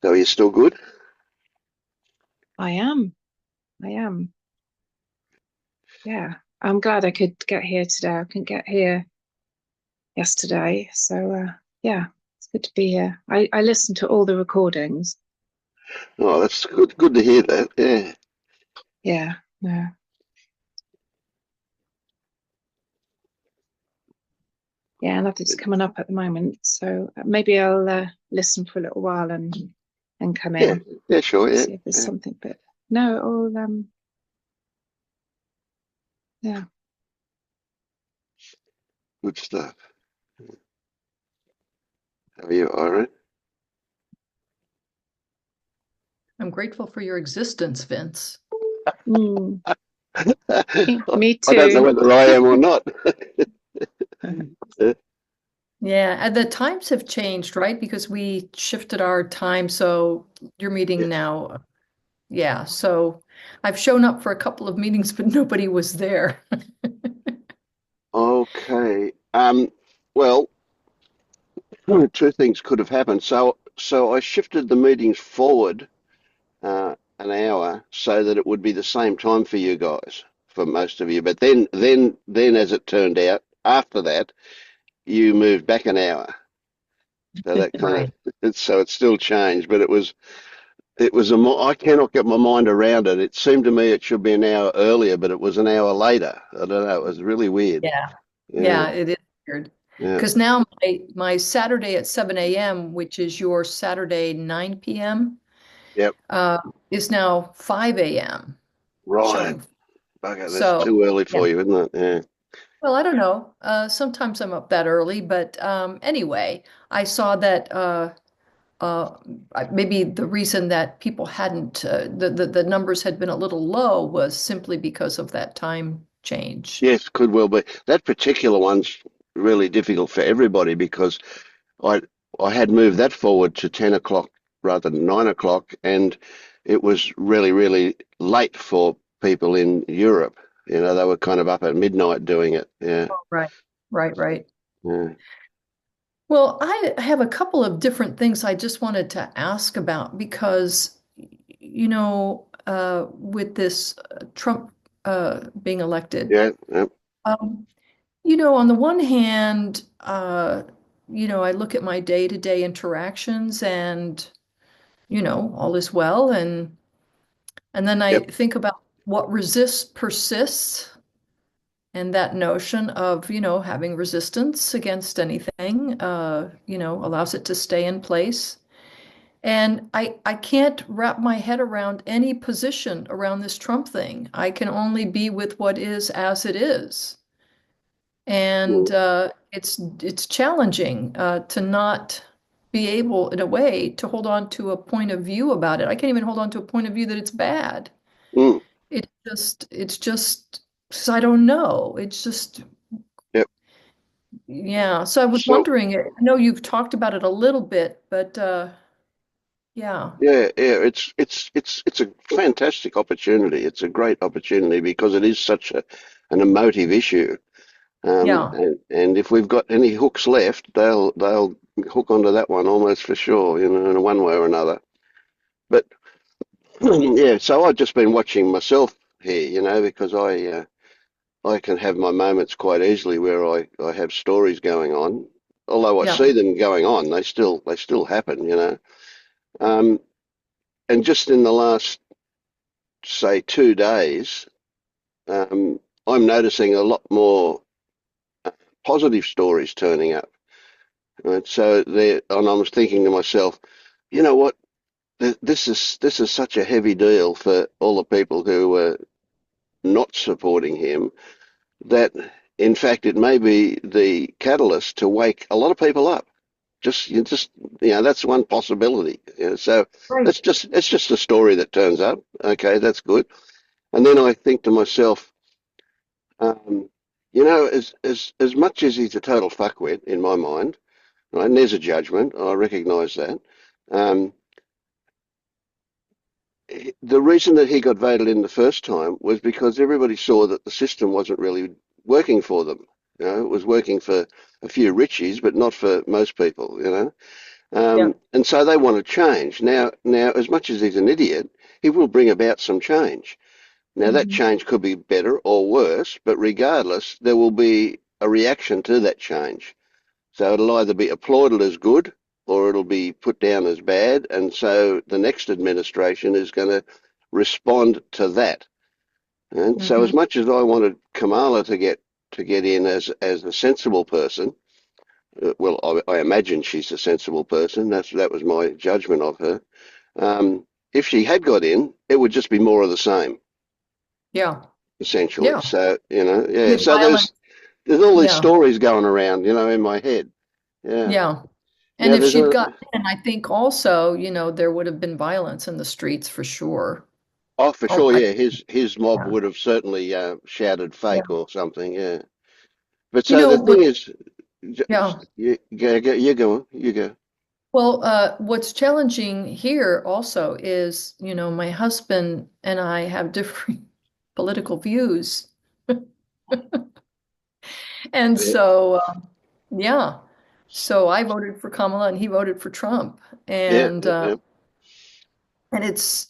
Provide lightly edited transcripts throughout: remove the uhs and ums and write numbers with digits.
So are you still good? I am. I am. Yeah. I'm glad I could get here today. I couldn't get here yesterday. So, yeah, it's good to be here. I listened to all the recordings. Oh, that's good. Good to hear that. Yeah. Yeah. No. Yeah, nothing's coming up at the moment. So maybe I'll listen for a little while and come Yeah. in, Yeah. Sure. Yeah. see if there's Yeah. something. But no, all yeah. Good stuff. How are you, Irene? I'm grateful for your existence, Vince. Mm, me I don't know too. whether I am or not. Yeah. Yeah, and the times have changed, right? Because we shifted our time, so you're meeting Yes. now. Yeah, so I've shown up for a couple of meetings, but nobody was there. Okay. Well, two things could have happened. So I shifted the meetings forward an hour so that it would be the same time for you guys, for most of you. But then, as it turned out, after that, you moved back an hour. So that kind of Right. it's still changed, but it was a more, I cannot get my mind around it. It seemed to me it should be an hour earlier, but it was an hour later. I don't know. It was really weird. Yeah. Yeah, Yeah, it is weird. yeah, Because now my Saturday at 7 a.m., which is your Saturday 9 p.m., yep, uh, is now 5 a.m. right. showing. Okay, that's So, too early yeah. for you, isn't it? Yeah, Well, I don't know. Sometimes I'm up that early, but anyway, I saw that uh, maybe the reason that people hadn't the numbers had been a little low was simply because of that time change. yes, could well be. That particular one's really difficult for everybody because I I had moved that forward to 10 o'clock rather than 9 o'clock, and it was really late for people in Europe. You know, they were kind of up at midnight doing it. Yeah, Right, right, right. yeah, Well, I have a couple of different things I just wanted to ask about because, with this Trump being elected, yeah, yeah. um, on the one hand, I look at my day-to-day interactions and, all is well. And then I Yep. think about what resists persists and that notion of, having resistance against anything, allows it to stay in place. And I can't wrap my head around any position around this Trump thing. I can only be with what is as it is. And Mm. it's challenging to not be able, in a way, to hold on to a point of view about it. I can't even hold on to a point of view that it's bad. Mm. It's just, 'cause I don't know. It's just, Yep. yeah. So I was So wondering, I know you've talked about it a little bit, but yeah, yeah, it's a fantastic opportunity. It's a great opportunity because it is such an emotive issue. yeah, And if we've got any hooks left, they'll hook onto that one almost for sure, you know, in one way or another. But yeah, so I've just been watching myself here, you know, because I can have my moments quite easily where I have stories going on. Although I yeah, see them going on, they still happen, you know. Um, and just in the last, say, 2 days, um, I'm noticing a lot more positive stories turning up. Right? So there, and I was thinking to myself, you know what? This is such a heavy deal for all the people who were not supporting him. That in fact it may be the catalyst to wake a lot of people up. That's one possibility. You know, so right. it's just a story that turns up. Okay, that's good. And then I think to myself, um, as much as he's a total fuckwit in my mind, right, and there's a judgment, I recognise that. Um, the reason that he got voted in the first time was because everybody saw that the system wasn't really working for them. You know, it was working for a few richies, but not for most people. You know, Yeah. And so they want to change. Now, as much as he's an idiot, he will bring about some change. Now, that Hmm. change could be better or worse, but regardless, there will be a reaction to that change. So it'll either be applauded as good or it'll be put down as bad. And so the next administration is going to respond to that. And so Hmm. as much as I wanted Kamala to get in as a sensible person, well, I imagine she's a sensible person. That was my judgment of her. If she had got in, it would just be more of the same, Yeah. essentially. Yeah. So, yeah. With So violence. there's all these Yeah. stories going around, in my head. Yeah. Yeah. And Now if there's she'd a gotten in, I think also, there would have been violence in the streets for sure. Oh, for Oh, sure, yeah. His mob yeah. would have certainly shouted Yeah. fake or something, yeah. But You so know the what? thing is, Yeah. you go. Well, what's challenging here also is, my husband and I have different political views. And Yeah, so, yeah. So I voted for Kamala and he voted for Trump. yeah, And yeah, uh, yeah. and it's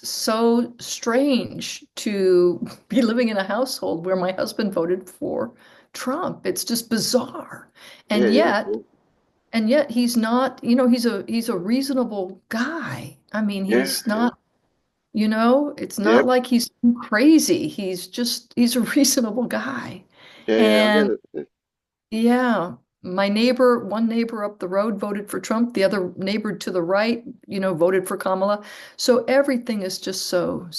so strange to be living in a household where my husband voted for Trump. It's just bizarre. Yeah, And yeah, yet, yeah, and yet he's not, he's a reasonable guy. I mean, yeah, he's yeah, not, it's yeah, not like he's crazy. He's a reasonable guy. yeah, I get And it. yeah, one neighbor up the road voted for Trump, the other neighbor to the right, voted for Kamala. So everything is just so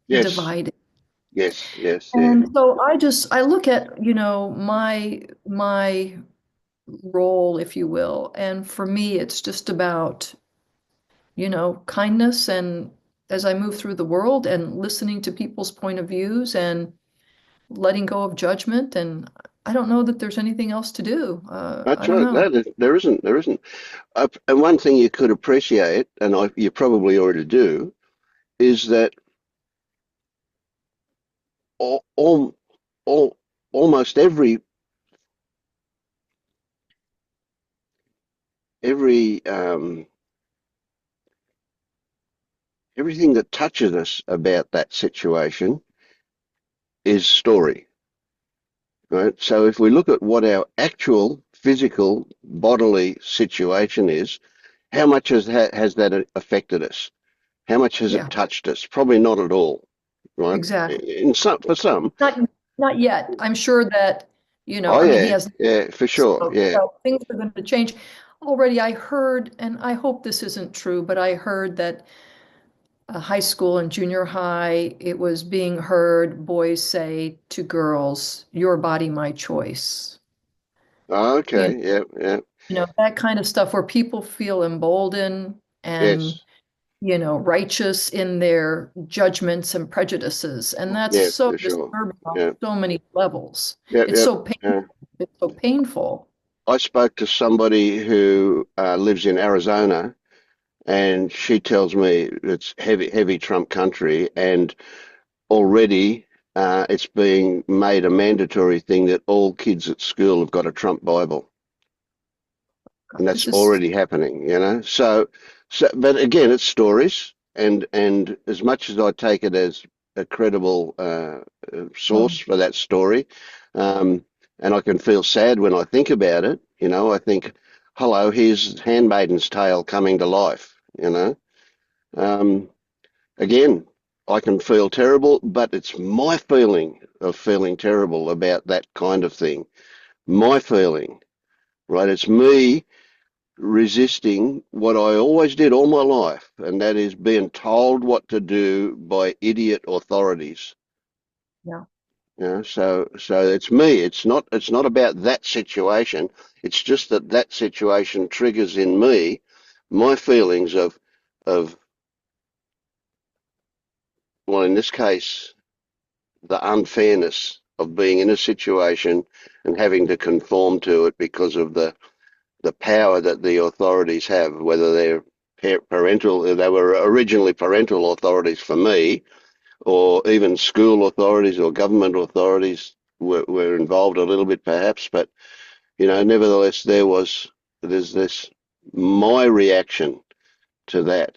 Yes, divided. yes, yes, yeah. And so I look at, my role, if you will, and for me it's just about, kindness, and as I move through the world and listening to people's point of views and letting go of judgment, and I don't know that there's anything else to do. I That's don't right. know. No, there isn't. And one thing you could appreciate, and you probably already do, is that all, all, all almost every everything that touches us about that situation is story, right? So if we look at what our actual physical bodily situation is, how much has that affected us? How much has it Yeah, touched us? Probably not at all, right? exactly. For some, Not not yet. I'm sure that, oh I mean, he yeah, has, yeah, for sure, yeah. so things are going to change. Already I heard, and I hope this isn't true, but I heard that high school and junior high, it was being heard boys say to girls, "Your body, my choice." Oh, You okay, yeah, yeah, that kind of stuff where people feel emboldened and, yes, righteous in their judgments and prejudices. And that's yeah, so for sure, disturbing on yeah, so many levels. yep, It's yep. so painful. Yeah. It's so painful. I spoke to somebody who lives in Arizona, and she tells me it's heavy, heavy Trump country, and already it's being made a mandatory thing that all kids at school have got a Trump Bible, God, and that's this is, already happening. But again, it's stories, and as much as I take it as a credible source um, for that story, um, and I can feel sad when I think about it. I think, hello, here's Handmaiden's Tale coming to life. Um, Again, I can feel terrible, but it's my feeling of feeling terrible about that kind of thing. My feeling, right? It's me resisting what I always did all my life, and that is being told what to do by idiot authorities. yeah, So it's me. It's not about that situation. It's just that situation triggers in me my feelings of well, in this case, the unfairness of being in a situation and having to conform to it because of the power that the authorities have, whether they're parental, they were originally parental authorities for me, or even school authorities or government authorities were involved a little bit perhaps, but nevertheless there's this. my reaction to that.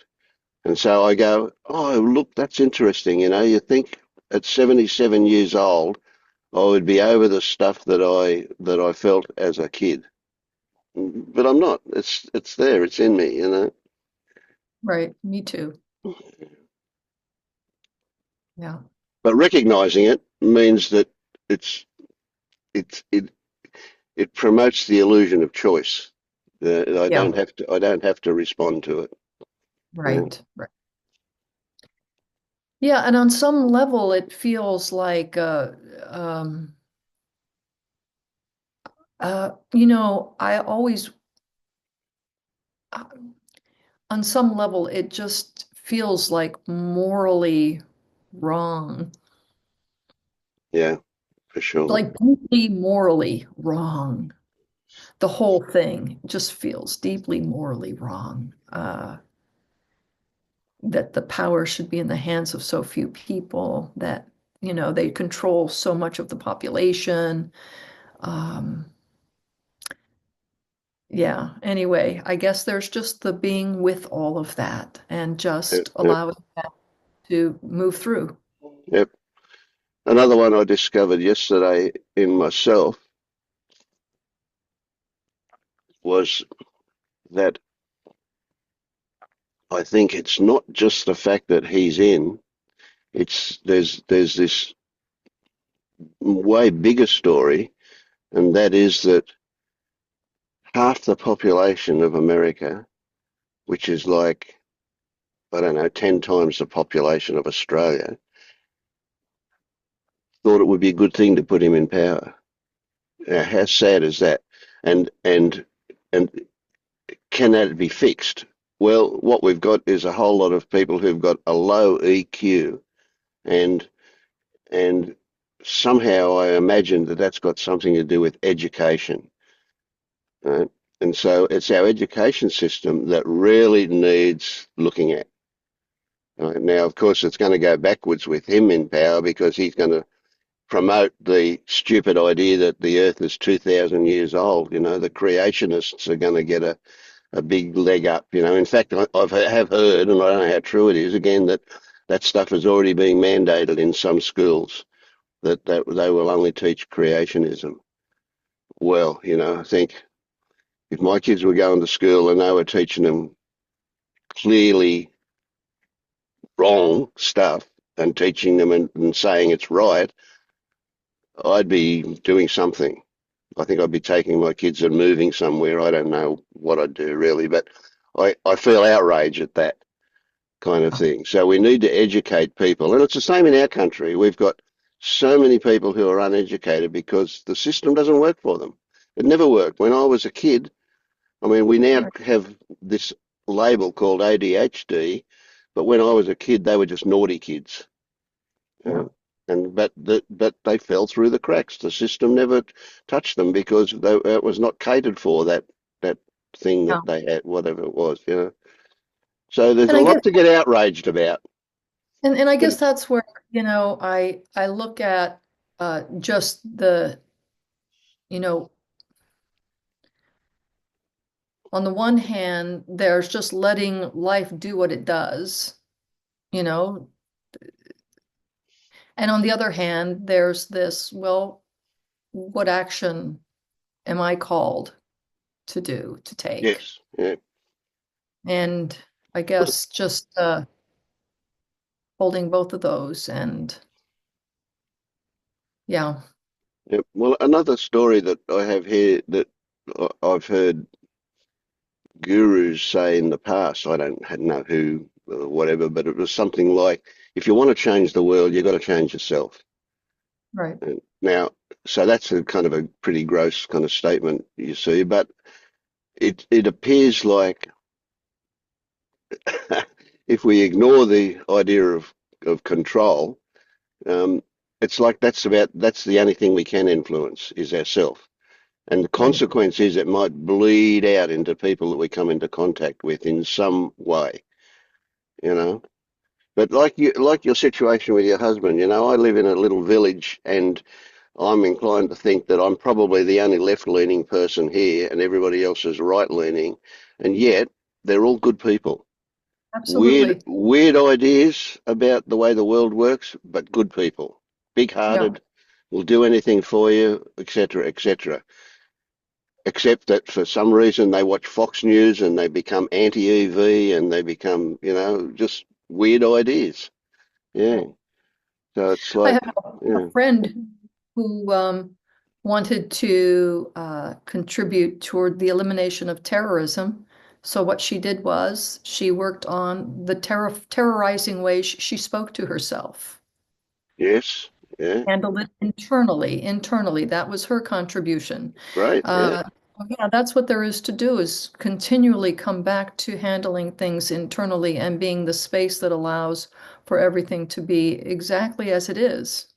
And so I go, oh, look, that's interesting. You think at 77 years old, I would be over the stuff that I felt as a kid, but I'm not. It's there. It's in me. Right. Me too. Yeah. But recognizing it means that it's it it it promotes the illusion of choice. I Yeah. don't have to. I don't have to respond to it. Right. Right. Yeah. And on some level, it feels like, um, I always, uh, on some level, it just feels like morally wrong. Yeah, for sure. Like deeply morally wrong. The whole thing just feels deeply morally wrong. That the power should be in the hands of so few people, that, they control so much of the population. Um, yeah, anyway, I guess there's just the being with all of that and Yep, just yep, allowing that to move through. yep. Another one I discovered yesterday in myself was that I think it's not just the fact that he's in. It's there's this way bigger story, and that is that half the population of America, which is like, I don't know, 10 times the population of Australia, thought it would be a good thing to put him in power. How sad is that? And and can that be fixed? Well, what we've got is a whole lot of people who've got a low EQ, and and somehow I imagine that that's got something to do with education. Right? And so it's our education system that really needs looking at. Right? Now, of course, it's going to go backwards with him in power because he's going to promote the stupid idea that the Earth is 2,000 years old. The creationists are going to get a big leg up. In fact, have heard, and I don't know how true it is, again, that stuff is already being mandated in some schools, that they will only teach creationism. Well, I think if my kids were going to school and they were teaching them clearly wrong stuff and teaching them and saying it's right, I'd be doing something. I think I'd be taking my kids and moving somewhere. I don't know what I'd do really, but I feel outrage at that kind of thing. So we need to educate people. And it's the same in our country. We've got so many people who are uneducated because the system doesn't work for them. It never worked. When I was a kid, I mean, we now have this label called ADHD, but when I was a kid, they were just naughty kids. Yeah. But they fell through the cracks. The system never touched them because it was not catered for that thing Yeah. that they had, whatever it was. So there's And a I guess lot to get outraged about. and I But guess that's where, I look at just the, you know, on the one hand, there's just letting life do what it does, you know, and on the other hand, there's this, well, what action am I called to do, to take? yes, yeah, And I guess just holding both of those, and yeah. yeah. Well, another story that I have here that I've heard gurus say in the past, I don't know who or whatever, but it was something like, if you want to change the world, you've got to change yourself. Right. And now, so that's a kind of a pretty gross kind of statement, you see, but it appears like if we ignore the idea of control, um, it's like that's the only thing we can influence is ourself. And the Right. consequence is it might bleed out into people that we come into contact with in some way, you know. But like your situation with your husband, I live in a little village and I'm inclined to think that I'm probably the only left-leaning person here and everybody else is right-leaning. and yet they're all good people. Absolutely. Weird ideas about the way the world works, but good people. Yeah. Big-hearted, will do anything for you, etc., etc. Except that for some reason they watch Fox News and they become anti-EV and they become, just weird ideas. Yeah. So it's I like, have yeah, a friend who wanted to contribute toward the elimination of terrorism. So what she did was she worked on the terrorizing ways she spoke to herself, yes, yeah, handled it internally. Internally, that was her contribution. great, yeah, Uh, yeah, that's what there is to do is continually come back to handling things internally and being the space that allows for everything to be exactly as it is.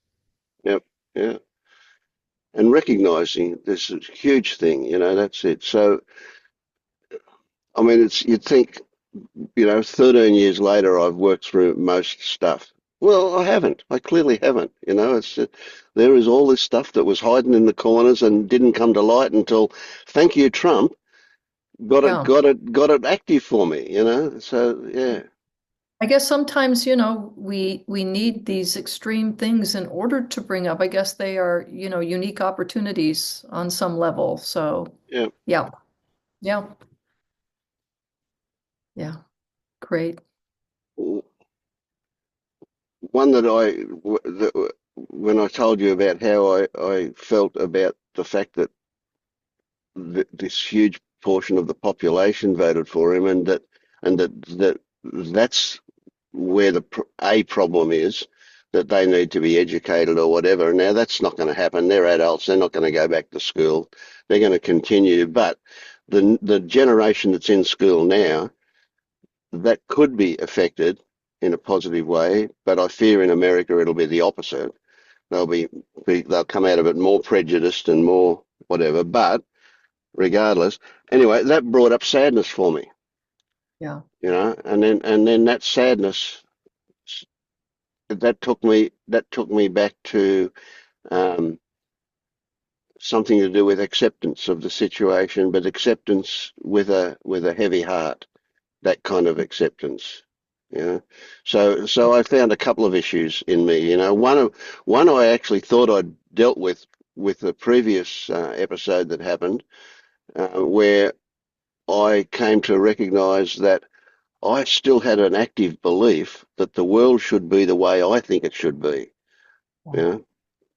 yep, yeah. And recognizing this is a huge thing, that's it. So, I mean, you'd think, 13 years later, I've worked through most stuff. Well, I haven't. I clearly haven't. There is all this stuff that was hiding in the corners and didn't come to light until, thank you, Trump, Yeah. got it active for me. So yeah, I guess sometimes, we need these extreme things in order to bring up. I guess they are, unique opportunities on some level. So, yeah. yeah, yeah, yeah, great. One when I told you about how I felt about the fact that this huge portion of the population voted for him, and that's where a problem is, that they need to be educated or whatever. Now that's not going to happen. They're adults. They're not going to go back to school. They're going to continue. But the generation that's in school now, that could be affected in a positive way. But I fear in America it'll be the opposite. They'll come out of it more prejudiced and more whatever. But regardless, anyway, that brought up sadness for me. Yeah, And then that sadness, that took me back to um, something to do with acceptance of the situation, but acceptance with a heavy heart, that kind of acceptance. You know, so I found a couple of issues in me. One I actually thought I'd dealt with the previous episode that happened, where I came to recognise that I still had an active belief that the world should be the way I think it should be. You yeah,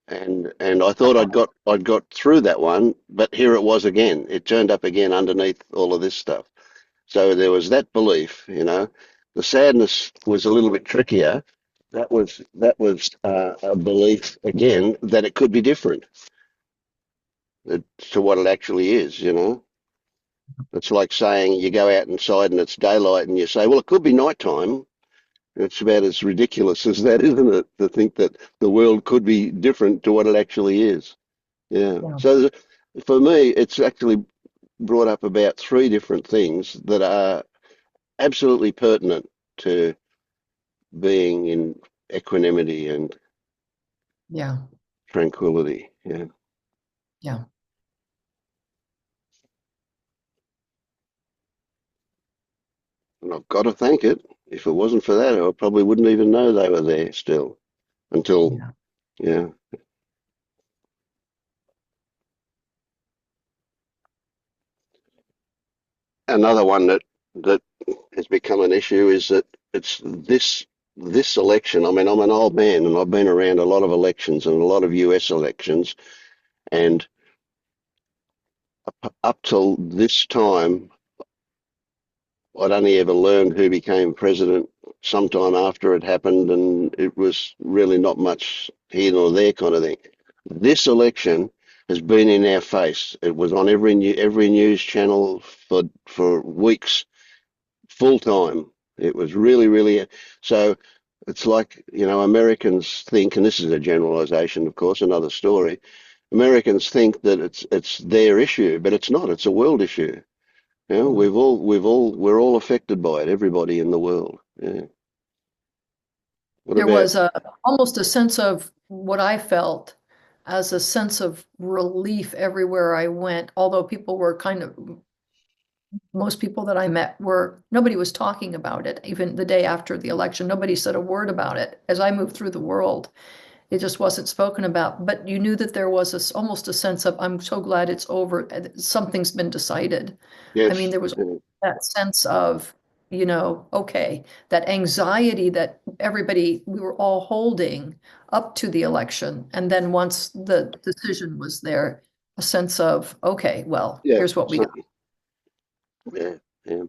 know, and I thought I'd got through that one, but here it was again. It turned up again underneath all of this stuff. So there was that belief. The sadness was a little bit trickier. That was a belief again that it could be different to what it actually is. It's like saying you go out inside and it's daylight and you say, well, it could be nighttime. It's about as ridiculous as that, isn't it? To think that the world could be different to what it actually is. Yeah. yeah, So for me, it's actually brought up about three different things that are absolutely pertinent to being in equanimity and yeah, tranquility. Yeah. yeah. And I've got to thank it. If it wasn't for that, I probably wouldn't even know they were there still until, Yeah. yeah. Another one that has become an issue is that it's this election. I mean, I'm an old man and I've been around a lot of elections and a lot of US elections, and up till this time, I'd only ever learned who became president sometime after it happened, and it was really not much here nor there kind of thing. This election has been in our face. It was on every news channel for weeks, full time. It was really, really so. It's like, Americans think, and this is a generalization, of course, another story. Americans think that it's their issue, but it's not. It's a world issue. We're all affected by it. Everybody in the world. Yeah. What There about? was almost a sense of what I felt as a sense of relief everywhere I went, although people were kind of Most people that I met nobody was talking about it. Even the day after the election, nobody said a word about it. As I moved through the world, it just wasn't spoken about. But you knew that there was almost a sense of, I'm so glad it's over. Something's been decided. I mean, Yes. there was that sense of, okay, that anxiety that we were all holding up to the election. And then once the decision was there, a sense of, okay, well, Yeah. here's what we got. Yeah. Yeah.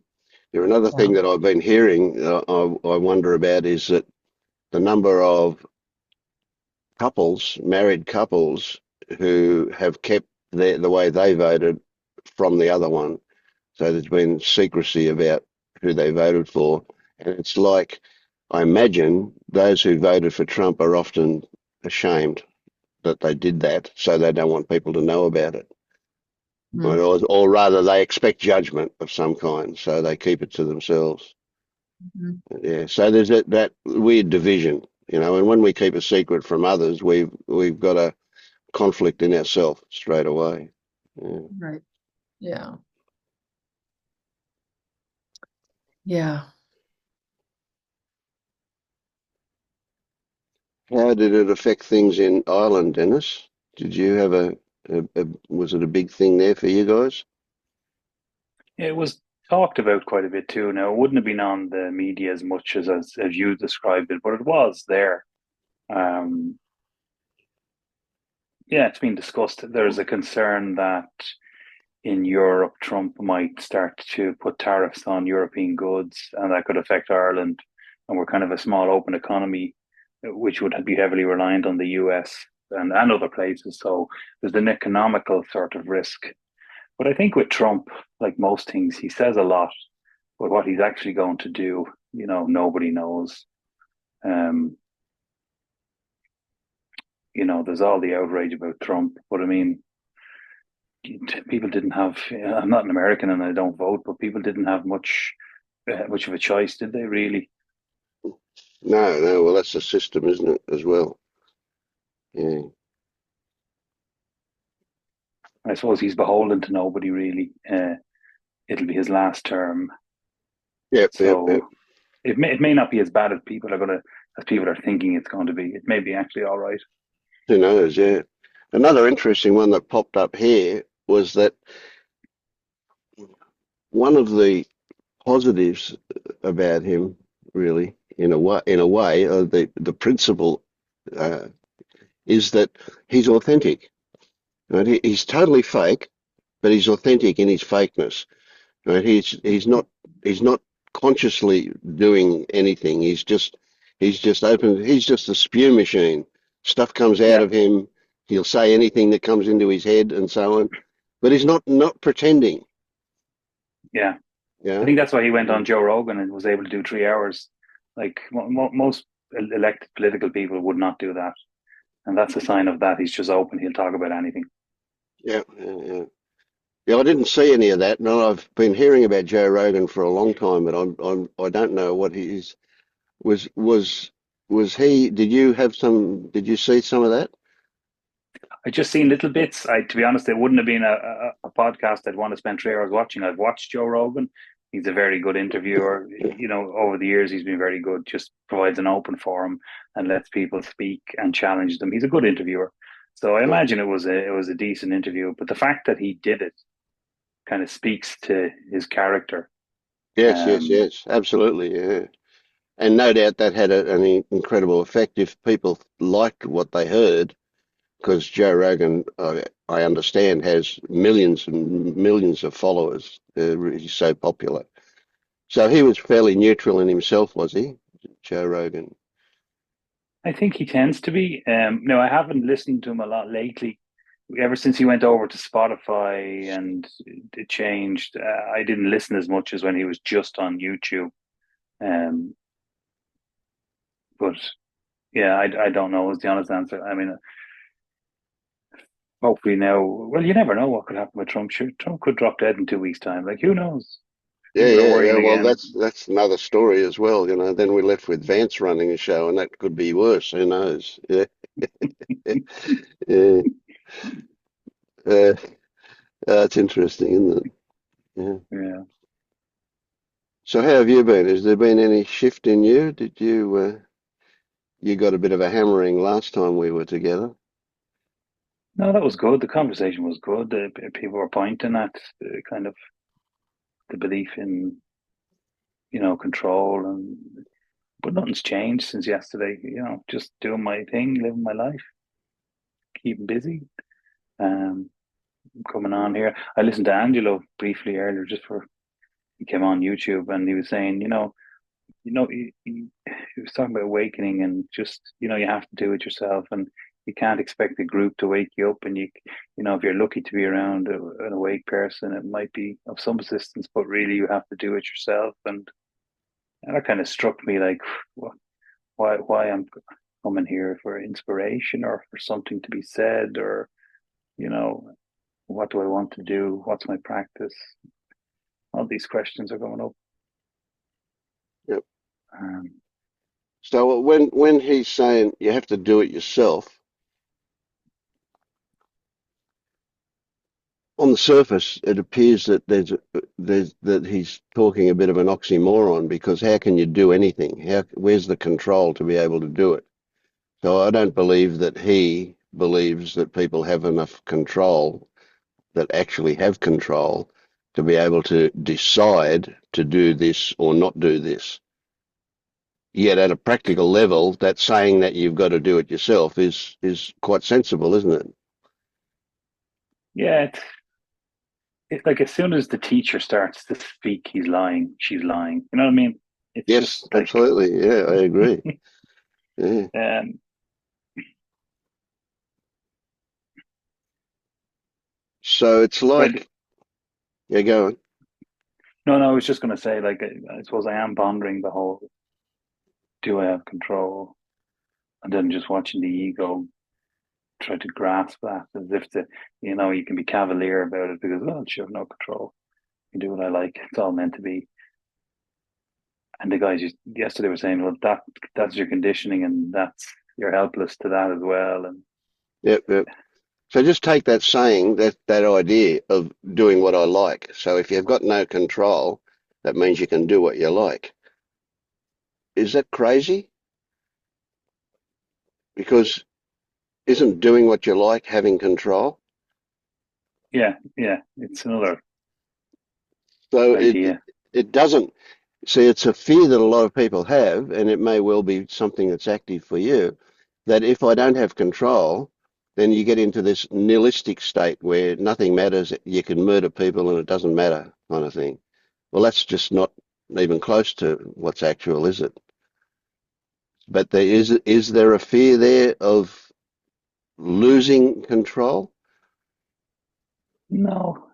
Yeah. Another Yeah. thing that I've been hearing, I wonder about, is that the number of married couples, who have kept the way they voted from the other one. So there's been secrecy about who they voted for. And it's like, I imagine those who voted for Trump are often ashamed that they did that, so they don't want people to know about it. Mm. Or rather, they expect judgment of some kind, so they keep it to themselves. Mhm. Yeah, so there's that weird division, and when we keep a secret from others, we've got a conflict in ourselves straight away. Yeah. Right. Yeah. Yeah. How did it affect things in Ireland, Dennis? Did you have was it a big thing there for you guys? It was talked about quite a bit too. Now, it wouldn't have been on the media as much as you described it, but it was there. Um, yeah, it's been discussed. There's a concern that in Europe, Trump might start to put tariffs on European goods, and that could affect Ireland. And we're kind of a small open economy, which would be heavily reliant on the US and other places. So there's an economical sort of risk. But I think with Trump, like most things, he says a lot, but what he's actually going to do, nobody knows. Um, there's all the outrage about Trump, but I mean, people didn't have. I'm not an American and I don't vote, but people didn't have much of a choice, did they? Really? No, no. Well, that's the system, isn't it, as well? Yeah, I suppose he's beholden to nobody really. It'll be his last term, yep, yep, yep. so it may not be as bad as people are thinking it's going to be. It may be actually all right. Who knows? Yeah. Another interesting one that popped up here was that one of the positives about him, really, in a way, the principle uh, is that he's authentic. Right? He's totally fake, but he's authentic in his fakeness. Right? He's not consciously doing anything. He's just open. He's just a spew machine. Stuff comes out Yeah, of him. He'll say anything that comes into his head and so on. But he's not pretending. yeah. I Yeah. think that's why he went on Joe Rogan and was able to do 3 hours. Like most elected political people would not do that, and that's a sign of that. He's just open. He'll talk about anything. Yeah. Yeah. Yeah. Yeah, I didn't see any of that. No, I've been hearing about Joe Rogan for a long time, but I don't know what he is. Was was was he? Did you have some? Did you see some of that? I just seen little bits. To be honest, it wouldn't have been a podcast I'd want to spend 3 hours watching. I've watched Joe Rogan. He's a very good interviewer. Over the years, he's been very good. Just provides an open forum and lets people speak and challenge them. He's a good interviewer. So I Yeah. imagine it was a decent interview. But the fact that he did it kind of speaks to his character. Yes, yes, Um, yes, absolutely. Yeah, and no doubt that had an incredible effect if people liked what they heard, because Joe Rogan, I understand, has millions and millions of followers. He's so popular. So he was fairly neutral in himself, was he, Joe Rogan? I think he tends to be. No, I haven't listened to him a lot lately. Ever since he went over to Spotify and it changed, I didn't listen as much as when he was just on YouTube. Um, but yeah, I don't know is the honest answer. I mean, hopefully now, well, you never know what could happen with Trump. Sure, Trump could drop dead in 2 weeks' time. Like, who knows? Yeah, People are yeah, yeah. worrying Well, again. that's another story as well. Then we're left with Vance running a show, and that could be worse. Who knows? Yeah, yeah. Uh, that's interesting, isn't it? Yeah. Yeah. So how have you been? Has there been any shift in you? Did you you got a bit of a hammering last time we were together? No, that was good. The conversation was good. People were pointing at kind of the belief in, control, but nothing's changed since yesterday. Just doing my thing, living my life, keeping busy. Um, Coming on here. I listened to Angelo briefly earlier, he came on YouTube and he was saying, he was talking about awakening and just, you have to do it yourself and you can't expect the group to wake you up. And if you're lucky to be around an awake person, it might be of some assistance, but really you have to do it yourself. And that kind of struck me like, why I'm coming here for inspiration or for something to be said or, you know, what do I want to do? What's my practice? All these questions are going up. Yep. Um, So when he's saying you have to do it yourself, on the surface it appears that there's that he's talking a bit of an oxymoron because how can you do anything? Where's the control to be able to do it? So I don't believe that he believes that people have enough control, that actually have control, to be able to decide to do this or not do this. Yet at a practical level, that saying that you've got to do it yourself is quite sensible, isn't it? yeah, it's like as soon as the teacher starts to speak, he's lying, she's lying. You know what I mean? It's Yes, just like, absolutely. Yeah, I agree. Yeah. um, So it's like, like, yeah, go on. no, I was just going to say, like, I suppose I am pondering the whole, do I have control? And then just watching the ego try to grasp that as if you can be cavalier about it because, well, you have no control. I can do what I like. It's all meant to be. And the guys yesterday were saying, well, that's your conditioning, and you're helpless to that as well. And Yep, yep. So just take that saying, that idea of doing what I like. So if you've got no control, that means you can do what you like. Is that crazy? Because isn't doing what you like having control? yeah, it's another So idea. it doesn't. See, it's a fear that a lot of people have, and it may well be something that's active for you, that if I don't have control, then you get into this nihilistic state where nothing matters, you can murder people and it doesn't matter kind of thing. Well, that's just not even close to what's actual, is it? But is there a fear there of losing control? No,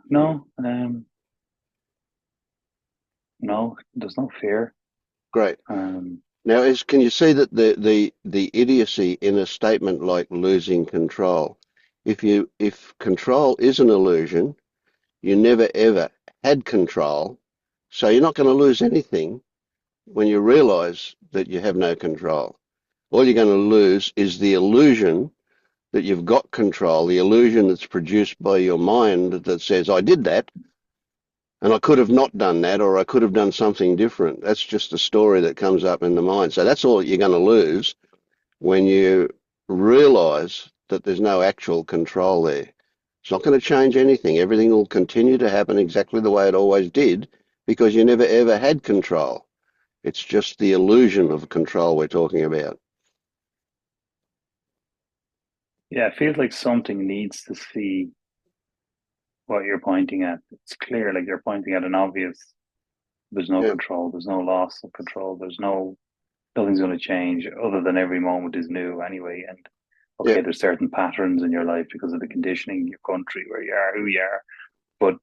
there's no fear. Great. Um, Now, can you see that the idiocy in a statement like losing control? If control is an illusion, you never ever had control, so you're not going to lose anything when you realize that you have no control. All you're going to lose is the illusion that you've got control, the illusion that's produced by your mind that says, I did that, and I could have not done that, or I could have done something different. That's just a story that comes up in the mind. So that's all you're going to lose when you realize that there's no actual control there. It's not going to change anything. Everything will continue to happen exactly the way it always did because you never ever had control. It's just the illusion of control we're talking about. yeah, it feels like something needs to see what you're pointing at. It's clear, like you're pointing at an obvious. There's no Yeah, control. There's no loss of control. Nothing's going to change other than every moment is new anyway. And yeah. okay, there's certain patterns in your life because of the conditioning, your country, where you are, who you are. But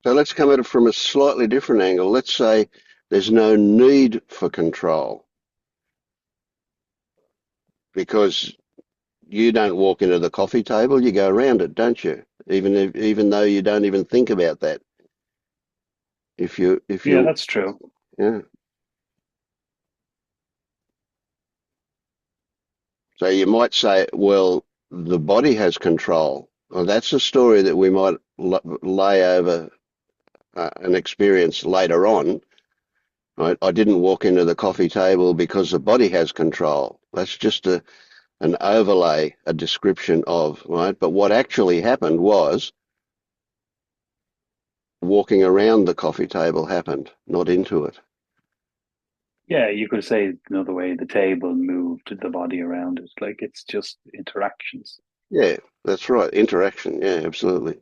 So let's come at it from a slightly different angle. Let's say there's no need for control because you don't walk into the coffee table, you go around it, don't you? Even though you don't even think about that. If yeah, you that's true. yeah. So you might say, well, the body has control. Well, that's a story that we might lay over an experience later on. Right? I didn't walk into the coffee table because the body has control. That's just an overlay, a description of, right? But what actually happened was walking around the coffee table happened, not into it. Yeah, you could say another way, the table moved the body around it. Like it's just interactions. Yeah, that's right. Interaction. Yeah, absolutely.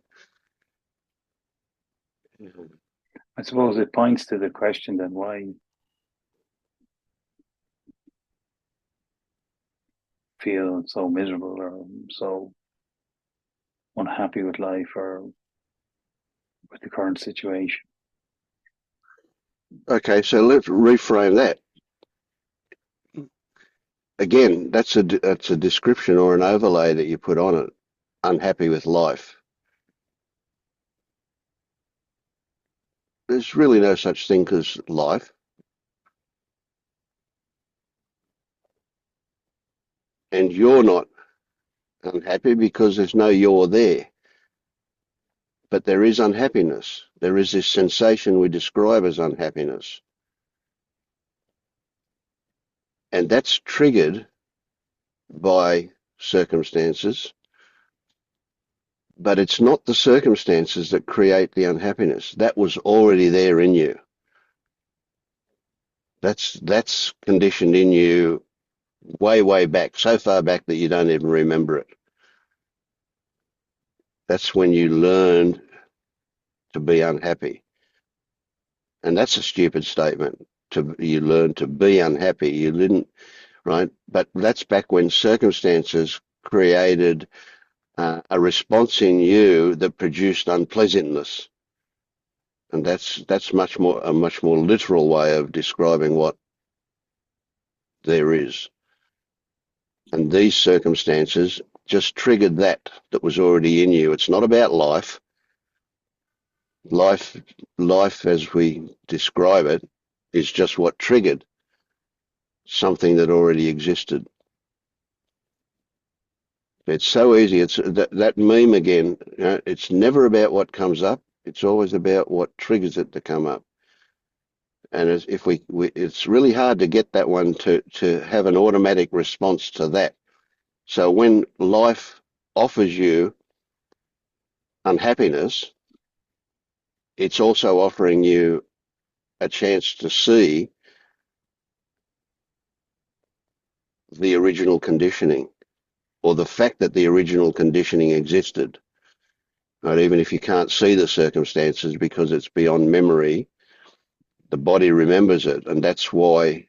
I suppose it points to the question then why feel so miserable or so unhappy with life or with the current situation. Okay, so let's reframe that. Again, that's a description or an overlay that you put on it. Unhappy with life. There's really no such thing as life. And you're not unhappy because there's no you're there. But there is unhappiness. There is this sensation we describe as unhappiness. And that's triggered by circumstances, but it's not the circumstances that create the unhappiness. That was already there in you. That's conditioned in you way back, so far back that you don't even remember it. That's when you learned to be unhappy. And that's a stupid statement. You learned to be unhappy. You didn't, right? But that's back when circumstances created a response in you that produced unpleasantness. And that's a much more literal way of describing what there is. And these circumstances just triggered that was already in you. It's not about life. Life, as we describe it, is just what triggered something that already existed. It's so easy. It's that meme again. You know, it's never about what comes up. It's always about what triggers it to come up. And if it's really hard to get that one to have an automatic response to that. So when life offers you unhappiness, it's also offering you a chance to see the original conditioning or the fact that the original conditioning existed. Right? Even if you can't see the circumstances because it's beyond memory, the body remembers it, and that's why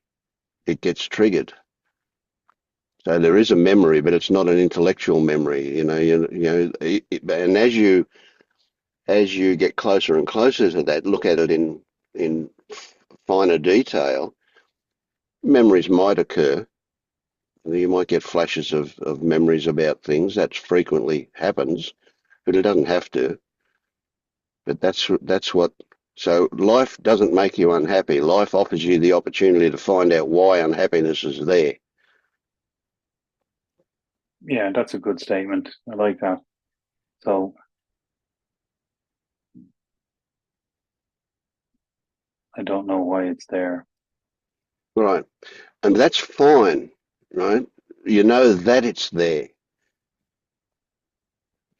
it gets triggered. So there is a memory, but it's not an intellectual memory. And as you get closer and closer to that, look at it in finer detail, memories might occur. You might get flashes of memories about things. That frequently happens, but it doesn't have to. But that's what. So life doesn't make you unhappy. Life offers you the opportunity to find out why unhappiness is there. Yeah, that's a good statement. I like that. So I don't know why it's there. Right. And that's fine, right? You know that it's there.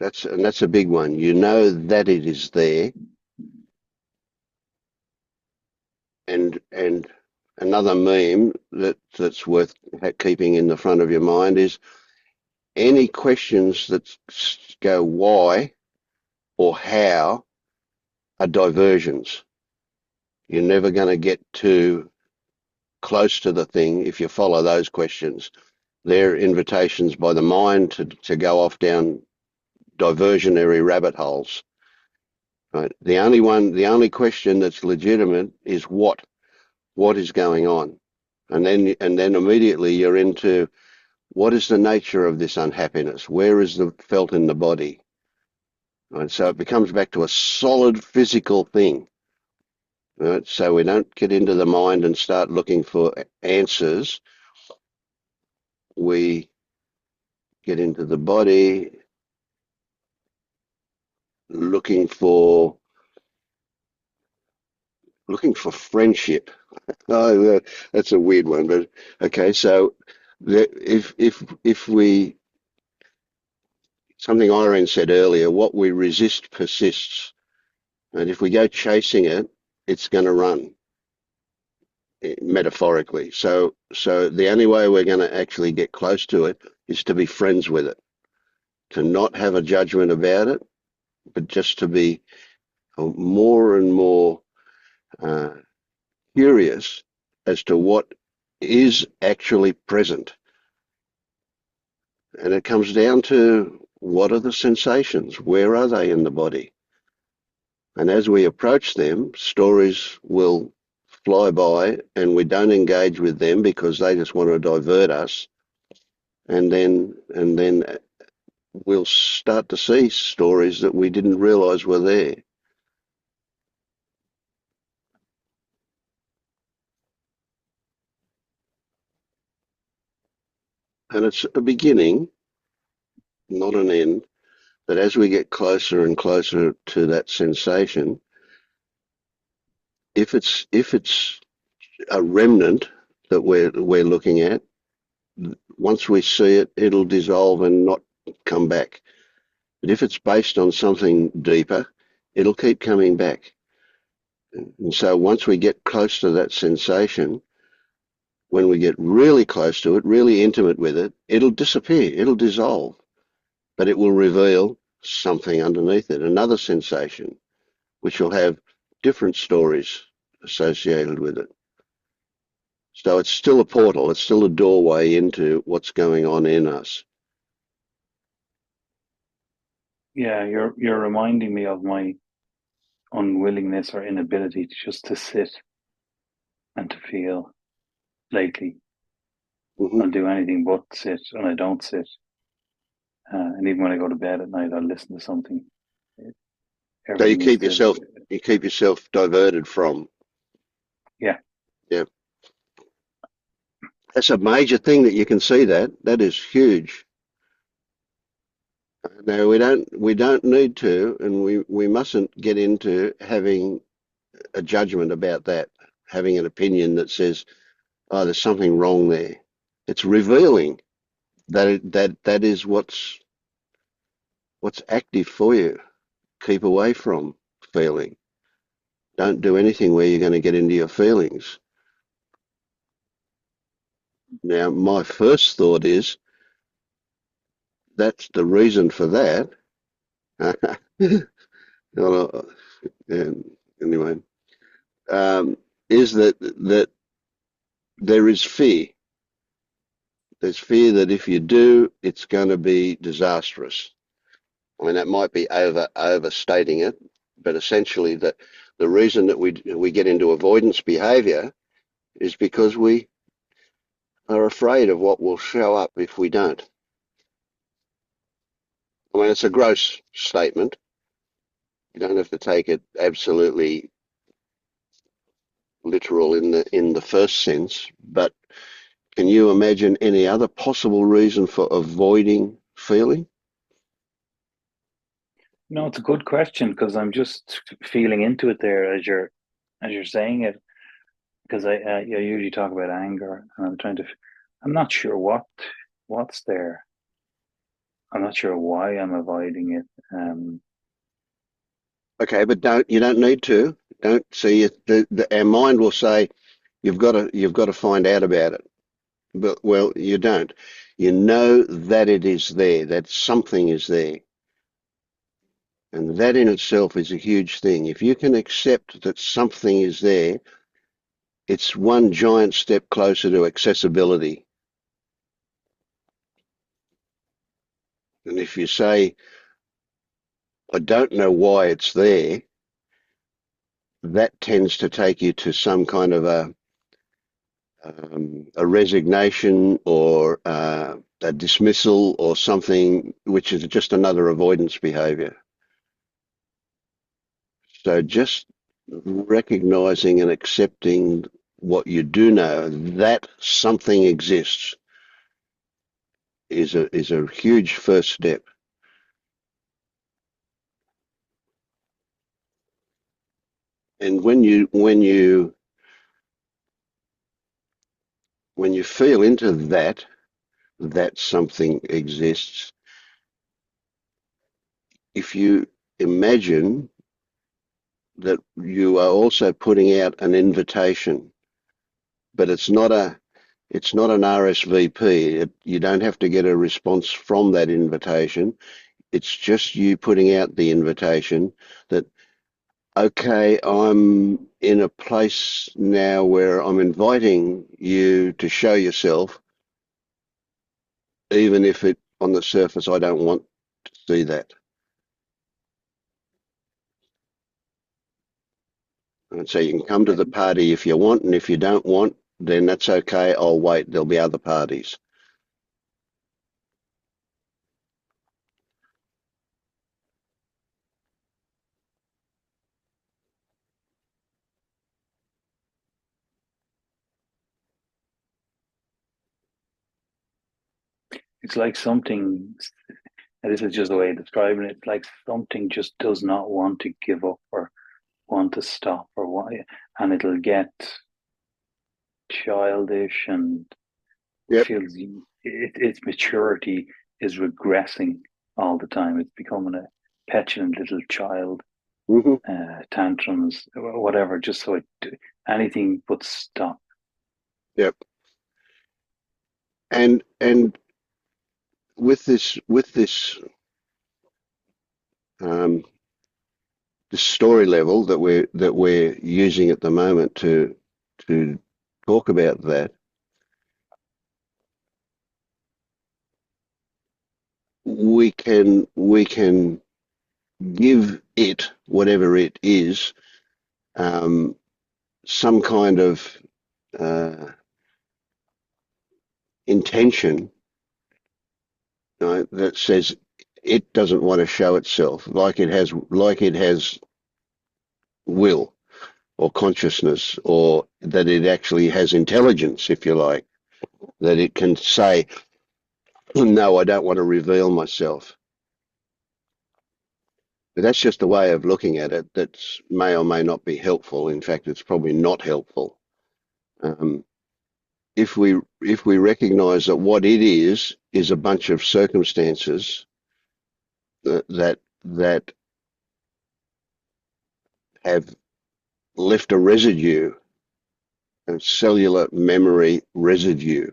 That's a big one. You know that it is there. And another meme that's worth keeping in the front of your mind is any questions that go why or how are diversions. You're never going to get too close to the thing if you follow those questions. They're invitations by the mind to go off down diversionary rabbit holes. Right? The only question that's legitimate is what is going on, and then immediately you're into what is the nature of this unhappiness? Where is the felt in the body? Right? So it becomes back to a solid physical thing. Right? So we don't get into the mind and start looking for answers. We get into the body looking for Looking for friendship. Oh, that's a weird one, but okay. So, if we something Irene said earlier, what we resist persists, and if we go chasing it, it's going to run, metaphorically. So the only way we're going to actually get close to it is to be friends with it, to not have a judgment about it, but just to be more and more uh, curious as to what is actually present. And it comes down to, what are the sensations? Where are they in the body? And as we approach them, stories will fly by and we don't engage with them because they just want to divert us. And then we'll start to see stories that we didn't realize were there. And it's a beginning, not an end, that as we get closer and closer to that sensation, if it's a remnant that we're looking at, once we see it, it'll dissolve and not come back. But if it's based on something deeper, it'll keep coming back. And so once we get close to that sensation, when we get really close to it, really intimate with it, it'll disappear, it'll dissolve, but it will reveal something underneath it, another sensation, which will have different stories associated with it. So it's still a portal, it's still a doorway into what's going on in us. Yeah, you're reminding me of my unwillingness or inability just to sit and to feel lately. I'll do anything but sit, and I don't sit. And even when I go to bed at night, I'll listen to something. So you Everything is keep still, yourself diverted from. yeah. Yeah. That's a major thing that you can see that. That is huge. Now we don't need to, and we mustn't get into having a judgment about that, having an opinion that says, oh, there's something wrong there. It's revealing that is what's active for you. Keep away from feeling. Don't do anything where you're going to get into your feelings. Now, my first thought is that's the reason for that. Anyway, is that there is fear. There's fear that if you do, it's going to be disastrous. I mean, that might be overstating it, but essentially the reason that we get into avoidance behavior is because we are afraid of what will show up if we don't. I mean, it's a gross statement. You don't have to take it absolutely literal in the first sense, but can you imagine any other possible reason for avoiding feeling? No, it's a good question because I'm just feeling into it there as you're saying it. Because I usually talk about anger, and I'm not sure what's there. I'm not sure why I'm avoiding it. Okay, but you don't need to. Don't see it. Our mind will say you've got to find out about it. But well, you don't. You know that it is there, that something is there. And that in itself is a huge thing. If you can accept that something is there, it's one giant step closer to accessibility. And if you say, I don't know why it's there, that tends to take you to some kind of a resignation or a dismissal or something, which is just another avoidance behavior. So just recognizing and accepting what you do know, that something exists, is a huge first step. And when you feel into that something exists, if you imagine that you are also putting out an invitation, but it's not an RSVP. You don't have to get a response from that invitation. It's just you putting out the invitation that, okay, I'm in a place now where I'm inviting you to show yourself, even if on the surface I don't want to see that. And so you can come to the party if you want, and if you don't want, then that's okay. I'll wait. There'll be other parties. It's like something, and this is just the way of describing it, it's like something just does not want to give up or want to stop or what, and it'll get childish and Yep. feels its maturity is regressing all the time. It's becoming a petulant little child, Hmm. tantrums, whatever, just so anything but stop. Yep. And with this the story level that we're using at the moment to talk about that, we can give it, whatever it is, some kind of intention, that says it doesn't want to show itself, like it has will or consciousness, or that it actually has intelligence, if you like, that it can say, no, I don't want to reveal myself. But that's just a way of looking at it that may or may not be helpful. In fact, it's probably not helpful. If we recognise that what it is a bunch of circumstances that have left a residue, a cellular memory residue.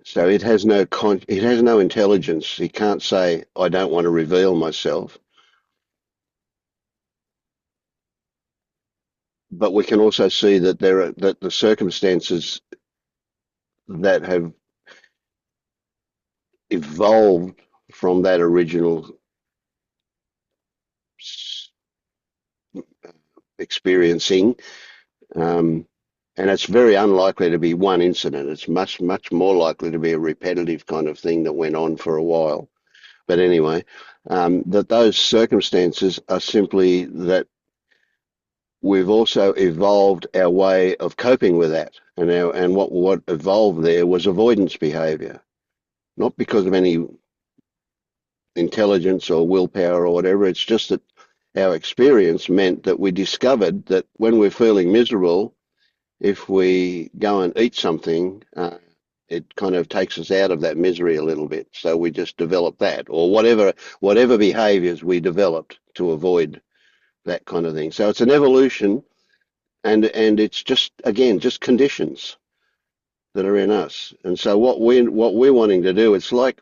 So it has no intelligence. It can't say, I don't want to reveal myself. But we can also see that that the circumstances that have evolved from that original experiencing, and it's very unlikely to be one incident. It's much more likely to be a repetitive kind of thing that went on for a while. But anyway, that those circumstances are simply that we've also evolved our way of coping with that, and what evolved there was avoidance behaviour, not because of any intelligence or willpower or whatever. It's just that our experience meant that we discovered that when we're feeling miserable, if we go and eat something, it kind of takes us out of that misery a little bit. So we just developed that, or whatever behaviours we developed to avoid that kind of thing. So it's an evolution, and it's just, again, just conditions that are in us. And so what we're wanting to do, it's like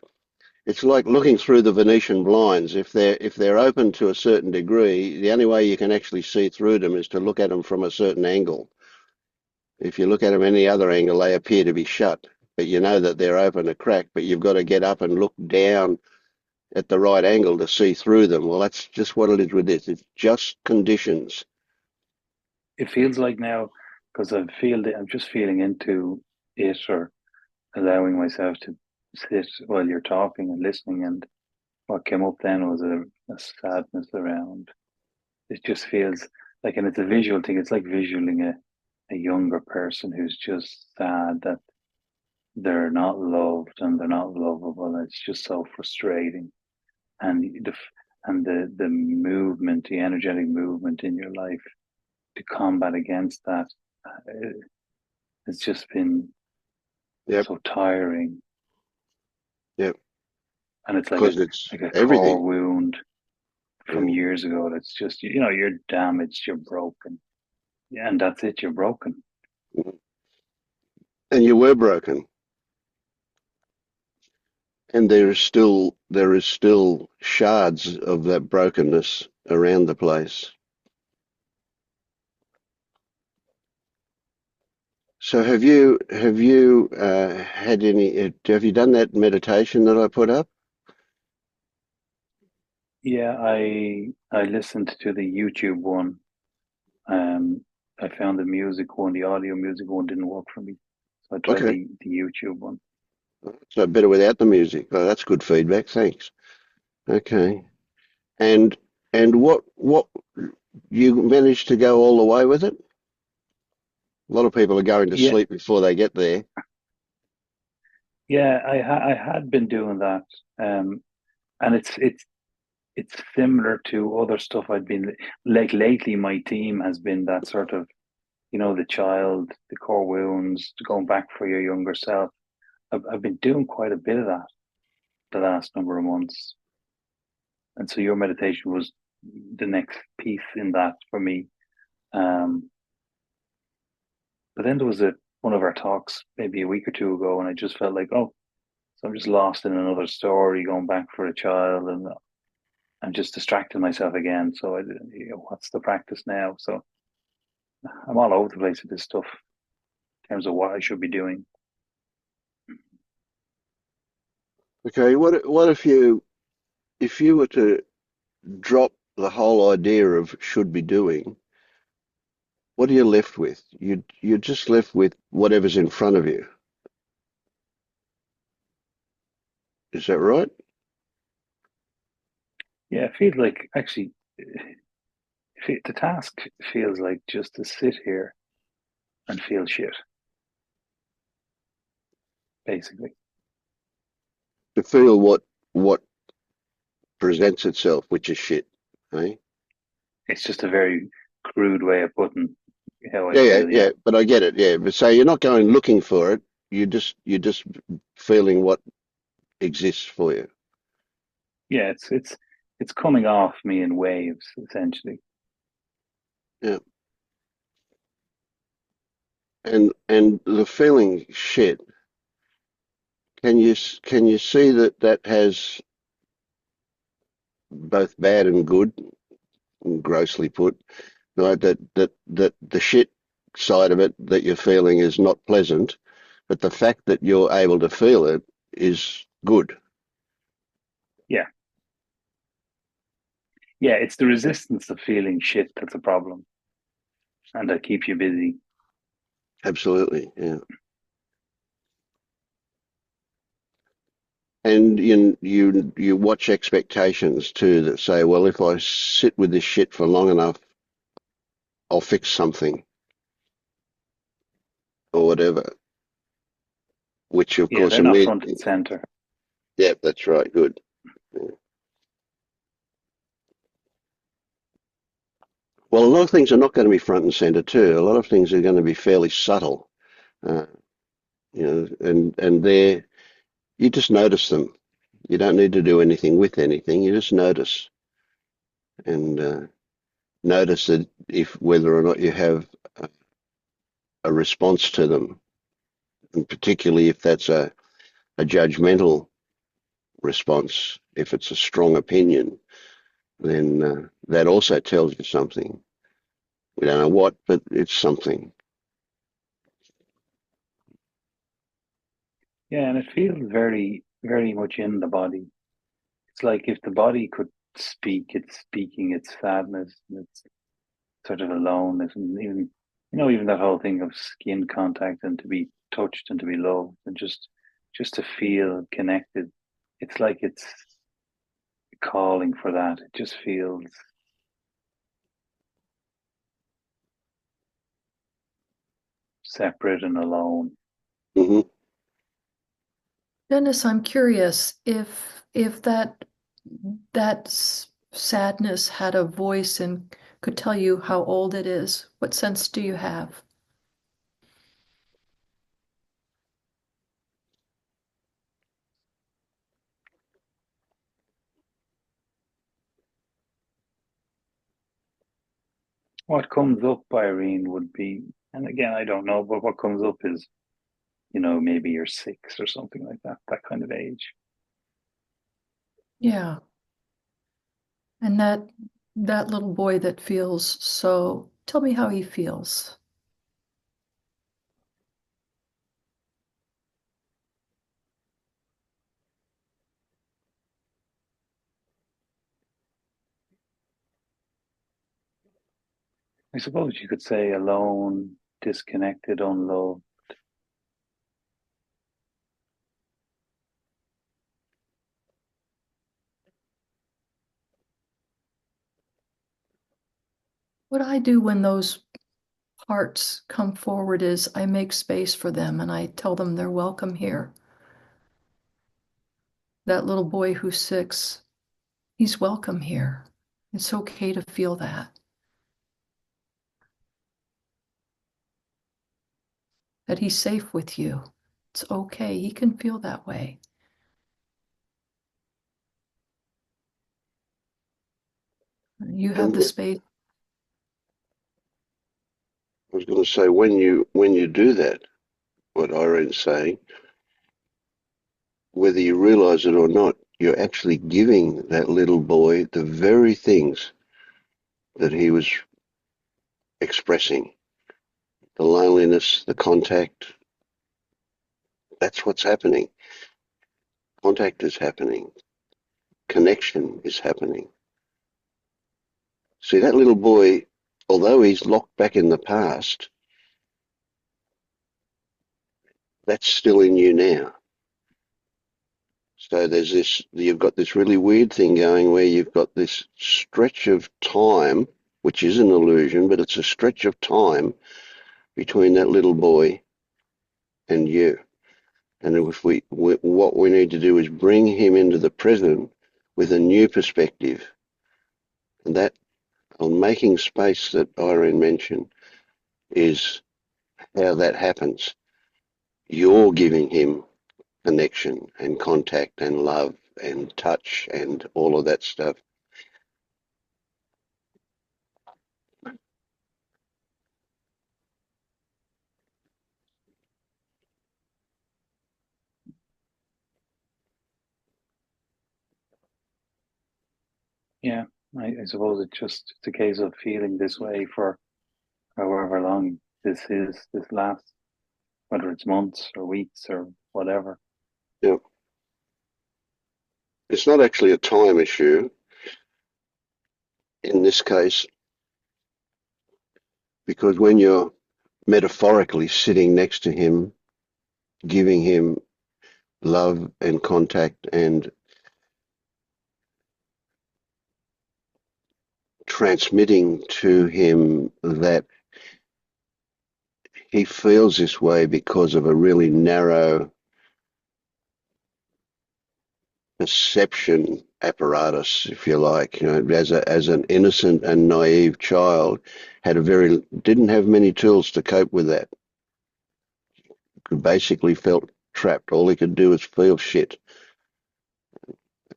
looking through the Venetian blinds. If they're open to a certain degree, the only way you can actually see through them is to look at them from a certain angle. If you look at them any other angle, they appear to be shut, but you know that they're open a crack, but you've got to get up and look down at the right angle to see through them. Well, that's just what it is with this. It's just conditions. It feels like now, because I'm just feeling into it, or allowing myself to sit while you're talking and listening. And what came up then was a sadness around. It just feels like, and it's a visual thing. It's like visualing a younger person who's just sad that they're not loved and they're not lovable. It's just so frustrating. And and the movement, the energetic movement in your life to combat against that, it's just been so tiring. Yep. And it's Because it's like a core everything. wound from years ago. That's just, you're damaged, you're broken. Yeah, and that's it, you're broken. And you were broken. And there is still shards of that brokenness around the place. So have you had any? Have you done that meditation that I put up? Yeah, I listened to the YouTube one. I found the music one, the audio music one didn't work for me. So I tried Okay, the YouTube one. so better without the music. Oh, that's good feedback. Thanks. Okay, and what you managed to go all the way with it? A lot of people are going to Yeah, sleep before they get there. yeah, I had been doing that. And it's similar to other stuff I'd been like lately. My team has been that sort of, the child, the core wounds, going back for your younger self. I've been doing quite a bit of that the last number of months. And so your meditation was the next piece in that for me. Um, but then there was one of our talks maybe a week or two ago, and I just felt like, oh, so I'm just lost in another story, going back for a child, and I'm just distracting myself again. So what's the practice now? So I'm all over the place with this stuff in terms of what I should be doing. Okay, what if you were to drop the whole idea of should be doing? What are you left with? You're just left with whatever's in front of you. Is that right? Yeah, it feels like actually the task feels like just to sit here and feel shit, basically. To feel what presents itself, which is shit. Eh? It's just a very crude way of putting how I Yeah, yeah, feel. yeah. Yeah, But I get it. Yeah, but so you're not going looking for it. You're just feeling what exists for you. yeah. It's coming off me in waves, essentially. Yeah. And the feeling shit. Can you see that that has both bad and good, grossly put, right? That the shit side of it that you're feeling is not pleasant, but the fact that you're able to feel it is good. Yeah, yeah. It's the resistance of feeling shit that's a problem, and that keeps you busy. Absolutely, yeah. And you watch expectations too that say, well, if I sit with this shit for long enough, I'll fix something or whatever. Which of Yeah, course they're not front immediately, and center. yeah, that's right, good. Yeah. Well, a lot of things are not going to be front and center too. A lot of things are going to be fairly subtle, uh, and you just notice them. You don't need to do anything with anything. You just notice and notice that if whether or not you have a response to them, and particularly if that's a judgmental response, if it's a strong opinion, then that also tells you something. We don't know what, but it's something. Yeah, and it feels very, very much in the body. It's like if the body could speak, it's speaking its sadness and its sort of aloneness, and even that whole thing of skin contact and to be touched and to be loved and just to feel connected. It's like it's calling for that. It just feels separate and alone. Hmm. Dennis, I'm curious if that sadness had a voice and could tell you how old it is, what sense do you have? What comes up, Irene, would be, and again, I don't know, but what comes up is, maybe you're 6 or something like that kind of age. Yeah. And that little boy that feels so, tell me how he feels. I suppose you could say alone, disconnected, unloved. What I do when those parts come forward is I make space for them and I tell them they're welcome here. That little boy who's 6, he's welcome here. It's okay to feel that. That he's safe with you. It's okay. He can feel that way. You have the space. I was going to say, when you do that, what Irene's saying, whether you realize it or not, you're actually giving that little boy the very things that he was expressing. The loneliness, the contact, that's what's happening. Contact is happening. Connection is happening. See, that little boy, although he's locked back in the past, that's still in you now. So you've got this really weird thing going where you've got this stretch of time, which is an illusion, but it's a stretch of time between that little boy and you. And if what we need to do is bring him into the present with a new perspective. And that, on making space that Irene mentioned, is how that happens. You're giving him connection and contact and love and touch and all of that stuff. Yeah, I suppose it's a case of feeling this way for however long this lasts, whether it's months or weeks or whatever. Yeah. It's not actually a time issue in this case, because when you're metaphorically sitting next to him, giving him love and contact and transmitting to him that he feels this way because of a really narrow perception apparatus, if you like, as an innocent and naive child, didn't have many tools to cope with that. Basically felt trapped. All he could do was feel shit.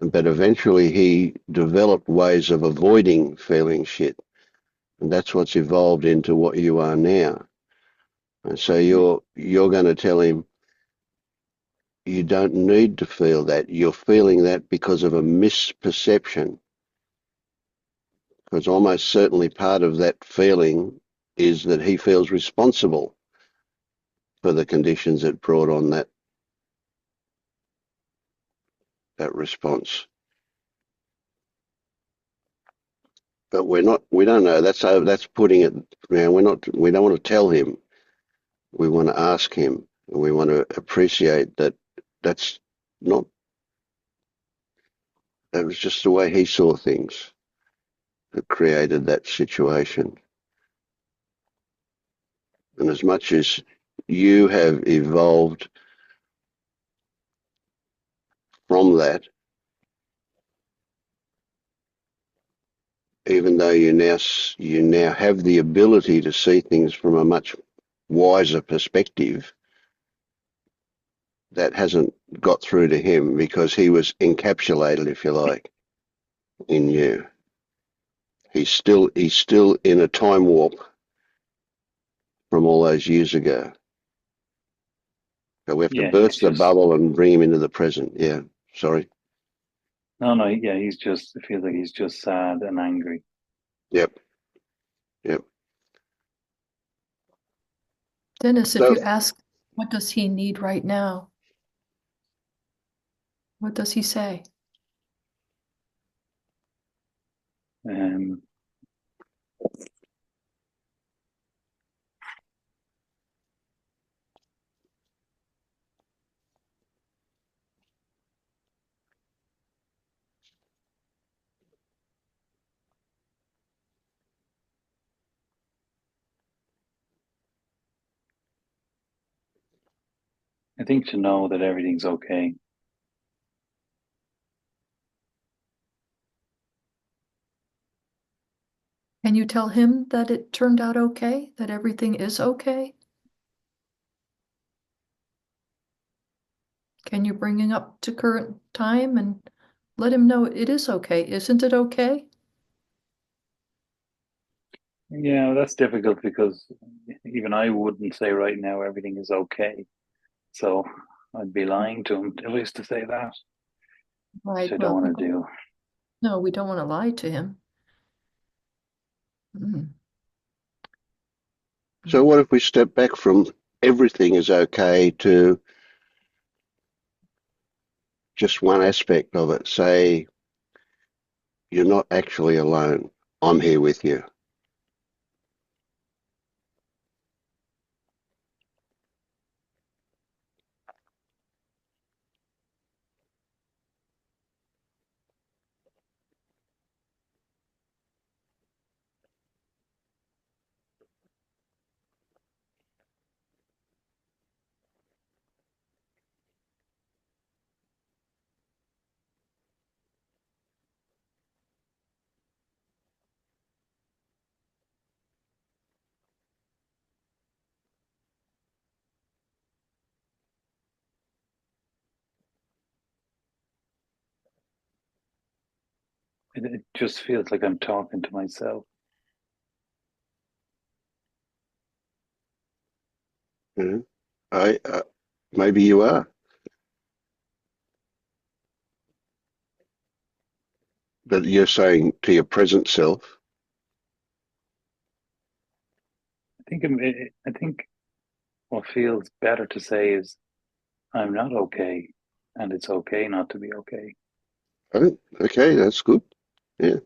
But eventually he developed ways of avoiding feeling shit. And that's what's evolved into what you are now. And so you're going to tell him, you don't need to feel that. You're feeling that because of a misperception. Because almost certainly part of that feeling is that he feels responsible for the conditions that brought on that response. But we don't know. That's putting it, we don't want to tell him. We want to ask him. We want to appreciate that that's not, that was just the way he saw things that created that situation. And as much as you have evolved from that, even though you now have the ability to see things from a much wiser perspective, that hasn't got through to him because he was encapsulated, if you like, in you. He's still in a time warp from all those years ago. So we have to Yeah, burst the bubble and bring him into the present. Yeah, sorry. No, yeah, I feel like he's just sad and angry. Yep. Dennis, if So, you ask, what does he need right now? What does he say? I think to know that everything's okay. Can you tell him that it turned out okay, that everything is okay? Can you bring him up to current time and let him know it is okay? Isn't it okay? Yeah, that's difficult because even I wouldn't say right now everything is okay. So I'd be lying to him if I used to say that, which Right. I Well, don't want to do. no, we don't want to lie to him. so what if we step back from everything is okay to just one aspect of it? Say, you're not actually alone. I'm here with you. It just feels like I'm talking to myself. You know? Maybe you are. But you're saying to your present self, I think what feels better to say is I'm not okay, and it's okay not to be okay. oh, okay, that's good. Yeah.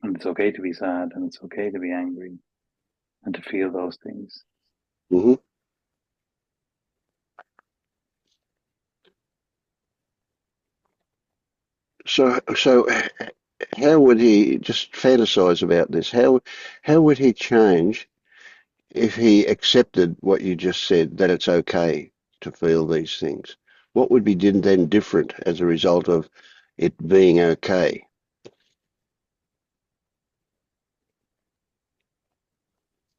And it's okay to be sad, and it's okay to be angry, and to feel those things. hmm So how would he just fantasize about this? How would he change if he accepted what you just said, that it's okay to feel these things? What would be then different as a result of it being okay?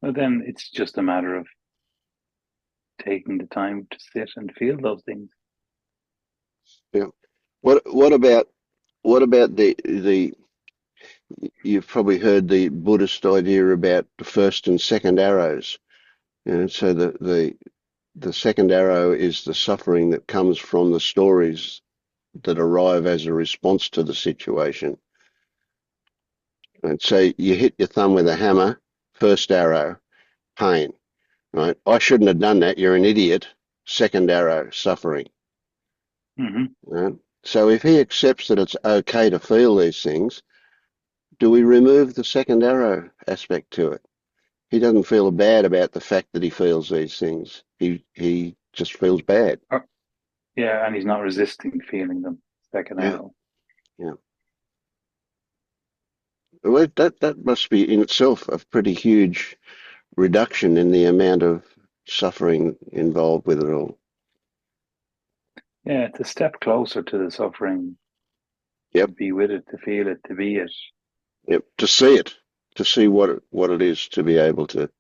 But then it's just a matter of taking the time to sit and feel those things. Yeah. What about the you've probably heard the Buddhist idea about the first and second arrows. So the second arrow is the suffering that comes from the stories that arrive as a response to the situation. And so you hit your thumb with a hammer, first arrow, pain, right? I shouldn't have done that. You're an idiot. Second arrow, suffering. Right? So if he accepts that it's okay to feel these things, do we remove the second arrow aspect to it? He doesn't feel bad about the fact that he feels these things. He just feels bad. Yeah, and he's not resisting feeling them. Second Yeah, arrow. yeah. Well, that must be in itself a pretty huge reduction in the amount of suffering involved with it all. Yeah, it's a step closer to the suffering. Yep. To be with it, to feel it, to be it. Yep. To see it, to see what it is to be able to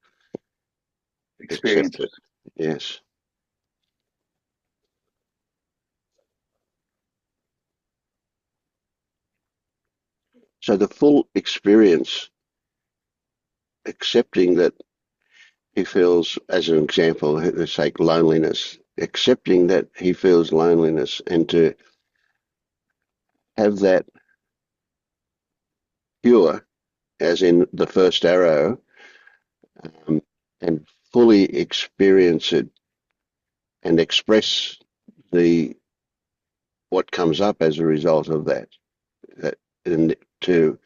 Experience accept it. Yes. So the full experience, accepting that he feels, as an example, let's take loneliness, accepting that he feels loneliness and to have that pure, as in the first arrow, um, and fully experience it and express the what comes up as a result of that, and to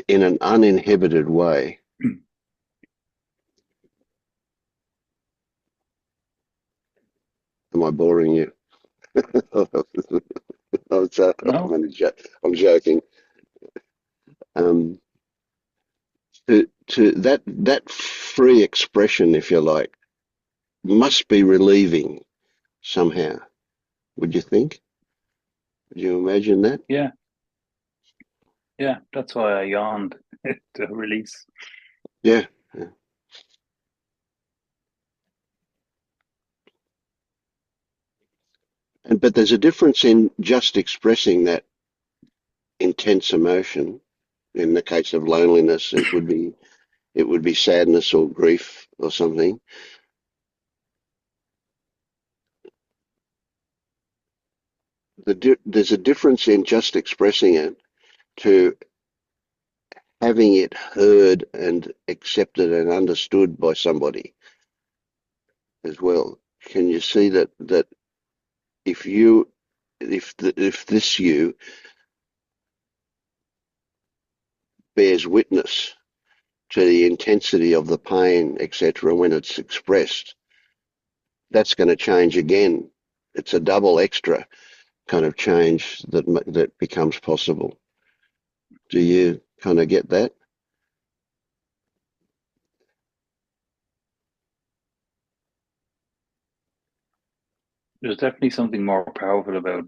in an uninhibited way. Am I boring you? I'm No? joking. Um, to that free expression, if you like, must be relieving somehow. Would you think? Would you imagine that? Yeah. Yeah, that's why I yawned to release. Yeah. Yeah. But there's a difference in just expressing that intense emotion. In the case of loneliness, it would be sadness or grief or something. There's a difference in just expressing it to having it heard and accepted and understood by somebody as well. Can you see that if this you bears witness to the intensity of the pain, etc., when it's expressed, that's going to change again. It's a double extra kind of change that becomes possible. Do you kind of get that? There's definitely something more powerful about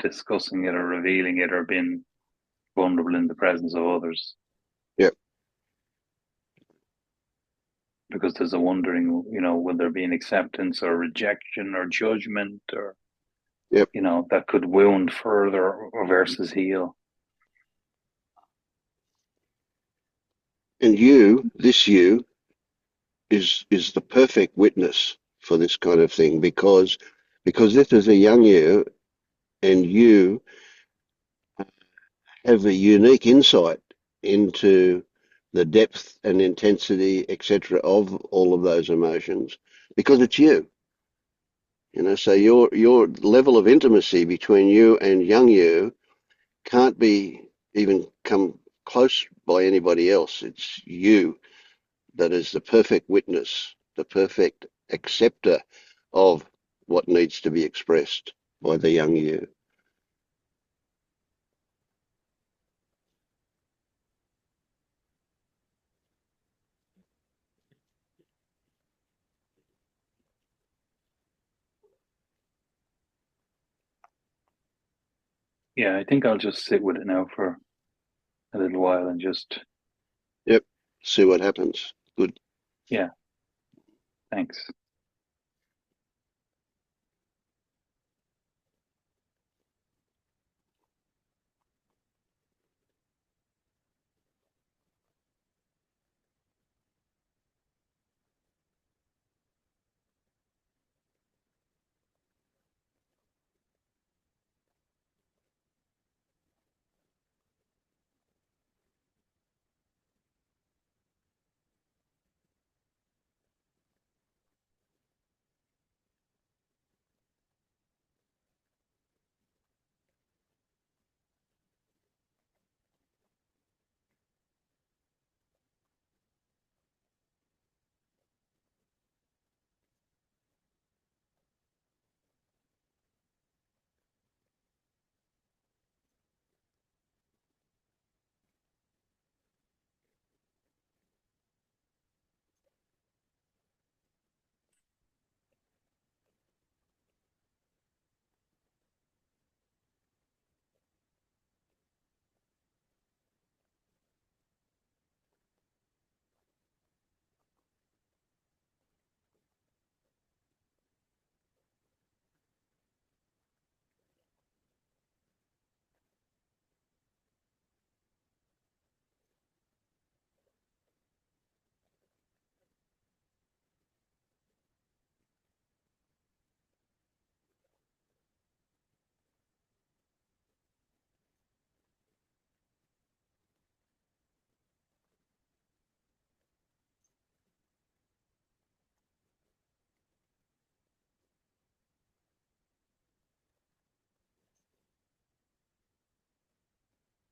discussing it or revealing it or being vulnerable in the presence of others. Yep. Because there's a wondering, will there be an acceptance or rejection or judgment or, Yep. that could wound further or versus heal. And this you, is the perfect witness for this kind of thing because this is a young you, and you have a unique insight into the depth and intensity, etc., of all of those emotions because it's you. So your level of intimacy between you and young you can't be even come close by anybody else. It's you that is the perfect witness, the perfect acceptor of what needs to be expressed by the young you. Yeah, I think I'll just sit with it now for a little while and just. Yep. See what happens. Good. Yeah. Thanks.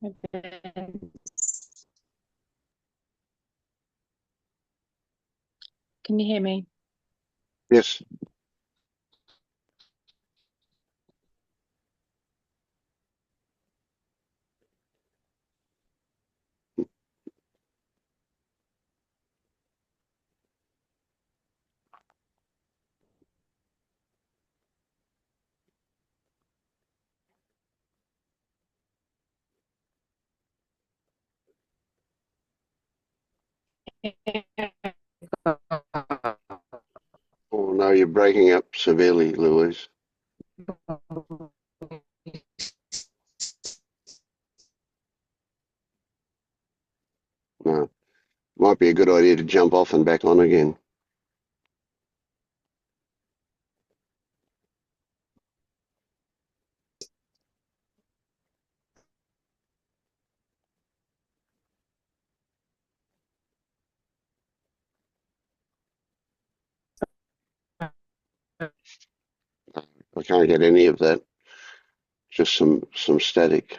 Can you hear me? Yes. Oh no, you're breaking up severely, Louise. No. Might be a good idea to jump off and back on again. I can't get any of that. Just some static.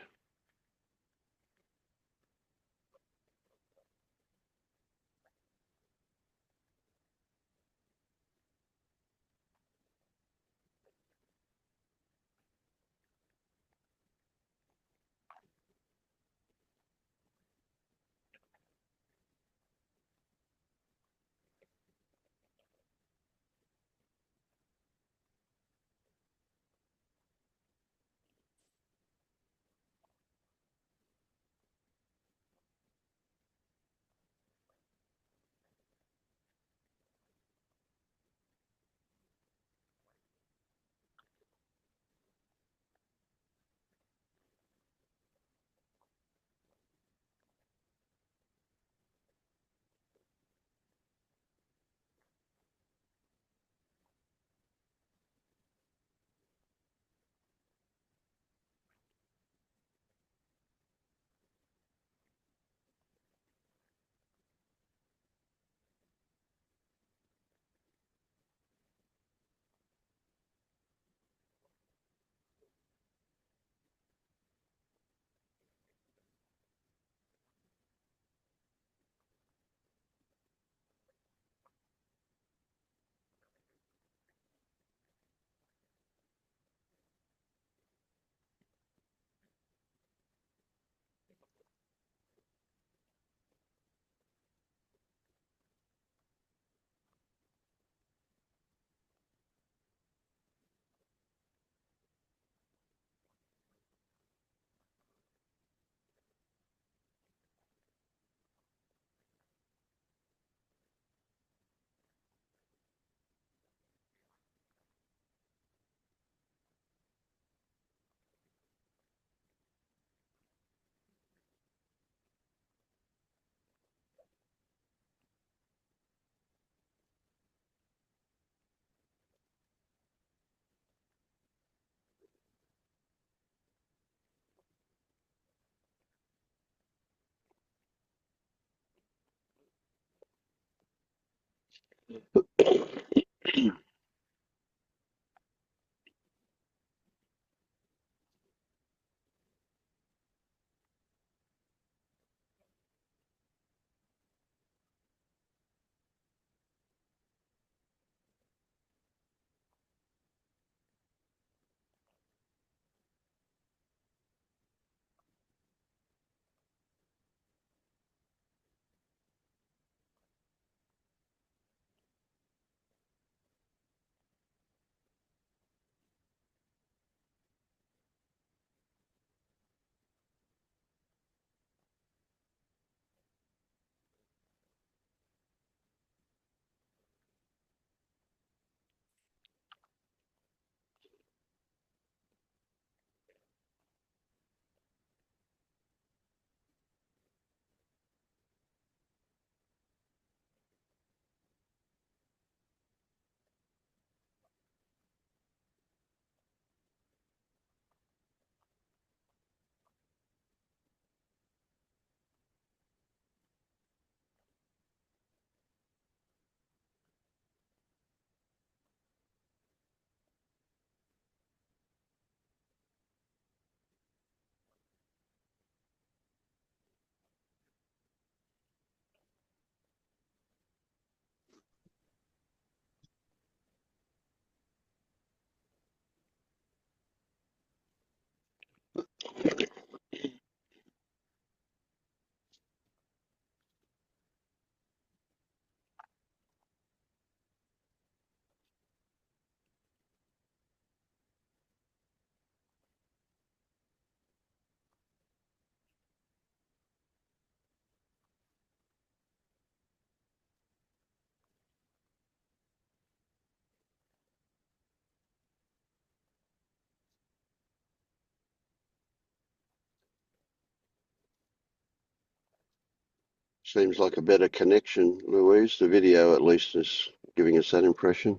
Seems like a better connection, Louise. The video at least is giving us that impression.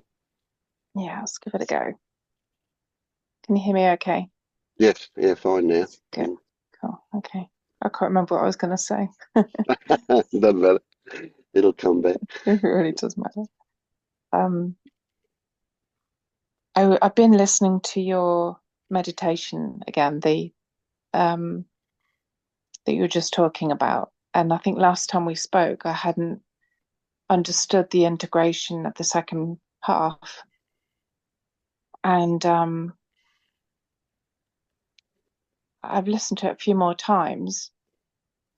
Yeah, let's give it a go. Can you hear me okay? Yes, yeah, fine now. Good. Cool. Okay. I can't remember what I was going to say. Doesn't matter. It'll come back. It really does matter. I've been listening to your meditation again, the that you were just talking about. And I think last time we spoke, I hadn't understood the integration of the second half. And I've listened to it a few more times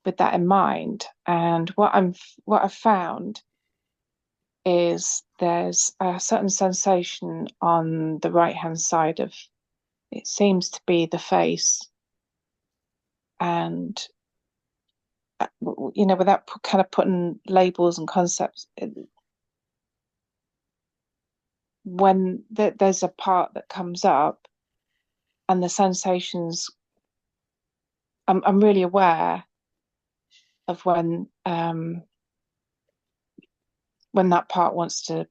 with that in mind. And what I've found is there's a certain sensation on the right hand side of, it seems to be the face, and without kind of putting labels and concepts, when there's a part that comes up and the sensations, I'm really aware of when that part wants to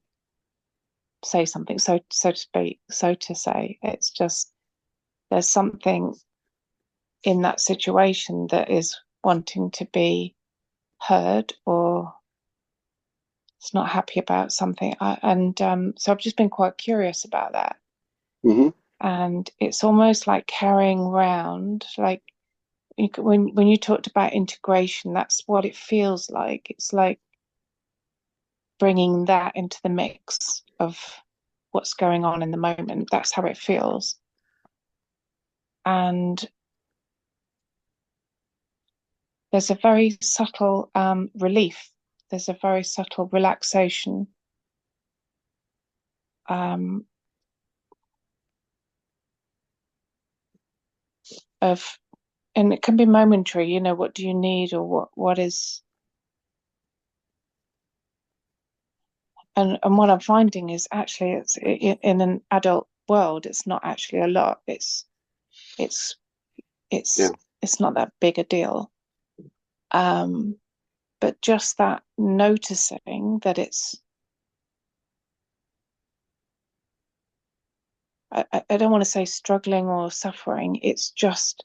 say something, so to speak, so to say. It's just, there's something in that situation that is wanting to be heard, or it's not happy about something. So I've just been quite curious about that. Mm-hmm. And it's almost like carrying around, like when you talked about integration, that's what it feels like. It's like bringing that into the mix of what's going on in the moment. That's how it feels. And there's a very subtle relief. There's a very subtle relaxation. And it can be momentary, what do you need, or what is. And what I'm finding is actually it's in an adult world, it's not actually a lot. It's not that big a deal. But just that noticing that it's, I don't want to say struggling or suffering. It's just,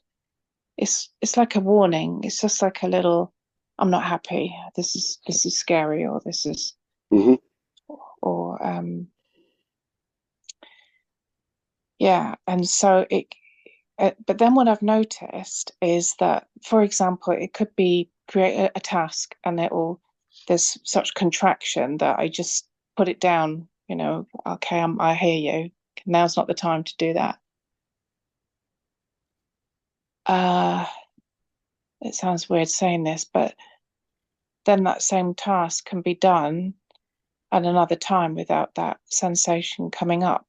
it's like a warning. It's just like a little, I'm not happy. This is scary, or this is, Mm-hmm. or yeah. And so but then what I've noticed is that, for example, it could be create a task, and there's such contraction that I just put it down, okay, I hear you. Now's not the time to do that. It sounds weird saying this, but then that same task can be done at another time without that sensation coming up.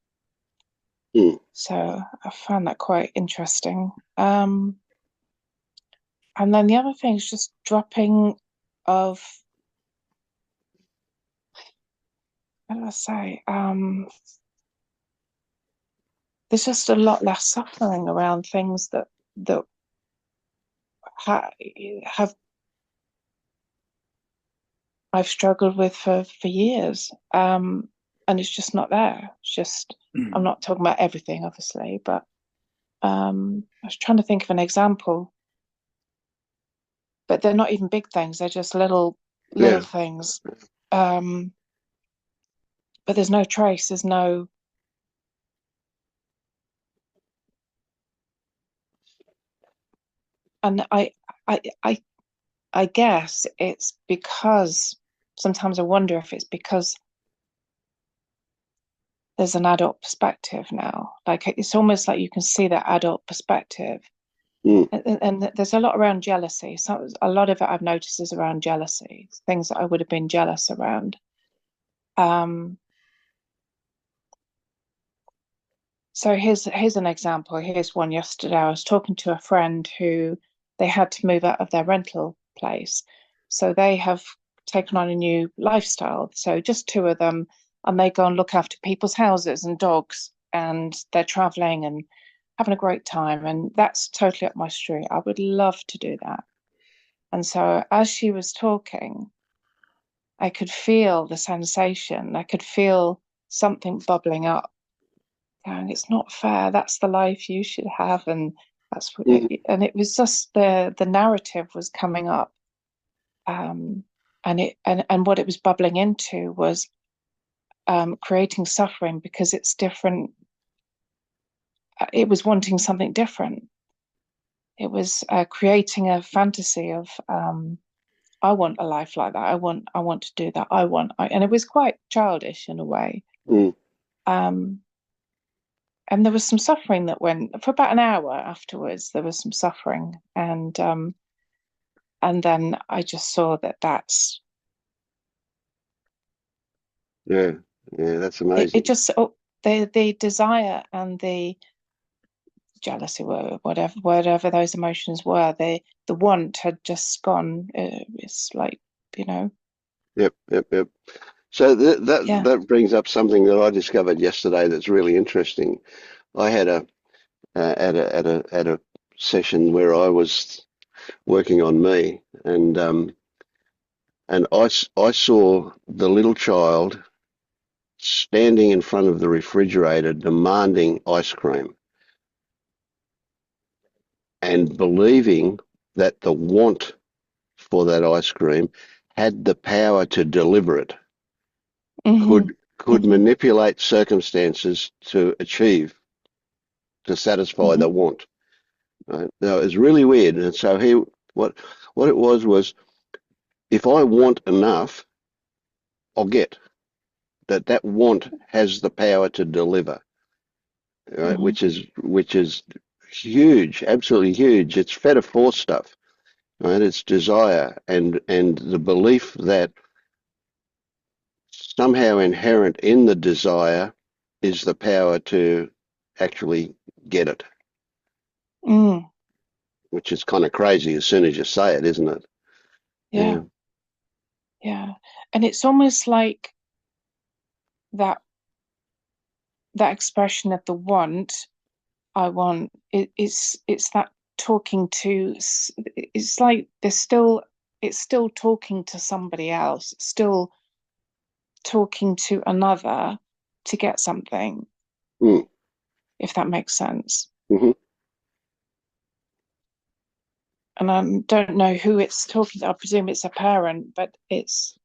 Mm. So I found that quite interesting. And then the other thing is just dropping of, how do I say, there's just a lot less suffering around things that have I've struggled with for years, and it's just not there. It's just, I'm not talking about everything, obviously, but I was trying to think of an example, but they're not even big things. They're just little things. But there's no trace. There's no. And I guess it's because sometimes I wonder if it's because there's an adult perspective now. Like, it's almost like you can see that adult perspective. And there's a lot around jealousy. So a lot of it I've noticed is around jealousy, things that I would have been jealous around. So here's an example. Here's one yesterday. I was talking to a friend who they had to move out of their rental place. So they have taken on a new lifestyle. So just two of them, and they go and look after people's houses and dogs, and they're traveling and having a great time. And that's totally up my street. I would love to do that. And so as she was talking, I could feel the sensation. I could feel something bubbling up, going, "It's not fair. That's the life you should have." And that's what and it was just the narrative was coming up. And what it was bubbling into was creating suffering because it's different. It was wanting something different. It was creating a fantasy of I want a life like that. I want to do that. And it was quite childish in a way. And there was some suffering that went for about an hour afterwards. There was some suffering, and then I just saw that that's that's amazing. it just the desire and the jealousy, whatever those emotions were, the want had just gone. It's like, Yep. So that brings up something that I discovered yesterday that's really interesting. I had at a session where I was working on me, and I saw the little child standing in front of the refrigerator demanding ice cream and believing that the want for that ice cream had the power to deliver it, could manipulate circumstances to satisfy the want. Right? Now, it's really weird. And so what it was if I want enough, I'll get. That want has the power to deliver, right? Which is huge, absolutely huge. It's feta force stuff, right? It's desire and the belief that somehow inherent in the desire is the power to actually get it. Which is kind of crazy as soon as you say it, isn't it? Yeah. And it's almost like that expression of the want. I want it's that talking to. It's like it's still talking to somebody else, still talking to another to get something. If that makes sense. And I don't know who it's talking to. I presume it's a parent, but it's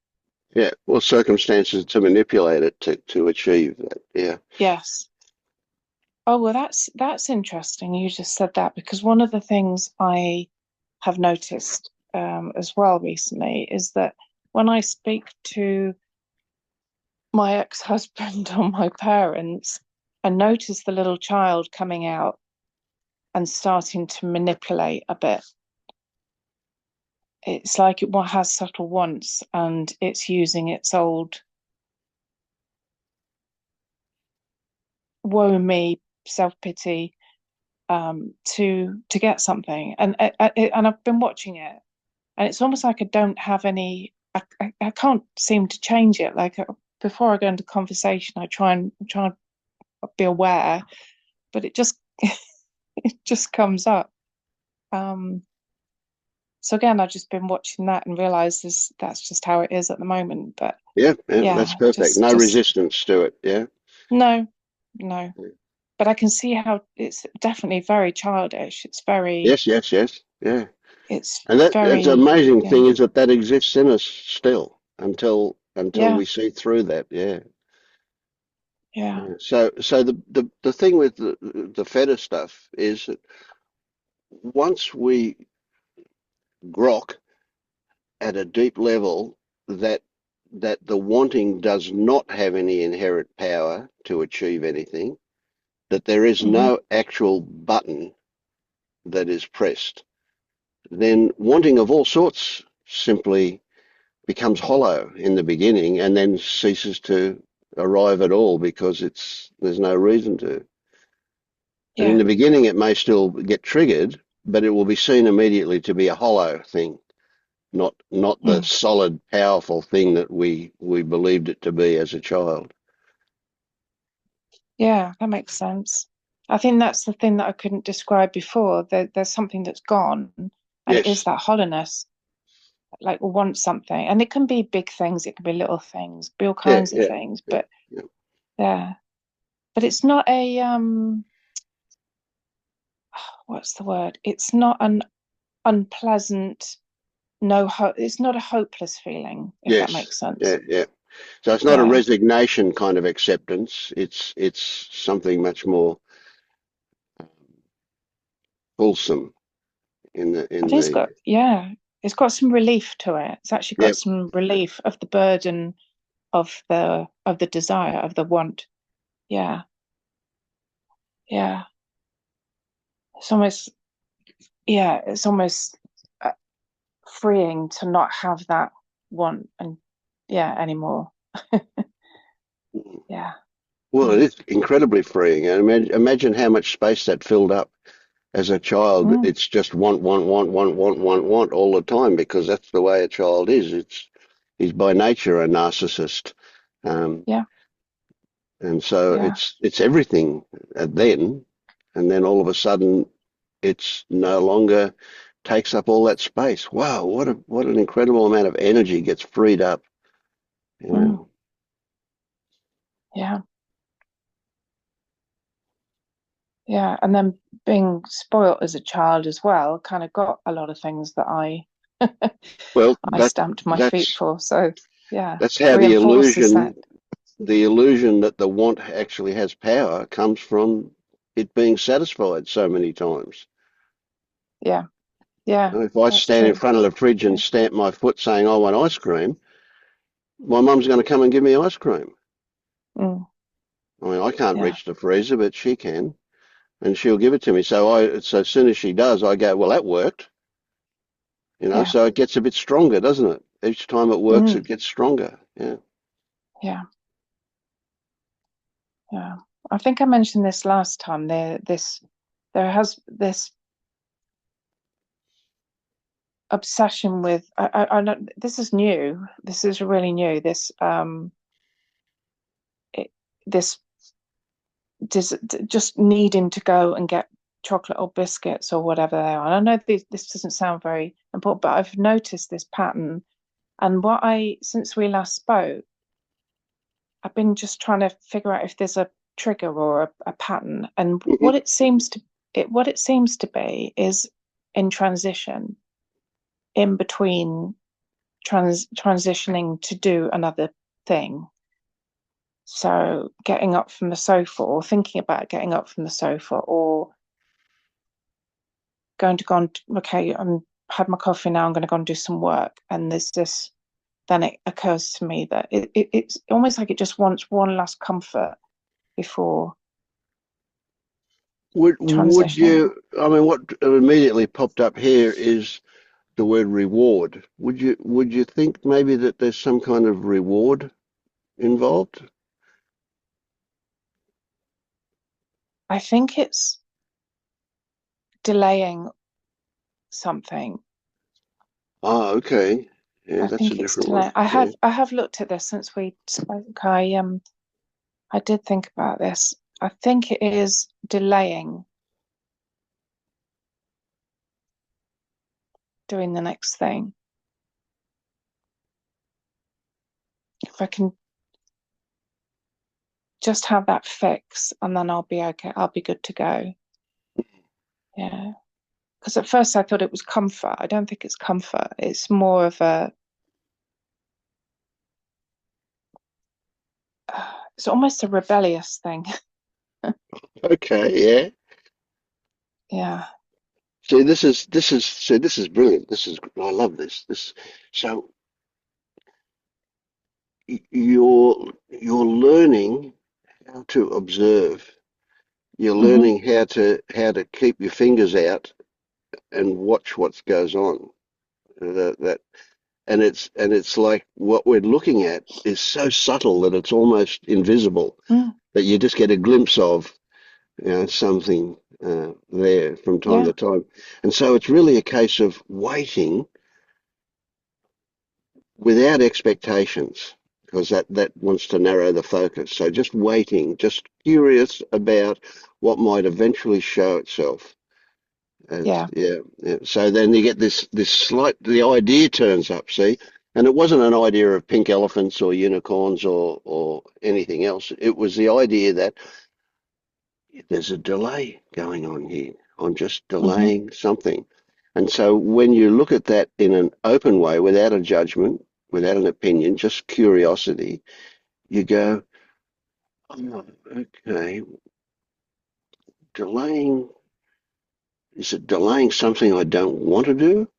well, circumstances to manipulate it to achieve that. Yes. Oh, well, that's interesting. You just said that, because one of the things I have noticed as well recently is that when I speak to my ex-husband or my parents, I notice the little child coming out and starting to manipulate a bit. It's like it has subtle wants, and it's using its old woe me, self-pity to get something. And I've been watching it, and it's almost like I don't have any. I can't seem to change it. Like before I go into conversation, I try and be aware, but it just it just comes up. So again, I've just been watching that and realised that's just how it is at the moment. But yeah, that's perfect. No resistance to it. Yeah. No. But I can see how it's definitely very childish. It's very yes. Yeah. It's and that's the amazing thing is that exists in us still until we see through that. Yeah. So the thing with the feta stuff is that once we grok at a deep level that the wanting does not have any inherent power to achieve anything, that there is no actual button that is pressed, then wanting of all sorts simply becomes hollow in the beginning and then ceases to arrive at all because there's no reason to. And in the beginning it may still get triggered, but it will be seen immediately to be a hollow thing, not the solid, powerful thing that we believed it to be as a child. Yeah, that makes sense. I think that's the thing that I couldn't describe before. There's something that's gone, and it is that hollowness. like want something, and it can be big things, it can be little things, be all Yeah, kinds of yeah, things, yeah, but yeah. yeah, but it's not a what's the word? It's not an unpleasant, no hope. It's not a hopeless feeling, if that Yes, makes sense. yeah, yeah. So it's not a Yeah, resignation kind of acceptance. It's something much more wholesome it in is the got, yeah, it's got some relief to it. It's actually got yep. some relief of the burden of the desire, of the want. Yeah, yeah. It's almost, yeah, it's almost freeing to not have that want and yeah anymore. Yeah. Well, it Mm. is incredibly freeing. And imagine how much space that filled up as a child. Mm. It's just want all the time because that's the way a child is. He's by nature a narcissist, um, Yeah, and so yeah. it's everything then, and then all of a sudden it's no longer takes up all that space. Wow, what an incredible amount of energy gets freed up. You Mm. know. Yeah, yeah. And then being spoilt as a child as well, kind of got a lot of things that I Well, I stamped my feet that's for. So yeah, that's how reinforces that. the illusion that the want actually has power comes from it being satisfied so many times. Yeah, yeah. If I That's stand in true. front of the fridge Yeah. and stamp my foot saying I want ice cream, my mum's going to come and give me ice cream. Mm. I mean, I can't Yeah, reach the freezer, but she can, and she'll give it to me. So as soon as she does, I go, well, that worked, yeah. So it gets a bit stronger, doesn't it? Each time it works, it Mm. gets stronger. Yeah. Yeah, yeah. I think I mentioned this last time. There has this obsession with I know this is new. This is really new. It, this just needing to go and get chocolate or biscuits or whatever they are. And I know this doesn't sound very important, but I've noticed this pattern. And since we last spoke, I've been just trying to figure out if there's a trigger or a pattern. And Hmm. what it seems to be is in transition, in between transitioning to do another thing. So getting up from the sofa or thinking about getting up from the sofa or going to go on, okay, I'm had my coffee now, I'm going to go and do some work. And there's this, then it occurs to me that it's almost like it just wants one last comfort before Would transitioning. you? I mean, what immediately popped up here is the word reward. Would you think maybe that there's some kind of reward involved? I think it's delaying something. Ah, okay. Yeah, I that's a think it's different one. delaying. Yeah. I have looked at this since we spoke. I did think about this. I think it is delaying doing the next thing. If I can just have that fix and then I'll be okay. I'll be good to go. Yeah. Because at first I thought it was comfort. I don't think it's comfort. It's more of it's almost a rebellious thing. Okay. Yeah. Yeah. See, this is brilliant. I love this. So you're learning how to observe. You're Hmm. learning how to keep your fingers out and watch what goes on. That and it's like what we're looking at is so subtle that it's almost invisible. Mm. That you just get a glimpse of something there from time Yeah. to time. And so it's really a case of waiting without expectations, because that wants to narrow the focus. So just waiting, just curious about what might eventually show itself. Yeah. Yeah, yeah. So then you get this the idea turns up, see, and it wasn't an idea of pink elephants or unicorns or anything else. It was the idea that there's a delay going on here. I'm just Hmm. delaying something. And so when you look at that in an open way, without a judgment, without an opinion, just curiosity, you go, oh, okay, delaying, is it delaying something I don't want to do?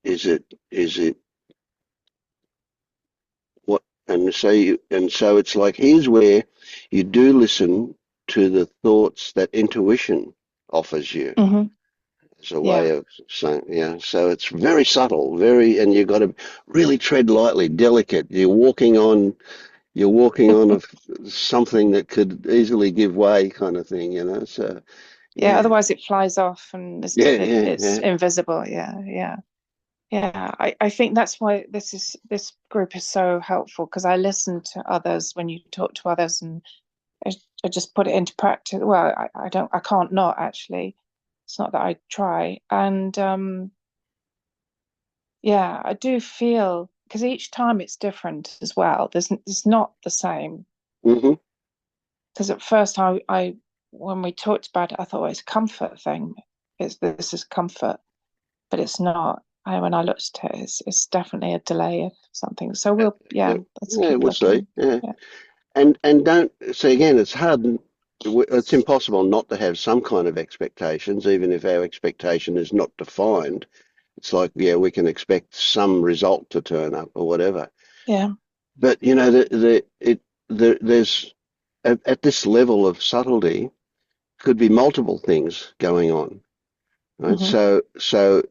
Is it what? And so it's like, here's where you do listen to the thoughts that intuition offers you. Hmm. As a Yeah. way of saying, yeah. So it's very subtle, and you've got to really tread lightly, delicate. You're walking on something that could easily give way, kind of thing, So Yeah. yeah, Otherwise, it flies off and yeah, yeah, it's yeah. invisible. Yeah. Yeah. Yeah. I think that's why this group is so helpful, because I listen to others when you talk to others, and I, I just put it into practice. Well, I can't not actually. It's not that I try. And yeah, I do feel, because each time it's different as well. It's not the same. Hmm. Because at first I when we talked about it, I thought, well, it's a comfort thing. This is comfort, but it's not. When I looked at it, it's definitely a delay of something. So Yeah, let's yeah, keep we'll see. looking. Yeah, Yeah. and don't see again. It's hard. It's impossible not to have some kind of expectations, even if our expectation is not defined. It's like, yeah, we can expect some result to turn up or whatever. Yeah. But there's at this level of subtlety could be multiple things going on, right? Hmm. So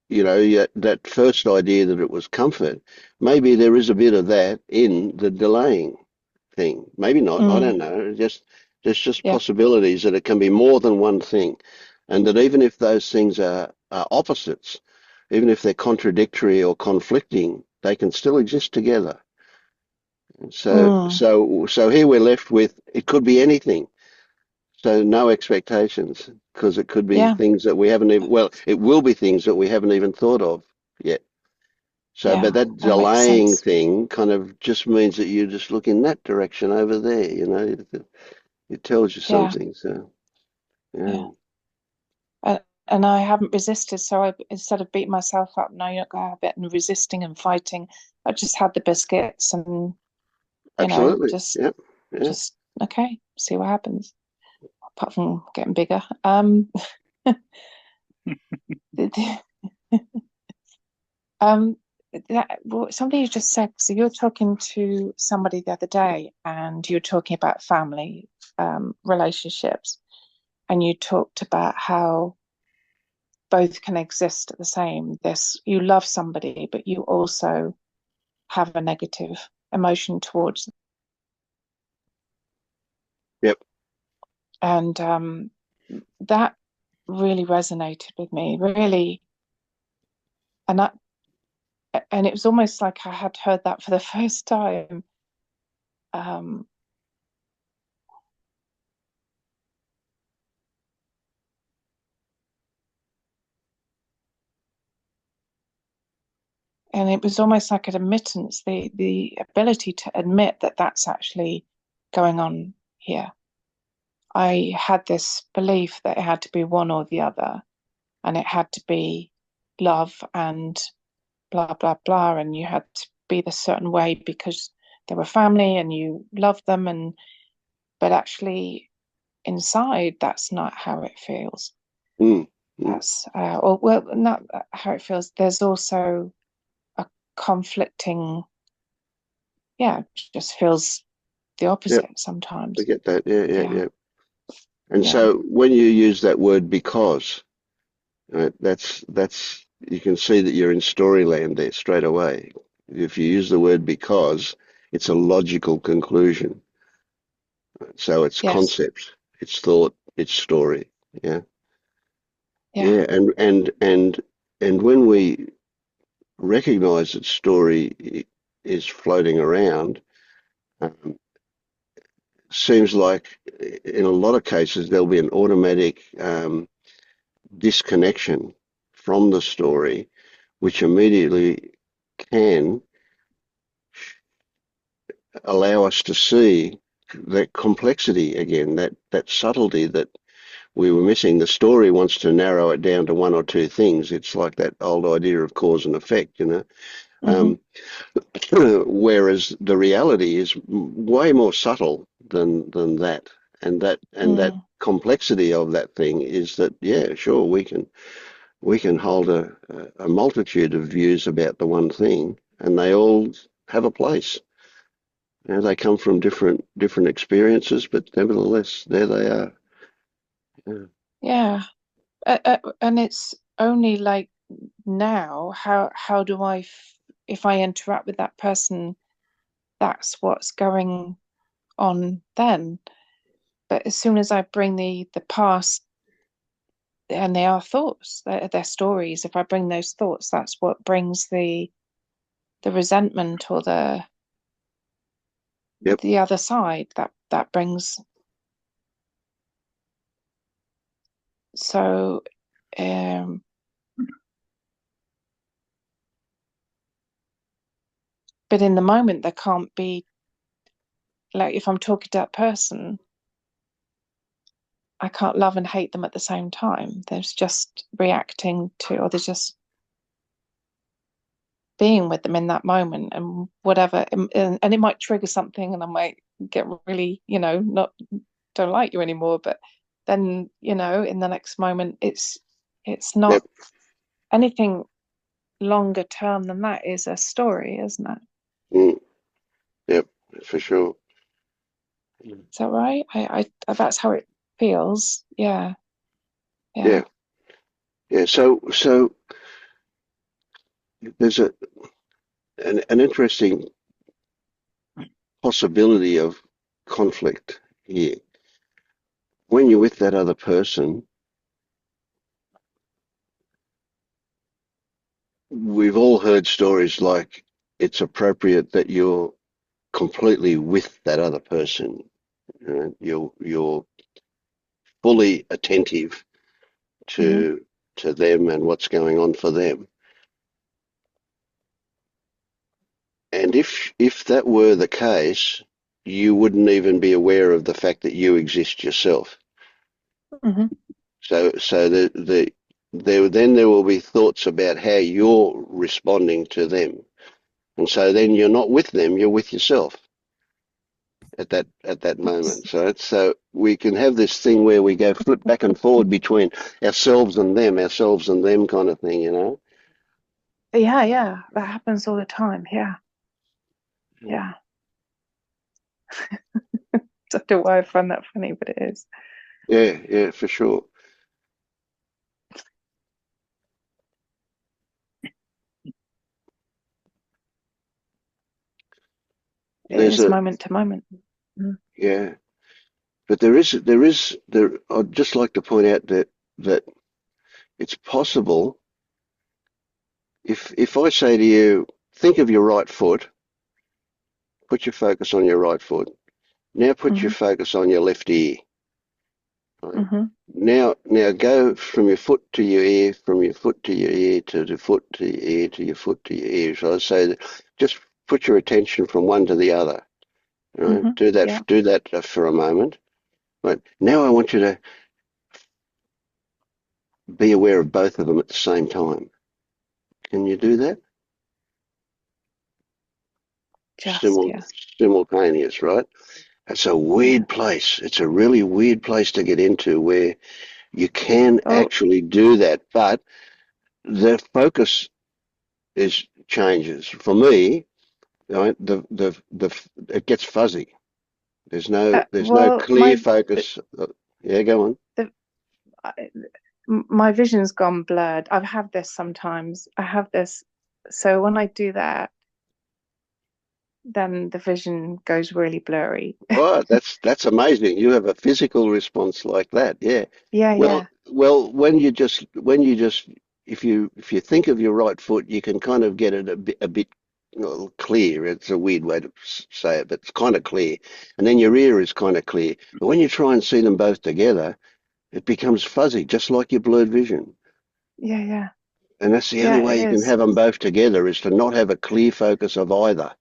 yeah, that first idea that it was comfort, maybe there is a bit of that in the delaying thing. Maybe not. I Mm. don't know. There's just Yeah. possibilities that it can be more than one thing, and that even if those things are opposites, even if they're contradictory or conflicting, they can still exist together. So, Mm. so, so here we're left with it could be anything. So no expectations, because it could be Yeah. things that we haven't even, well, it will be things that we haven't even thought of yet. So, but Yeah. that That makes delaying sense. thing kind of just means that you just look in that direction over there, it tells you Yeah. something. So, yeah, Yeah. Uh, and I haven't resisted, so instead of beating myself up, no, you're not going to have it, and resisting and fighting, I just had the biscuits, and absolutely. just Yeah, yeah, just okay, see what happens. Apart from getting bigger. Um, well, somebody just said, so you were talking to somebody the other day, and you were talking about family relationships, and you talked about how both can exist at the same. You love somebody, but you also have a negative emotion towards them. yep, And that really resonated with me, really. And that, and it was almost like I had heard that for the first time. Um, and it was almost like an admittance, the ability to admit that that's actually going on here. I had this belief that it had to be one or the other, and it had to be love and blah blah blah, and you had to be the certain way because they were family and you loved them, and but actually inside that's not how it feels. mm, mm, That's or well, not how it feels. There's also a conflicting, yeah, just feels the yep. opposite I sometimes. get that. Yeah, yeah, Yeah. yeah. And Yeah. so when you use that word because, right, that's you can see that you're in storyland there straight away. If you use the word because, it's a logical conclusion. So it's Yes. concept, it's thought, it's story. Yeah. Yeah. Yeah. And when we recognize that story is floating around, um, seems like in a lot of cases there'll be an automatic disconnection from the story, which immediately can allow us to see that complexity again, that subtlety that we were missing. The story wants to narrow it down to one or two things. It's like that old idea of cause and effect, you know. Mm-hmm. Whereas the reality is way more subtle than that, and that complexity of that thing is that, yeah, sure, we can hold a multitude of views about the one thing, and they all have a place. You know, they come from different experiences, but nevertheless, there they are. Yeah. And it's only like now, how do if I interact with that person, that's what's going on then. But as soon as I bring the past, and they are thoughts, they're stories, if I bring those thoughts, that's what brings the resentment or Yep. the other side, that brings. So but in the moment there can't be, like, if I'm talking to that person, I can't love and hate them at the same time. There's just reacting to, or there's just being with them in that moment, and whatever, and it might trigger something, and I might get really, not don't like you anymore. But then, in the next moment, it's not Yep. anything longer term than that. Is a story, isn't it? Yep, for sure. Is that right? I that's how it feels. Yeah. Yeah. So there's an interesting possibility of conflict here. When you're with that other person, we've all heard stories like it's appropriate that you're completely with that other person. You know, you're fully attentive to them and what's going on for them. And if that were the case, you wouldn't even be aware of the fact that you exist yourself. Mm-hmm. So there will be thoughts about how you're responding to them, and so then you're not with them, you're with yourself at that moment. So we can have this thing where we go flip back and forward between ourselves and them kind of thing, you know. Yeah, that happens all the time. Yeah. Don't know why I find that funny, but it is. Yeah, for sure. It is moment to moment. Yeah, but I'd just like to point out that it's possible if I say to you, think of your right foot, put your focus on your right foot. Now put your focus on your left ear. Right? Now go from your foot to your ear, from your foot to your ear, to the foot to your ear, to your foot to your ear. So I say that just put your attention from one to the other. Right? Do that for a moment. Right? Now I want you to be aware of both of them at the same time. Can you do that? Simultaneous, right? It's a weird place. It's a really weird place to get into where you can actually do that, but the focus changes. For me, right, it gets fuzzy. There's no clear focus. Yeah, go on. My vision's gone blurred. I've had this sometimes. I have this. So when I do that, then the vision goes really blurry. Oh, that's amazing. You have a physical response like that. Yeah. Well, when you just if you think of your right foot, you can kind of get it a bit clear. It's a weird way to say it, but it's kind of clear. And then your ear is kind of clear. But when you try and see them both together, It becomes fuzzy, just like your blurred vision. Yeah. And that's the Yeah, only way it you can is. have them both together, is to not have a clear focus of either.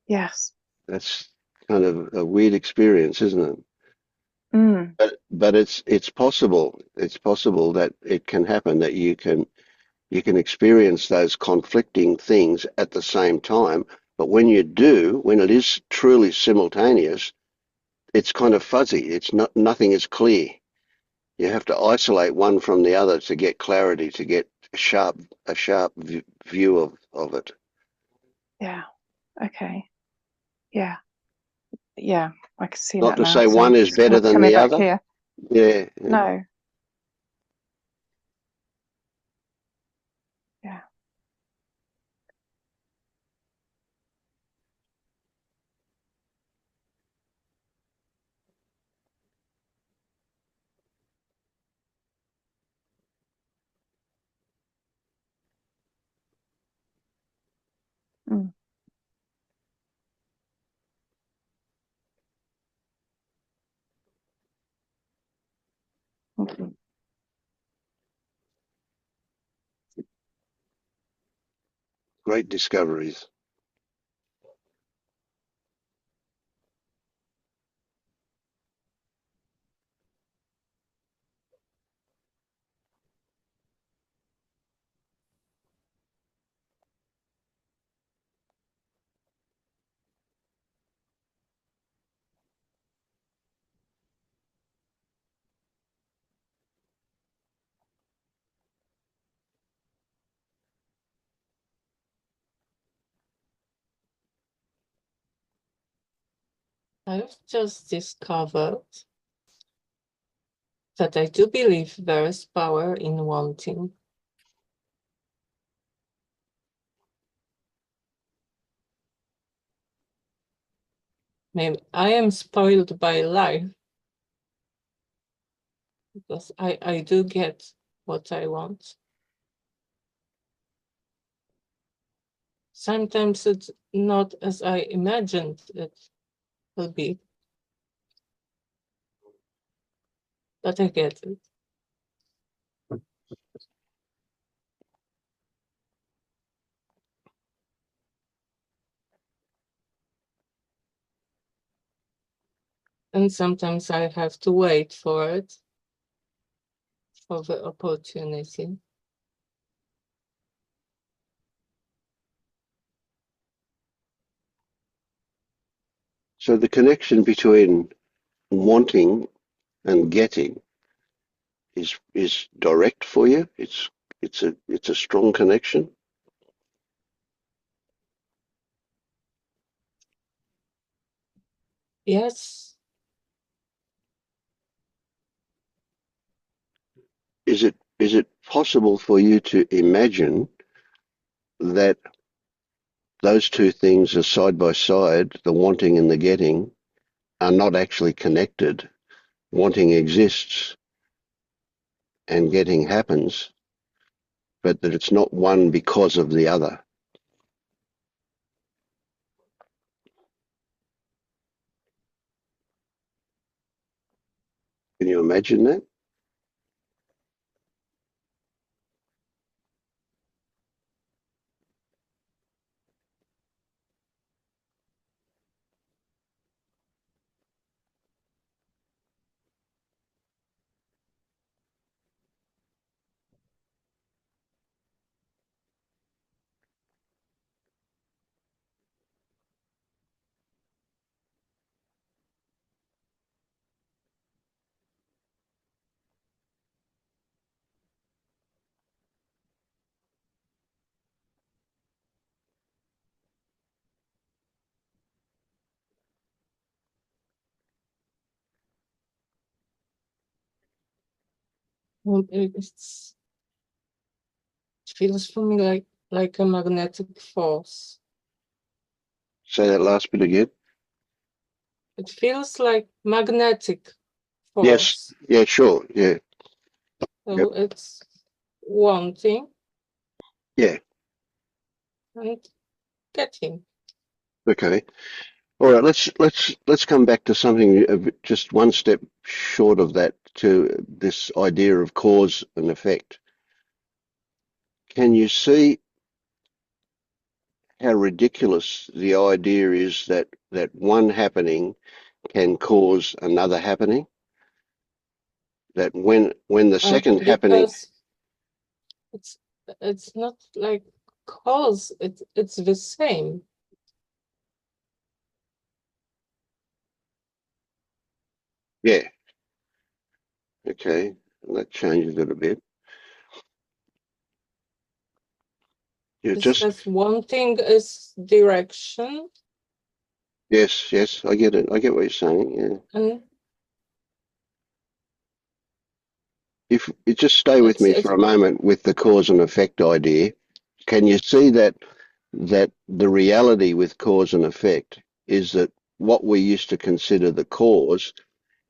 Yes. That's kind of a weird experience, isn't it? Mm. But it's possible. It's possible that it can happen, that you can experience those conflicting things at the same time. But when you do, when it is truly simultaneous, it's kind of fuzzy. It's not, nothing is clear. You have to isolate one from the other to get clarity, to get a sharp view of it. Yeah. Okay. Yeah. Yeah. I can see Not that to now. say So one is it's kind better of than coming the back other. here. Yeah. No. Yeah. Mm. Okay. Great discoveries. I've just discovered that I do believe there is power in wanting. Maybe I am spoiled by life because I do get what I want. Sometimes it's not as I imagined it will be, but I get it. And sometimes I have to wait for it, for the opportunity. So the connection between wanting and getting is direct for you. It's a strong connection. Yes. Is it possible for you to imagine that those two things are side by side, the wanting and the getting, are not actually connected? Wanting exists and getting happens, but that it's not one because of the other. Can you imagine that? It feels for me like a magnetic force. Say that last bit again. It feels like magnetic Yes. force. Yeah, sure. Yeah. So Yep. it's wanting Yeah. and getting. Okay. All right. Let's come back to something just one step short of that to this idea of cause and effect. Can you see how ridiculous the idea is that one happening can cause another happening? That when the second happening, because it's not like cause, it's the same. yeah, okay, that changes it a bit. You It just says wanting is direction, yes, I get it. I get what you're saying. Yeah. and If you just stay with me it's for a moment with the cause and effect idea, can you see that the reality with cause and effect is that what we used to consider the cause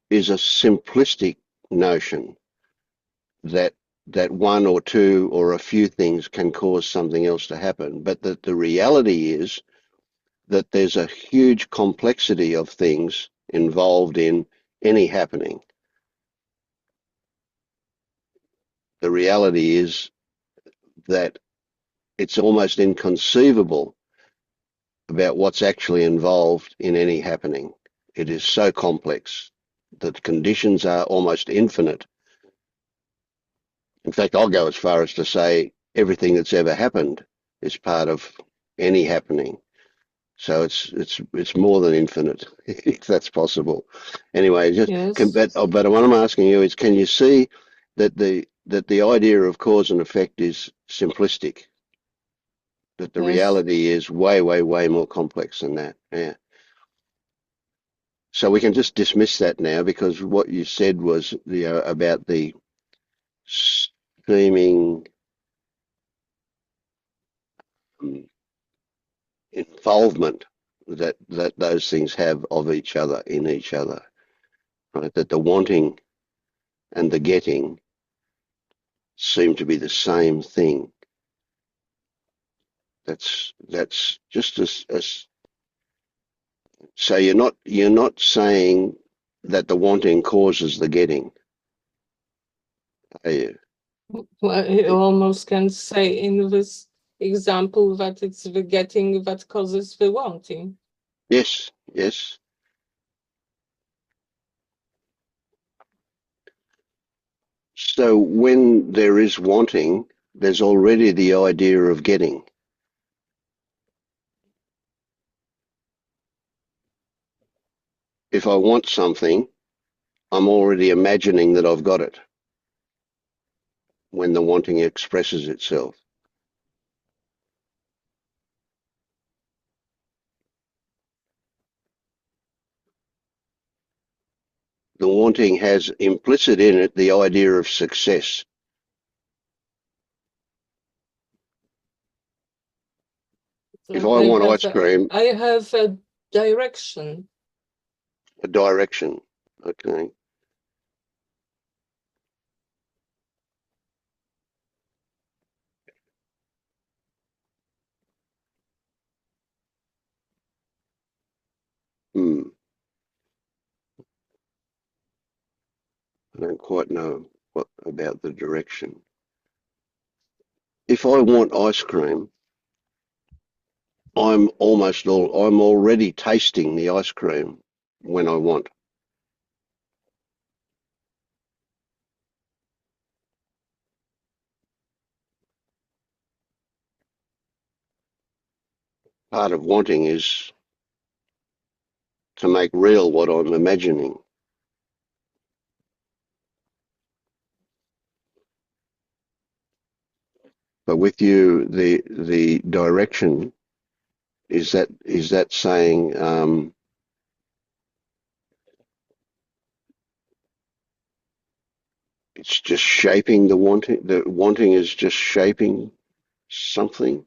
is a simplistic notion that one or two or a few things can cause something else to happen, but that the reality is that there's a huge complexity of things involved in any happening. The reality is that it's almost inconceivable about what's actually involved in any happening. It is so complex that conditions are almost infinite. In fact, I'll go as far as to say everything that's ever happened is part of any happening. So it's more than infinite, if that's possible. Anyway, yes, but what I'm asking you is, can you see that the idea of cause and effect is simplistic? That the yes. reality is way, way, way more complex than that. Yeah. So we can just dismiss that now, because what you said was about the seeming involvement that those things have of each other, in each other, right? That the wanting and the getting seem to be the same thing. That's just as so you're not saying that the wanting causes the getting, are you? Well, you almost can say in this example that it's the getting that causes the wanting. Yes, yes. So when there is wanting, there's already the idea of getting. If I want something, I'm already imagining that I've got it when the wanting expresses itself. The wanting has implicit in it the idea of success. If I want ice cream, I have a direction. a direction, okay. I don't quite know what about the direction. If I want ice cream, I'm already tasting the ice cream when I want. Part of wanting is to make real what I'm imagining. But with you, the direction is that saying it's just shaping the wanting. The wanting is just shaping something.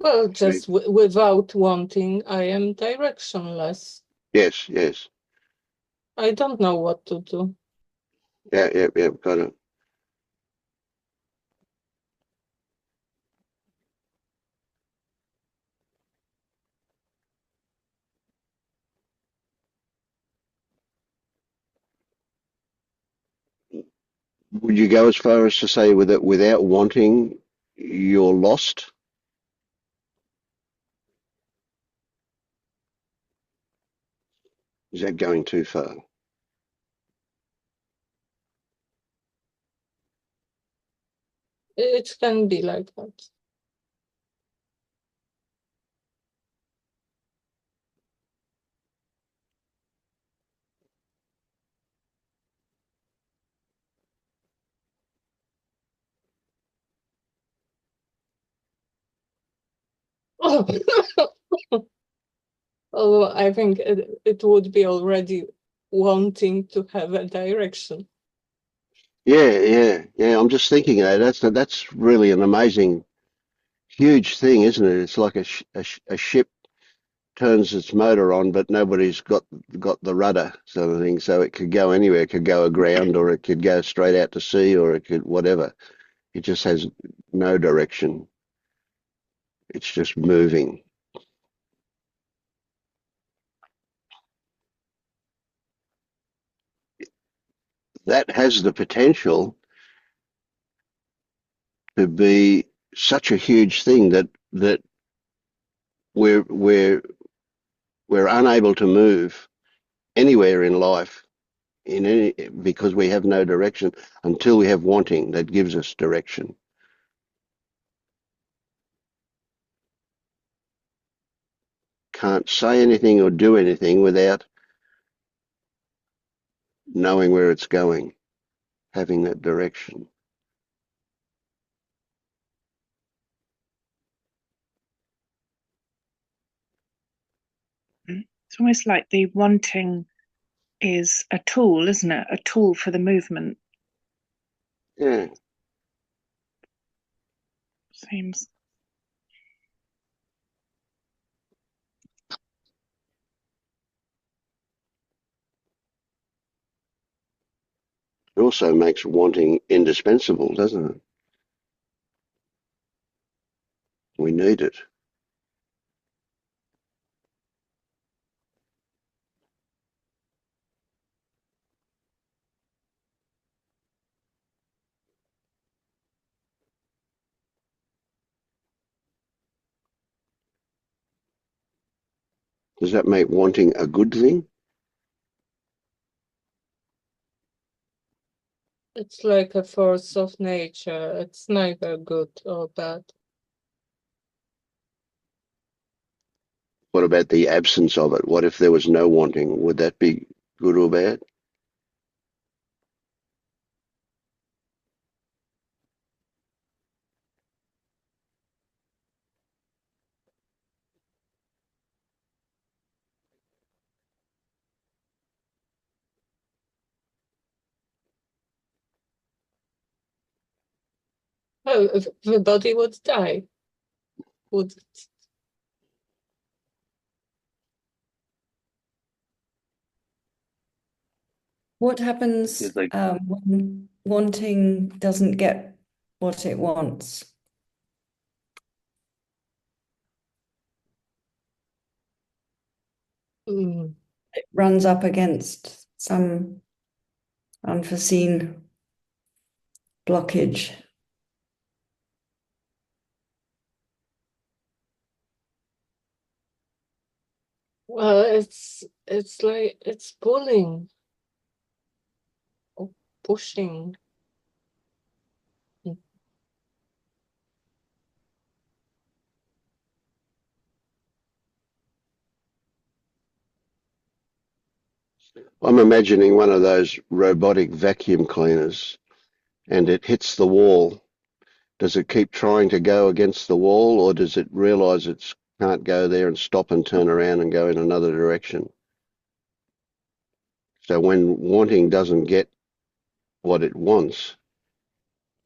Well, See? just without wanting, I am directionless. Yes, yes. I don't know what to do. Yeah, got it. Would you go as far as to say without wanting, you're lost? Is that going too far? It can be like that. Although I think it would be already wanting to have a direction. Yeah. I'm just thinking that's really an amazing, huge thing, isn't it? It's like a ship turns its motor on, but nobody's got the rudder sort of thing, so it could go anywhere. It could go aground, or it could go straight out to sea, or it could whatever. It just has no direction. It's just moving. That has the potential to be such a huge thing that we're unable to move anywhere in life because we have no direction until we have wanting that gives us direction. Can't say anything or do anything without knowing where it's going, having that direction. It's almost like the wanting is a tool, isn't it? A tool for the movement. Yeah. Seems. It also makes wanting indispensable, doesn't it? We need it. Does that make wanting a good thing? It's like a force of nature. It's neither good or bad. What about the absence of it? What if there was no wanting? Would that be good or bad? Oh, the body would die, would it? What happens It's like when wanting doesn't get what it wants? Mm. It runs up against some unforeseen blockage. Well, it's like it's pulling or pushing. I'm imagining one of those robotic vacuum cleaners and it hits the wall. Does it keep trying to go against the wall, or does it realize it can't go there and stop and turn around and go in another direction? So when wanting doesn't get what it wants,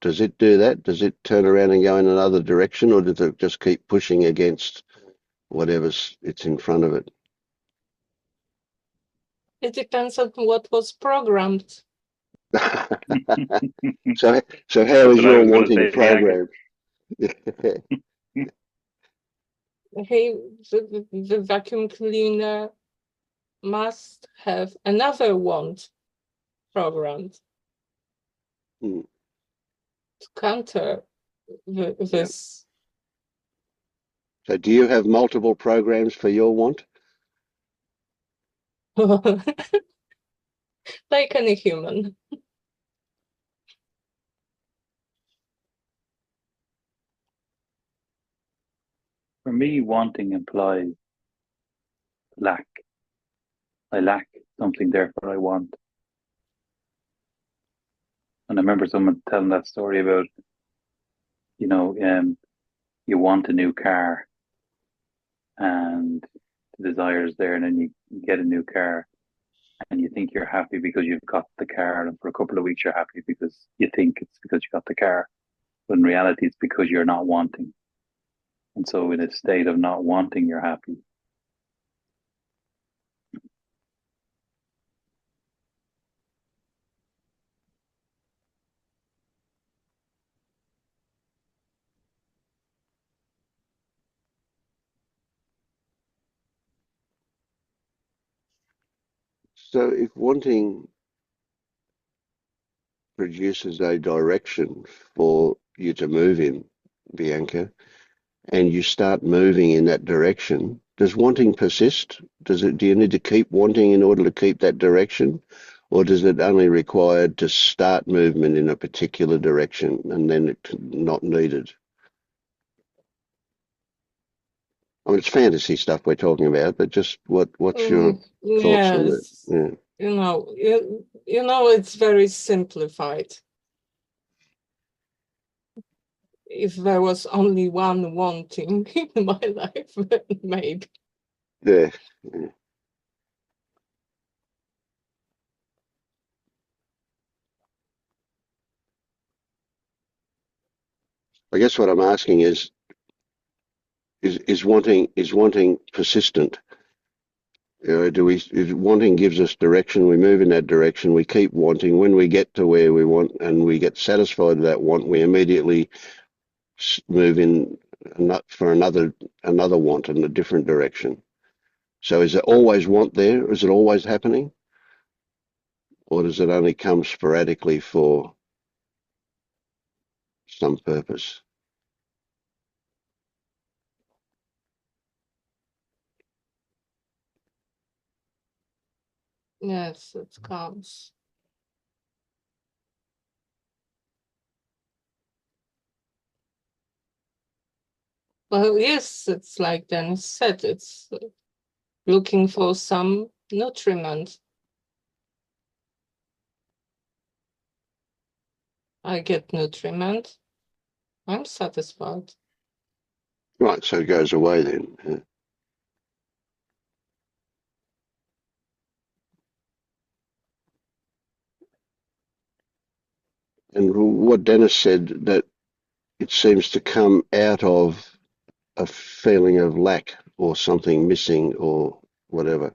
does it do that? Does it turn around and go in another direction, or does it just keep pushing against whatever's it's in front of it? It depends on what was programmed. So how that's is what I your was going to wanting say, Bianca. programmed? Hey, the vacuum cleaner must have another want programmed. Mm. to counter this. So do you have multiple programs for your want? Like any human. For me, wanting implies lack. I lack something, therefore I want. And I remember someone telling that story about, you know, you want a new car and the desire is there, and then you get a new car and you think you're happy because you've got the car, and for a couple of weeks you're happy because you think it's because you got the car, but in reality it's because you're not wanting. And so in a state of not wanting, you're happy. So if wanting produces a direction for you to move in, Bianca, and you start moving in that direction, does wanting persist? Do you need to keep wanting in order to keep that direction? Or does it only require to start movement in a particular direction and then it's not needed? I mean, it's fantasy stuff we're talking about, but just what's your thoughts on that? Yes, Yeah. you know, it's very simplified. If there was only one wanting in my life, then maybe. Yeah. Yeah. I guess what I'm asking is wanting persistent? If wanting gives us direction, we move in that direction, we keep wanting. When we get to where we want and we get satisfied with that want, we immediately move in for another want in a different direction. So is it always want there? Is it always happening? Or does it only come sporadically for some purpose? Yes, it comes. Well, yes, it's like Dennis said, it's looking for some nutriment. I get nutriment, I'm satisfied. Right, so it goes away then. Yeah. And what Dennis said, that it seems to come out of a feeling of lack or something missing or whatever.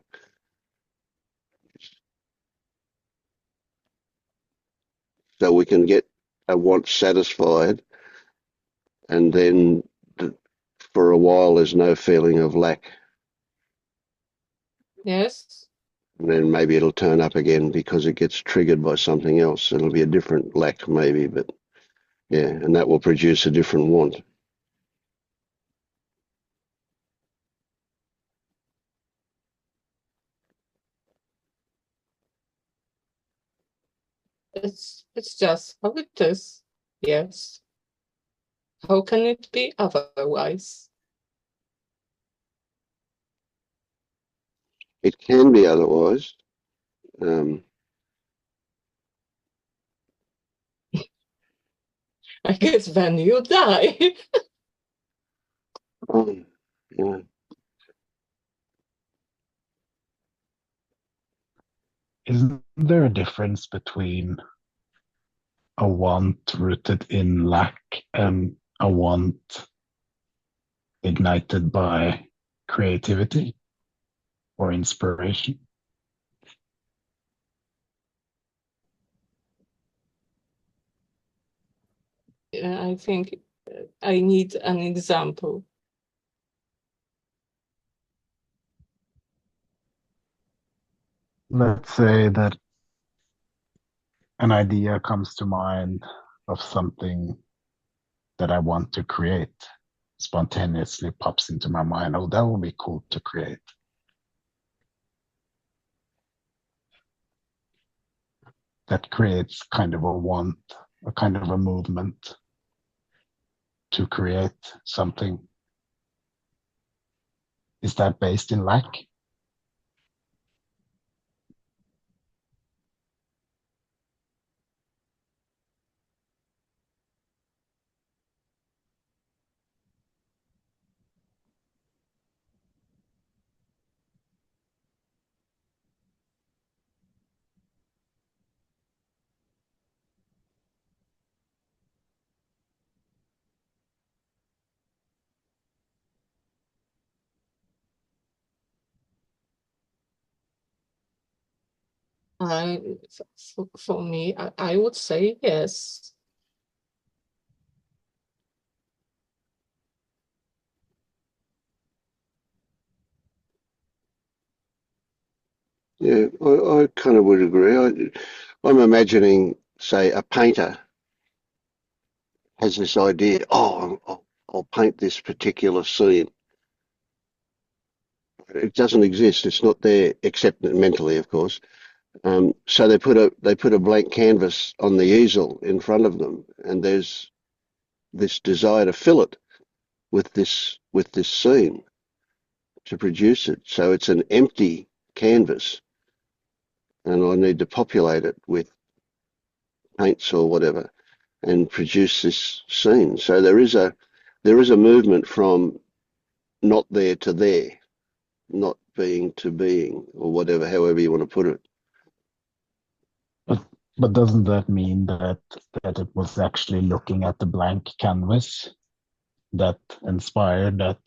So we can get a want satisfied, and then for a while there's no feeling of lack. Yes. And then maybe it'll turn up again because it gets triggered by something else. It'll be a different lack maybe, but yeah, and that will produce a different want. It's just how it is. Yes. How can it be otherwise? It can be otherwise. I guess when you die. Yeah. Isn't there a difference between a want rooted in lack and a want ignited by creativity or inspiration? I think I need an example. Let's say that an idea comes to mind of something that I want to create, spontaneously pops into my mind. Oh, that would be cool to create. That creates kind of a want, a kind of a movement to create something. Is that based in lack? For me, I would say yes. Yeah, I kind of would agree. I'm imagining, say, a painter has this idea, oh, I'll paint this particular scene. It doesn't exist. It's not there, except mentally, of course. So they put a blank canvas on the easel in front of them, and there's this desire to fill it with this scene to produce it. So it's an empty canvas, and I need to populate it with paints or whatever and produce this scene. So there is a movement from not there to there, not being to being, or whatever, however you want to put it. But doesn't that mean that it was actually looking at the blank canvas that inspired that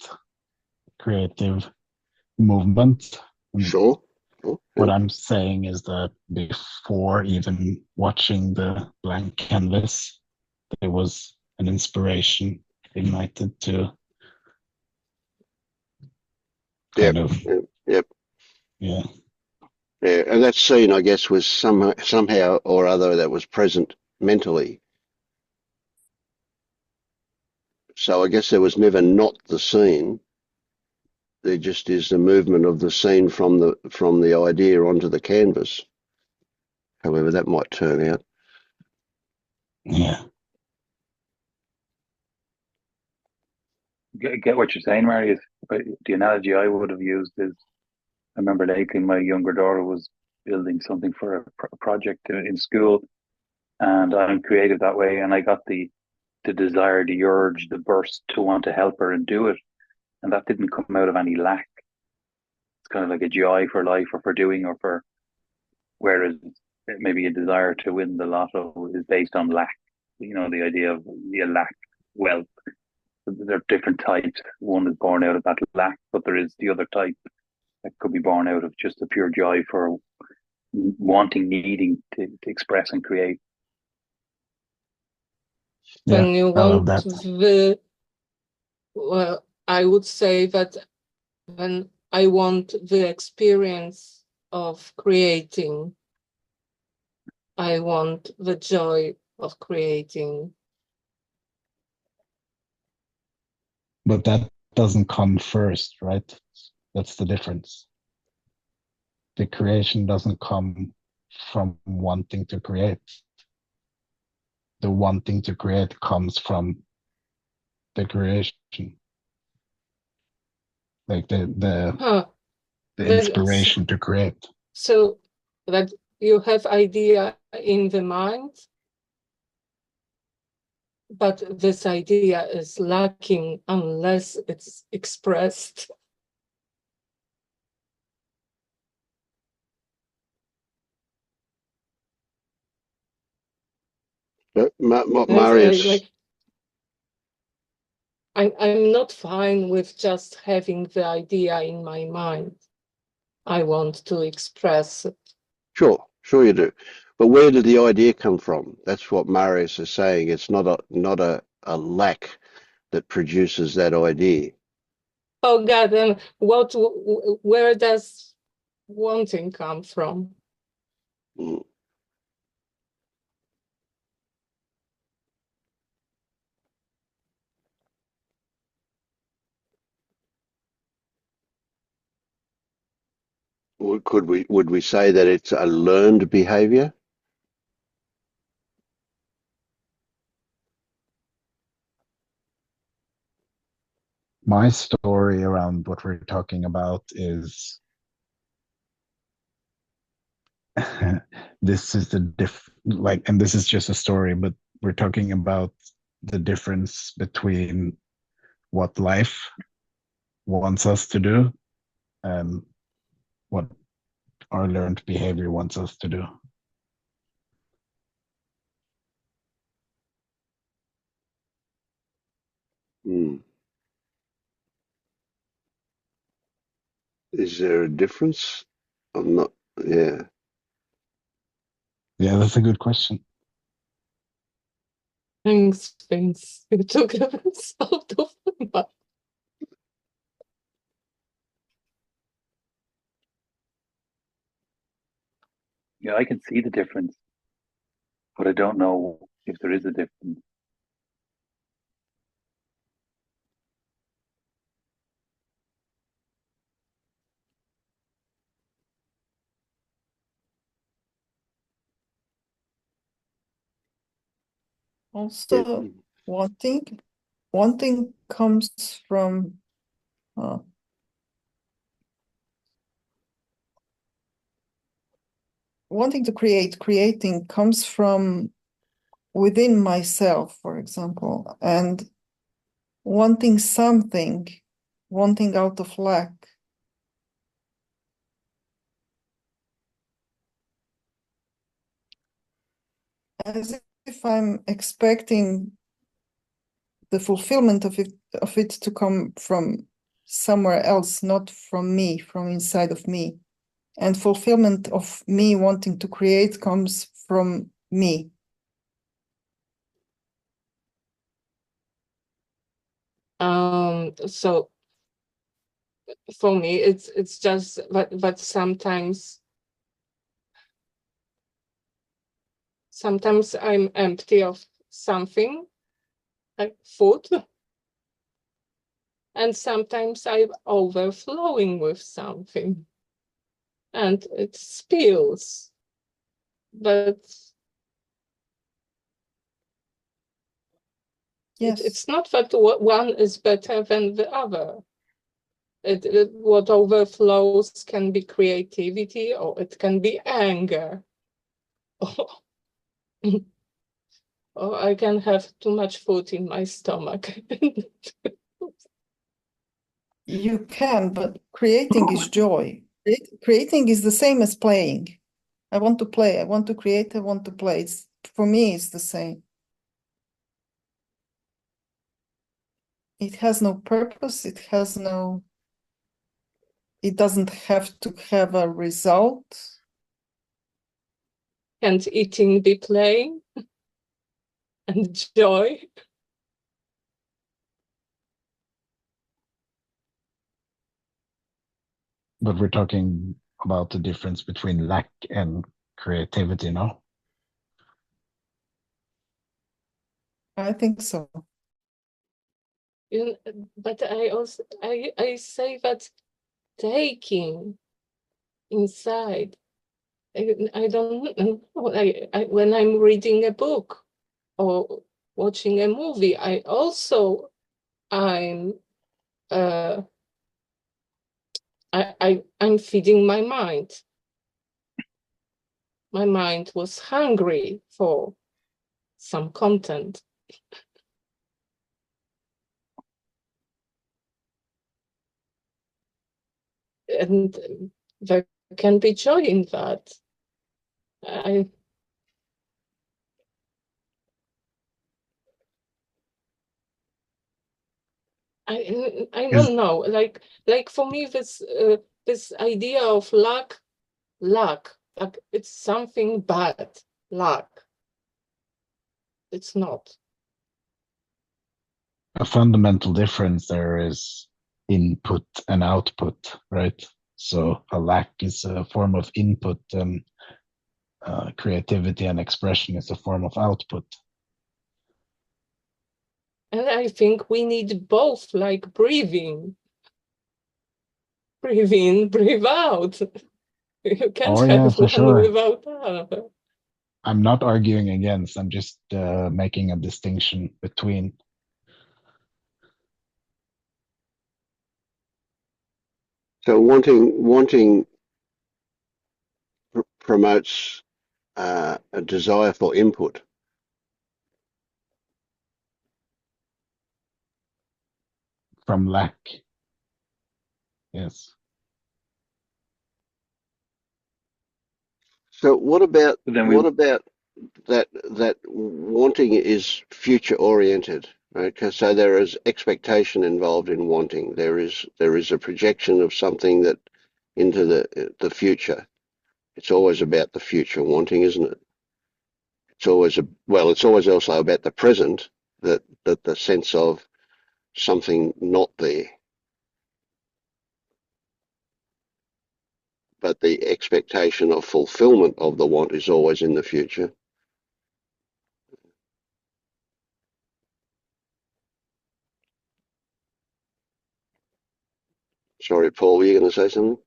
creative movement? Sure. What I'm saying is that before even watching the blank canvas, there was an inspiration ignited to kind of, Yep. yeah. Yeah, and that scene, I guess, was somehow or other that was present mentally. So I guess there was never not the scene. There just is the movement of the scene from the idea onto the canvas. However that might turn out. Yeah. Get what you're saying, Marius. But the analogy I would have used is, I remember lately my younger daughter was building something for a project in school, and I'm creative that way, and I got the desire, the urge, the burst to want to help her and do it, and that didn't come out of any lack. It's kind of like a joy for life or for doing or for, whereas maybe a desire to win the lotto is based on lack. You know, the idea of the lack wealth. There are different types. One is born out of that lack, but there is the other type that could be born out of just a pure joy for wanting, needing to express and create. Yeah, When you I love want that. well, I would say that when I want the experience of creating, I want the joy of creating. But that doesn't come first, right? That's the difference. The creation doesn't come from wanting to create. The wanting to create comes from the creation. Like the inspiration to create. So that you have idea in the mind, but this idea is lacking unless it's expressed. But Marius, I'm not fine with just having the idea in my mind. I want to express it. sure you do. But where did the idea come from? That's what Marius is saying. It's not a lack that produces that idea. Oh God, where does wanting come from? Mm. would we say that it's a learned behavior? My story around what we're talking about is this is and this is just a story, but we're talking about the difference between what life wants us to do and what our learned behavior wants us to do. Is there a difference? I'm not, yeah. Yeah, that's a good question. Thanks, Vince. You took it out of my mouth. Yeah, I can see the difference, but I don't know if there is a difference. Also, wanting comes from wanting to creating comes from within myself, for example, and wanting something, wanting out of lack. As if I'm expecting the fulfillment of it to come from somewhere else, not from me, from inside of me. And fulfillment of me wanting to create comes from me. So for me, it's just but sometimes I'm empty of something, like food, and sometimes I'm overflowing with something, and it spills. But Yes. it's not that one is better than the other. What overflows can be creativity, or it can be anger. Or I can have too much food in my stomach. You can, but creating is joy. Creating is the same as playing. I want to play, I want to create, I want to play. For me, it's the same. It has no purpose, it doesn't have to have a result. And eating be playing and joy. But we're talking about the difference between lack and creativity, no? I think so. But I also I say that taking inside. I don't know. When I'm reading a book or watching a movie, I'm I'm feeding my mind. My mind was hungry for some content. And there can be joy in that. I don't know. Like for me, this idea of luck, like it's something bad. Luck. It's not. A fundamental difference there is input and output, right? So a lack is a form of input, and creativity and expression is a form of output. And I think we need both, like breathing. Breathe in, breathe out. You can't Oh yeah, have for one sure. without the other. I'm not arguing against, I'm just making a distinction between. So wanting promotes a desire for input. From lack. Yes. So what about Then we that wanting is future oriented, right? 'Cause so there is expectation involved in wanting. There is a projection of something that into the future. It's always about the future wanting, isn't it? It's always it's always also about the present, that the sense of something not there. But the expectation of fulfillment of the want is always in the future. Sorry, Paul, were you going to say something?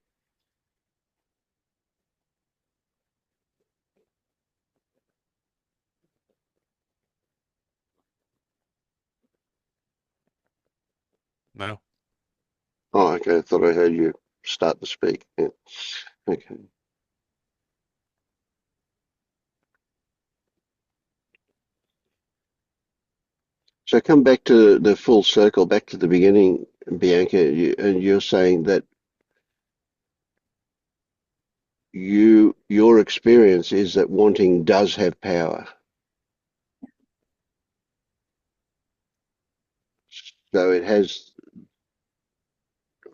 No. Oh, okay. I thought I heard you start to speak. Yeah. Okay. So come back to the full circle, back to the beginning, Bianca, and you're saying that your experience is that wanting does have power. So it has,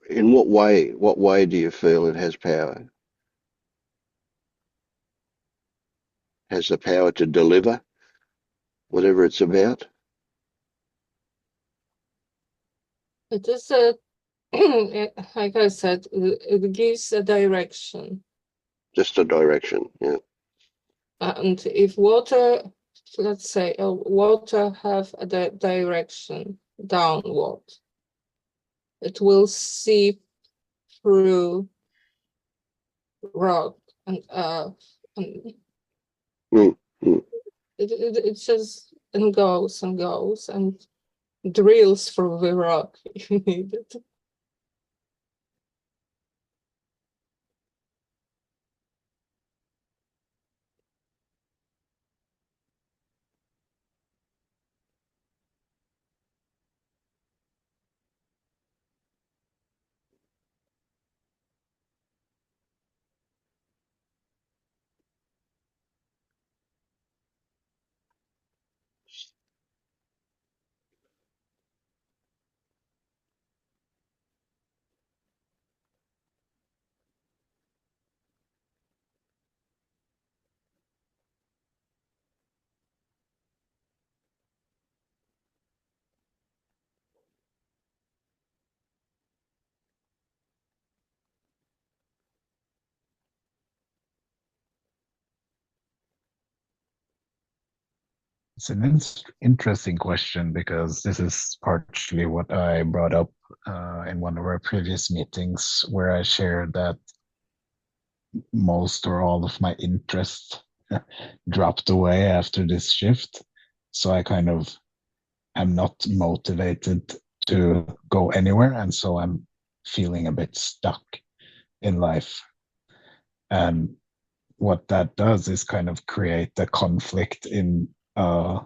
in what way? What way do you feel it has power? Has the power to deliver whatever it's about? It is like I said, it gives a direction. Just a direction, yeah. And if water, let's say, water have a direction downward, it will seep through rock and earth, and Mm, mm. it just and goes and drills through the rock if you need it. It's an interesting question because this is partially what I brought up in one of our previous meetings, where I shared that most or all of my interest dropped away after this shift. So I kind of am not motivated to go anywhere. And so I'm feeling a bit stuck in life. And what that does is kind of create a conflict in a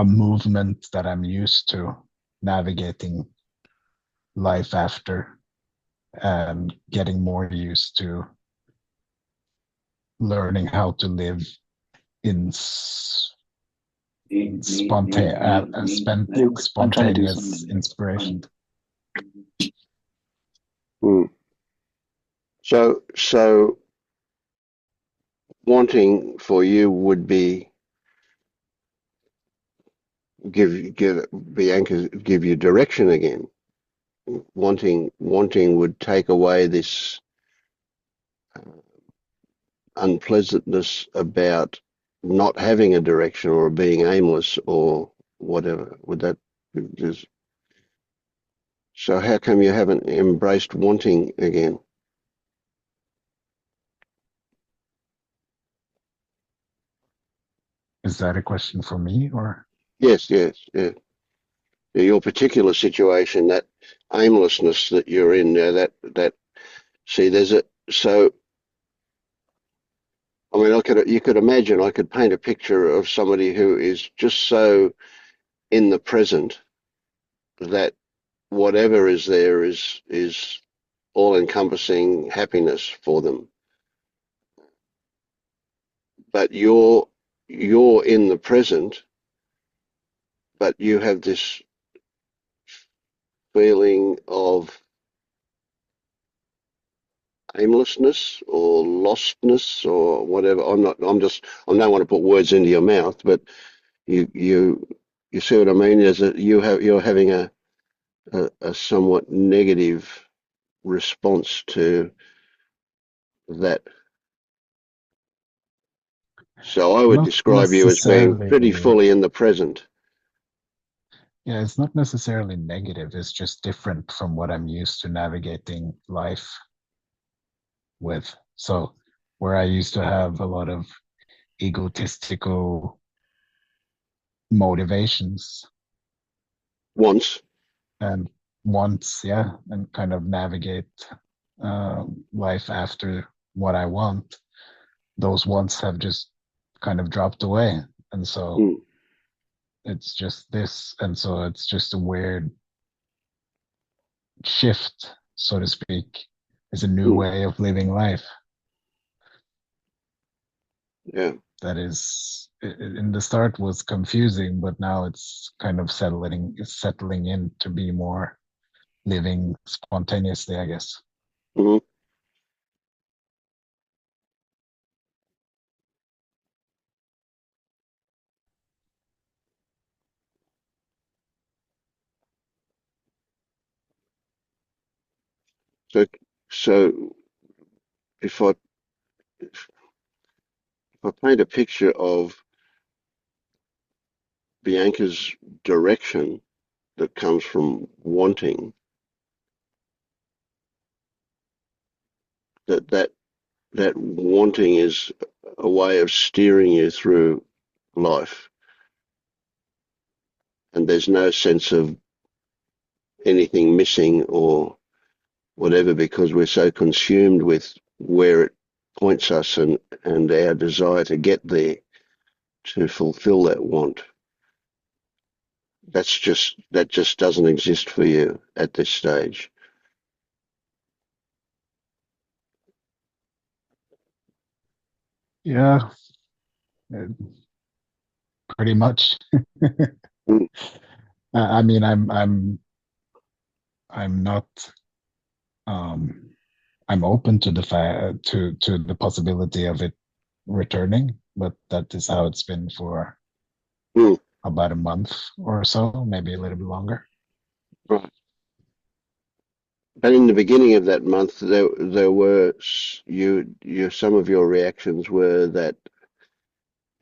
movement that I'm used to navigating life after, and getting more used to learning how to live in Luke, I'm trying to do spontaneous something. inspiration. Mm. So wanting for you would be give Bianca give you direction again. Wanting would take away this unpleasantness about not having a direction or being aimless or whatever. Would that just, so how come you haven't embraced wanting again? Is that a question for me or? Yes, yeah. Your particular situation, that aimlessness that you're in now, that see, so I mean, you could imagine, I could paint a picture of somebody who is just so in the present that whatever is there is all-encompassing happiness for them. But you're in the present, but you have this feeling of aimlessness or lostness or whatever. I don't want to put words into your mouth, but you see what I mean? You're having a somewhat negative response to that. So I would Not describe you as being pretty necessarily. fully in the present. Yeah, it's not necessarily negative. It's just different from what I'm used to navigating life with. So where I used to have a lot of egotistical motivations Once. and wants, yeah, and kind of navigate life after what I want, those wants have just kind of dropped away. And so it's just this. And so it's just a weird shift, so to speak. It's a new way of living life. Yeah. That is, in the start was confusing, but now it's kind of settling in to be more living spontaneously, I guess. Mm-hmm. So if I paint a picture of Bianca's direction that comes from wanting, that wanting is a way of steering you through life, and there's no sense of anything missing or whatever because we're so consumed with where it points us and our desire to get there to fulfill that want. That just doesn't exist for you at this stage. Yeah, pretty much. I mean, I'm not. I'm open to to the possibility of it returning, but that is how it's been for about a month or so, maybe a little bit longer. Right. But in the beginning of that month, there were some of your reactions were that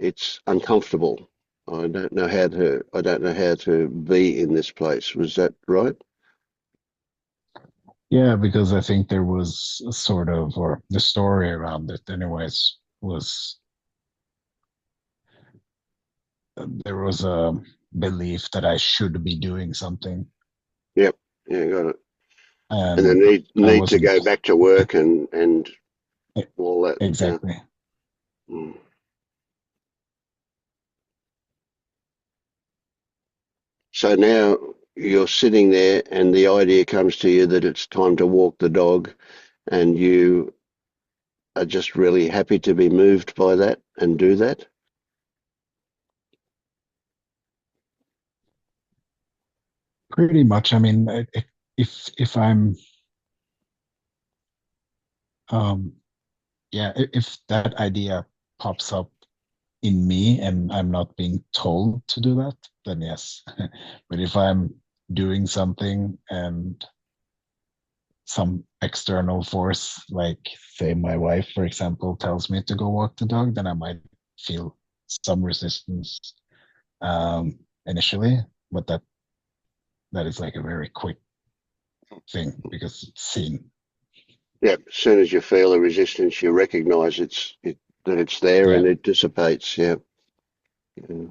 it's uncomfortable. I don't know how to be in this place. Was that right? Yeah, because I think there was a sort of, or the story around it, anyways, was there was a belief that I should be doing something. Yep. Yeah, got it. And And the I need to wasn't. go back to work and all that. Exactly. Yeah. So now you're sitting there and the idea comes to you that it's time to walk the dog, and you are just really happy to be moved by that and do that. Pretty much. I mean, if I'm, yeah, if that idea pops up in me and I'm not being told to do that, then yes. But if I'm doing something and some external force, like say my wife, for example, tells me to go walk the dog, then I might feel some resistance initially, but that is like a very quick thing because it's seen. Yeah, as soon as you feel the resistance, you recognise that it's there Yeah, and it dissipates. Yeah. Yeah.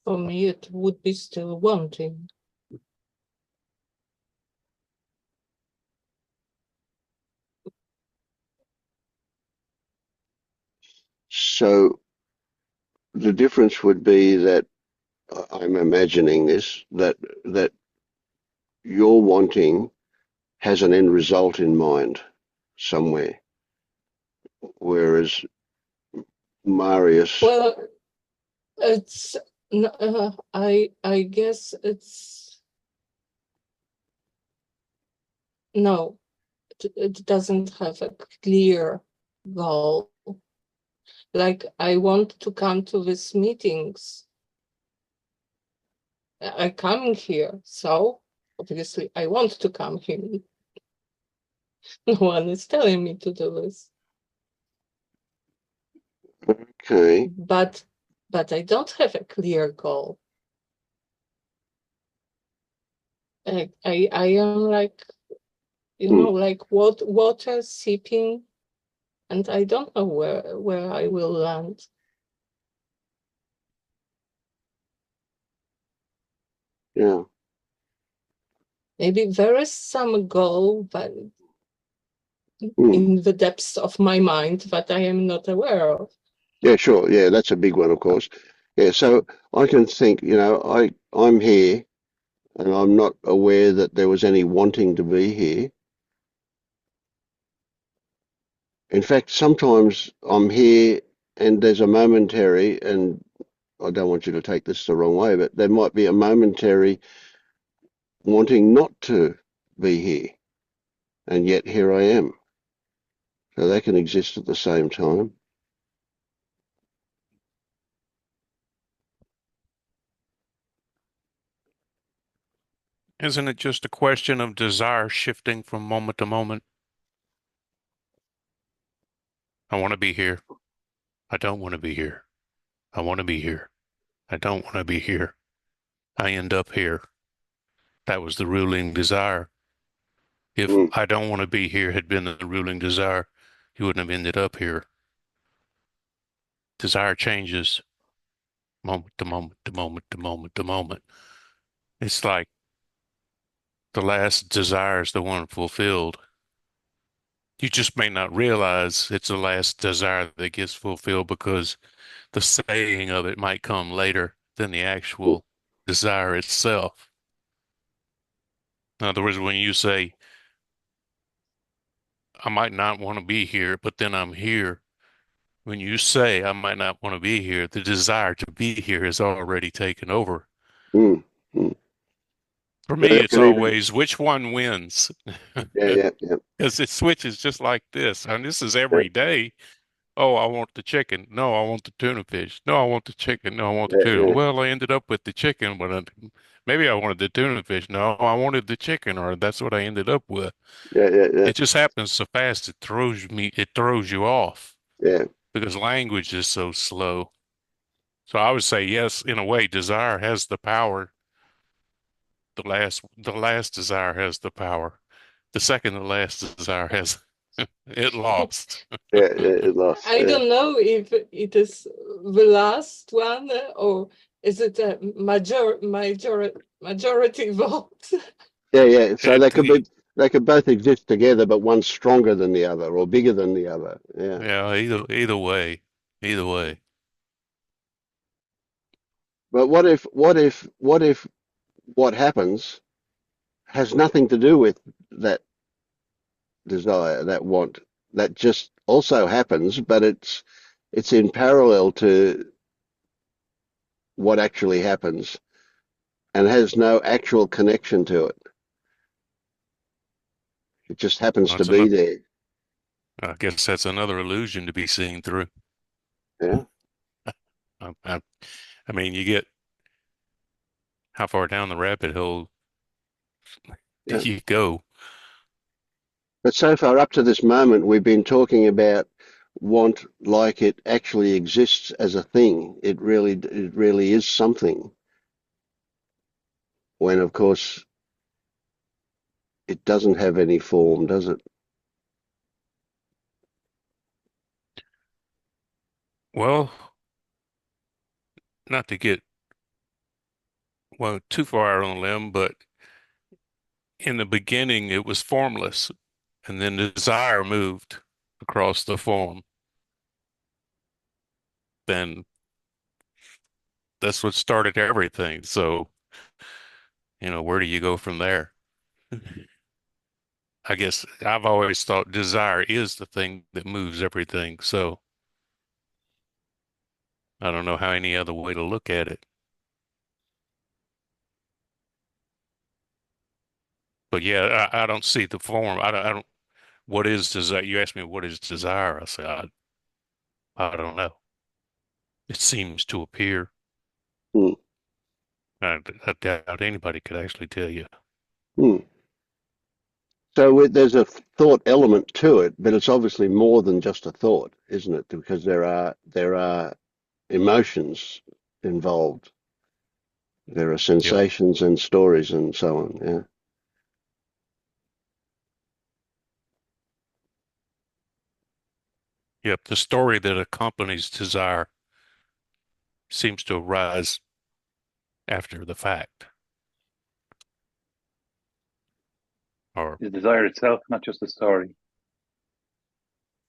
For me, it would be still wanting. So the difference would be that I'm imagining this, that your wanting has an end result in mind somewhere, whereas Marius, Well, it's I guess it's no, it doesn't have a clear goal. Like I want to come to these meetings. I come here, so obviously I want to come here. No one is telling me to do this. okay, But I don't have a clear goal. I am like, you know, like water seeping, and I don't know where I will land. yeah, Maybe there is some goal, but mm. in the depths of my mind that I am not aware of. Yeah, sure, yeah, that's a big one, of course. Yeah, so I can think, I'm here and I'm not aware that there was any wanting to be here. In fact, sometimes I'm here and there's a momentary, and I don't want you to take this the wrong way, but there might be a momentary wanting not to be here, and yet here I am. So they can exist at the same time. Isn't it just a question of desire shifting from moment to moment? I want to be here. I don't want to be here. I want to be here. I don't want to be here. I end up here. That was the ruling desire. If Mm, I don't want to be here had been the ruling desire, you wouldn't have ended up here. Desire changes moment to moment to moment to moment to moment. It's like the last desire is the one fulfilled. You just may not realize it's the last desire that gets fulfilled because the saying of it might come later than the mm, actual desire itself. In other words, when you say, I might not want to be here, but then I'm here, when you say, I might not want to be here, the desire to be here is already taken over. mm, mm. For Yeah, me, that it's can even, always which one wins. yeah. Because it switches just like this. And this is Yeah, every day. Oh, I want the chicken. No, I want the tuna fish. No, I want the chicken. No, I want the yeah, tuna. yeah, Well, I ended up with the chicken, but maybe I wanted the tuna fish. No, I wanted the chicken, or that's what I ended up with. yeah, yeah, yeah, It just happens so fast it throws you off yeah. because language is so slow. So I would say yes, in a way, desire has the power. The last desire has the power. The second to last desire has it lost. Yeah, it lost. I Yeah, don't know if it is the last one or is it a majority vote. yeah, yeah. So It, they could both exist together, but one's stronger than the other or bigger than the other. Yeah. yeah, either way, either way. But what if what happens has nothing to do with that desire, that want, that just also happens, but it's in parallel to what actually happens and has no actual connection to it. It just happens to That's be enough. there. I guess that's another illusion to be seen through. Yeah. I, I, I mean, you get how far down the rabbit hole do Yeah. you go? But so far up to this moment, we've been talking about want like it actually exists as a thing. It really is something. when of course it doesn't have any form, does it? Well, not to get too far on a limb, but in the beginning it was formless, and then the desire moved across the form. Then that's what started everything. So, where do you go from there? I guess I've always thought desire is the thing that moves everything. So I don't know how any other way to look at it. But yeah, I don't see the form. I don't, what is desire? You ask me what is desire? I say, I don't know. It seems to appear. Hmm. I doubt anybody could actually tell you. Hmm. So there's a thought element to it, but it's obviously more than just a thought, isn't it? Because there are emotions involved. There are Yep. sensations and stories and so on. Yeah. Yep. The story that accompanies desire seems to arise after the fact. Or Is desire itself not just a story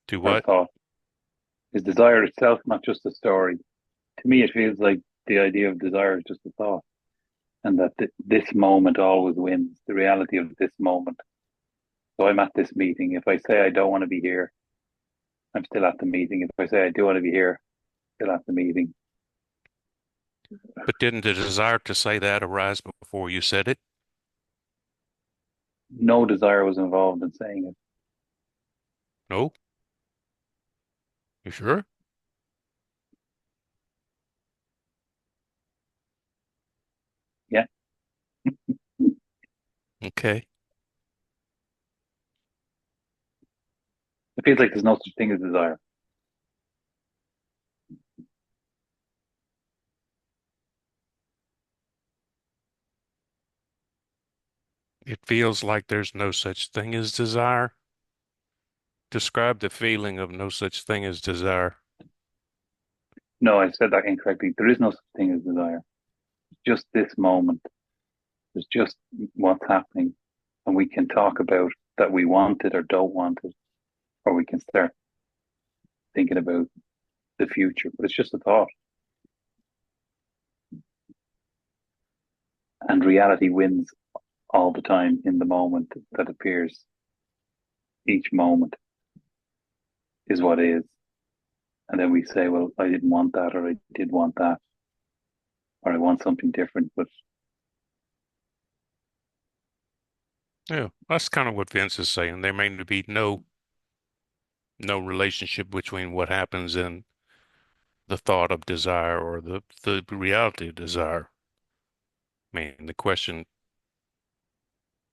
do or a what? thought? Is desire itself not just a story? To me, it feels like the idea of desire is just a thought, and that this moment always wins, the reality of this moment. So I'm at this meeting. If I say I don't want to be here, I'm still at the meeting. If I say I do want to be here, still at the meeting. But didn't the desire to say that arise before you said it? No desire was involved in saying it. No? You sure? Yeah. Okay. It feels like there's no such thing as desire. It feels like there's no such thing as desire. Describe the feeling of no such thing as desire. No, I said that incorrectly. There is no such thing as desire. It's just this moment. It's just what's happening. And we can talk about that we want it or don't want it, or we can start thinking about the future. But it's just a thought. And reality wins all the time in the moment that appears. Each moment is what is. And then we say, well, I didn't want that, or I did want that, or I want something different. But Yeah, that's kind of what Vince is saying. There may be no relationship between what happens in the thought of desire or the reality of desire. I mean, the question,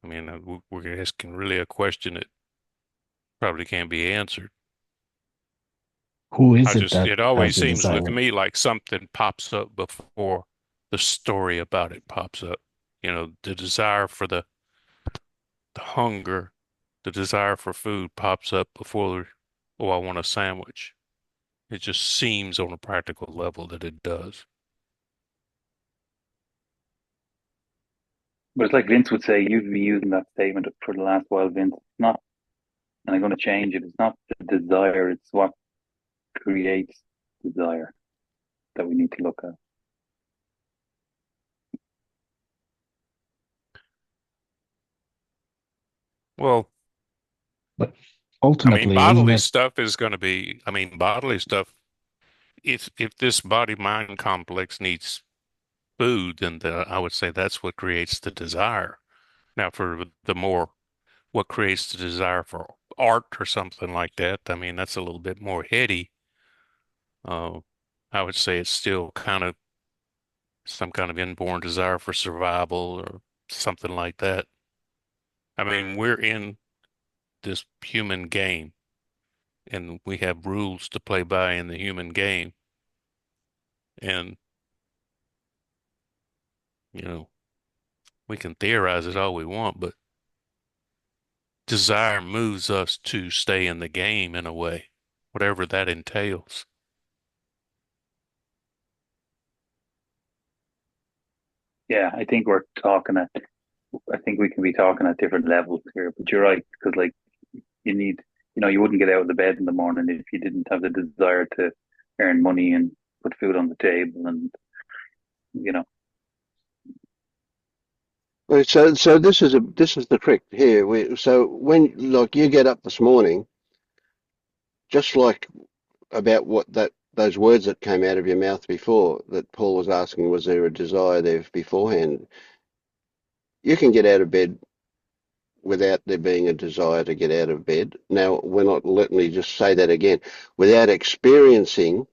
we're asking really a question that probably can't be answered. Who is it that It has always the seems with desire? me like something pops up before the story about it pops up. The desire for the hunger, the desire for food pops up before, oh, I want a sandwich. It just seems on a practical level that it does. it's like Vince would say, you've been using that statement for the last while, Vince. It's not, and I'm going to change it. It's not the desire, it's what creates desire that we need to look at. Well, But ultimately, isn't bodily it? stuff is going to be, bodily stuff, if this body-mind complex needs food, then I would say that's what creates the desire. Now, for what creates the desire for art or something like that, that's a little bit more heady. Uh, I would say it's still kind of some kind of inborn desire for survival or something like that. We're in this human game and we have rules to play by in the human game. And, you know, We can theorize it all we want, but desire moves us to stay in the game in a way, whatever that entails. Yeah, I think we're talking at. I think we can be talking at different levels here, but you're right because like you need, you wouldn't get out of the bed in the morning if you didn't have the desire to earn money and put food on the table, and you know, Right, so this is the trick here. So when like you get up this morning, just like about what those words that came out of your mouth before that Paul was asking, was there a desire there beforehand? You can get out of bed without there being a desire to get out of bed. Now, let me just say that again, without experiencing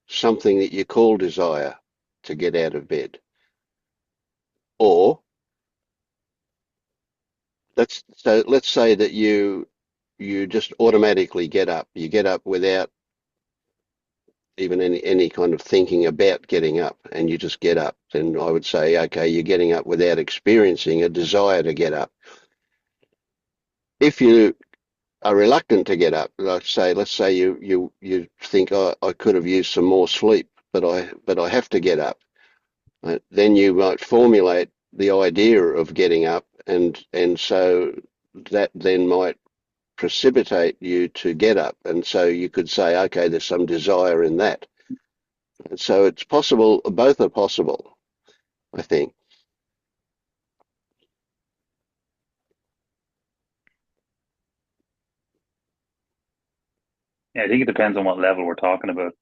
something that you call desire to get out of bed. Or let's say that you just automatically get up. You get up without even any kind of thinking about getting up, and you just get up. Then I would say, okay, you're getting up without experiencing a desire to get up. If you are reluctant to get up, let's say you think, oh, I could have used some more sleep, but I have to get up. Then you might formulate the idea of getting up, and so that then might precipitate you to get up, and so you could say, okay, there's some desire in that. And so it's possible, both are possible, I think. yeah, I think it depends on what level we're talking about.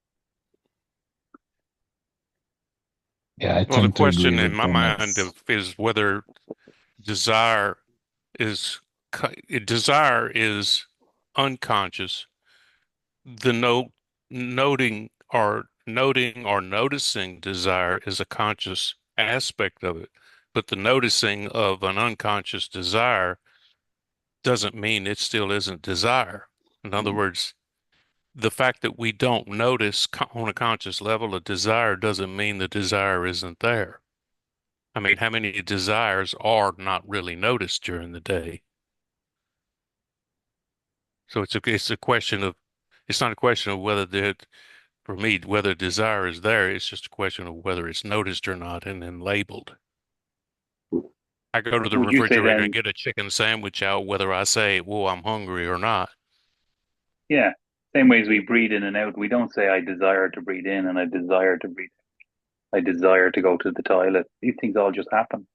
Yeah, I Well, the tend to agree question in with my mind Dennis. is whether desire is desire is unconscious. The noting or noticing desire is a conscious aspect of it, but the noticing of an unconscious desire doesn't mean it still isn't desire. In other words, the fact that we don't notice on a conscious level a desire doesn't mean the desire isn't there. I mean, how many desires are not really noticed during the day? So it's a question of, it's not a question of whether for me, whether desire is there. It's just a question of whether it's noticed or not and then labeled. I go to the Would you say refrigerator and then, get a chicken sandwich out, whether I say, "Whoa, I'm hungry" or not. yeah, same way as we breathe in and out, we don't say I desire to breathe in and I desire to breathe. I desire to go to the toilet. These things all just happen.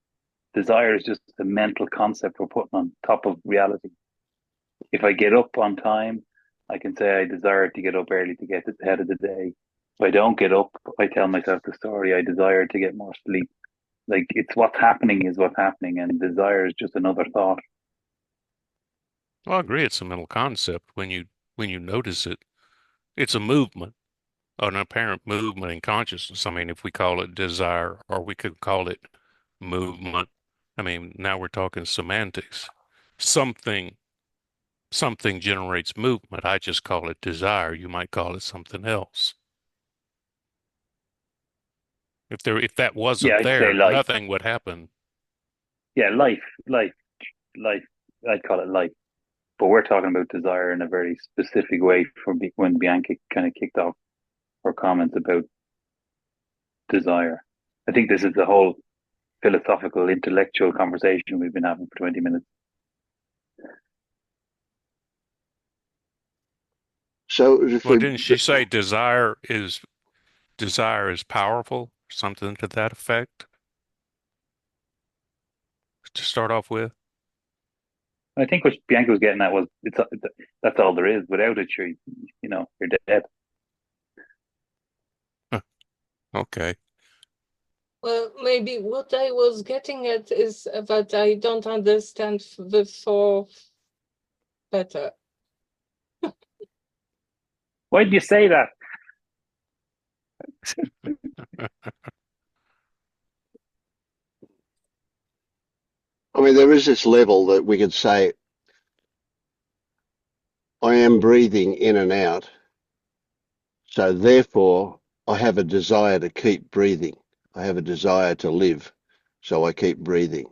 Desire is just a mental concept we're putting on top of reality. If I get up on time, I can say I desire to get up early to get ahead of the day. If I don't get up, I tell myself the story. I desire to get more sleep. Like it's what's happening is what's happening, and desire is just another thought. Well, I agree. It's a mental concept when you notice it. It's a movement, an apparent movement in consciousness. I mean, if we call it desire, or we could call it movement. I mean, now we're talking semantics. Something something generates movement. I just call it desire. You might call it something else. If that Yeah, wasn't I'd say there, life. nothing would happen. Yeah, life. I'd call it life. But we're talking about desire in a very specific way from when Bianca kind of kicked off her comments about desire. I think this is the whole philosophical, intellectual conversation we've been having for 20 minutes. So if Well, we, didn't she say desire is powerful? Something to that effect to start off with. I think what Bianca was getting at was that's all there is. Without it, you're dead. Okay. Well, maybe what I was getting at is that I don't understand the four better. Why did you say that? I mean, there is this level that we could say, I am breathing in and out, so therefore I have a desire to keep breathing. I have a desire to live, so I keep breathing.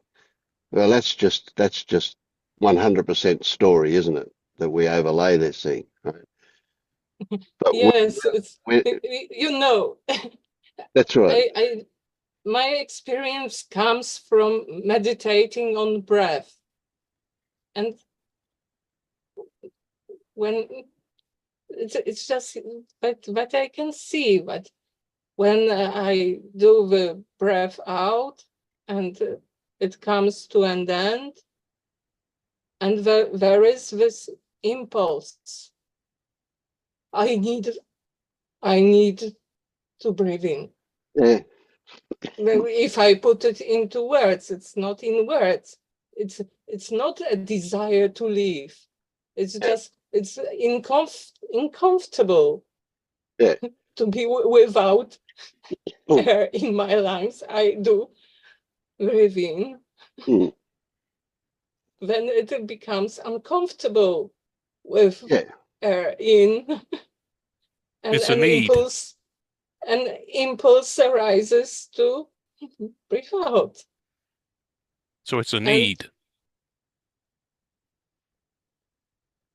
Well, that's just 100% story, isn't it? That we overlay this thing, right? But Yes, when, you know, that's right. my experience comes from meditating on breath. And when it's just, but I can see that when I do the breath out and it comes to an end, and there is this impulse. I need to breathe in. Yeah, If I put it into words, it's not in words. It's not a desire to leave. It's just it's uncomfortable yeah. to be without Mm, air in my lungs. I do breathe in. mm, Then it becomes uncomfortable with yeah, air in, and It's a need. an impulse arises to breathe out. So it's a And need.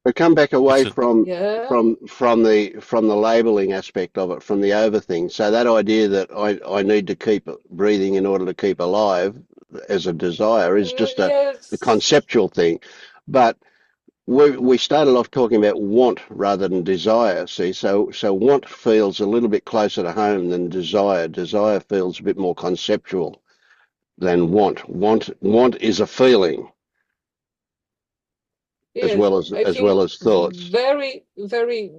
but come back away It's a yeah, from the labeling aspect of it, from the over thing. So that idea that I need to keep breathing in order to keep alive as a desire is just a yes, conceptual thing. But we started off talking about want rather than desire. See, so want feels a little bit closer to home than desire. Desire feels a bit more conceptual than want. Want is a feeling yes. I as think well as thoughts. very, very,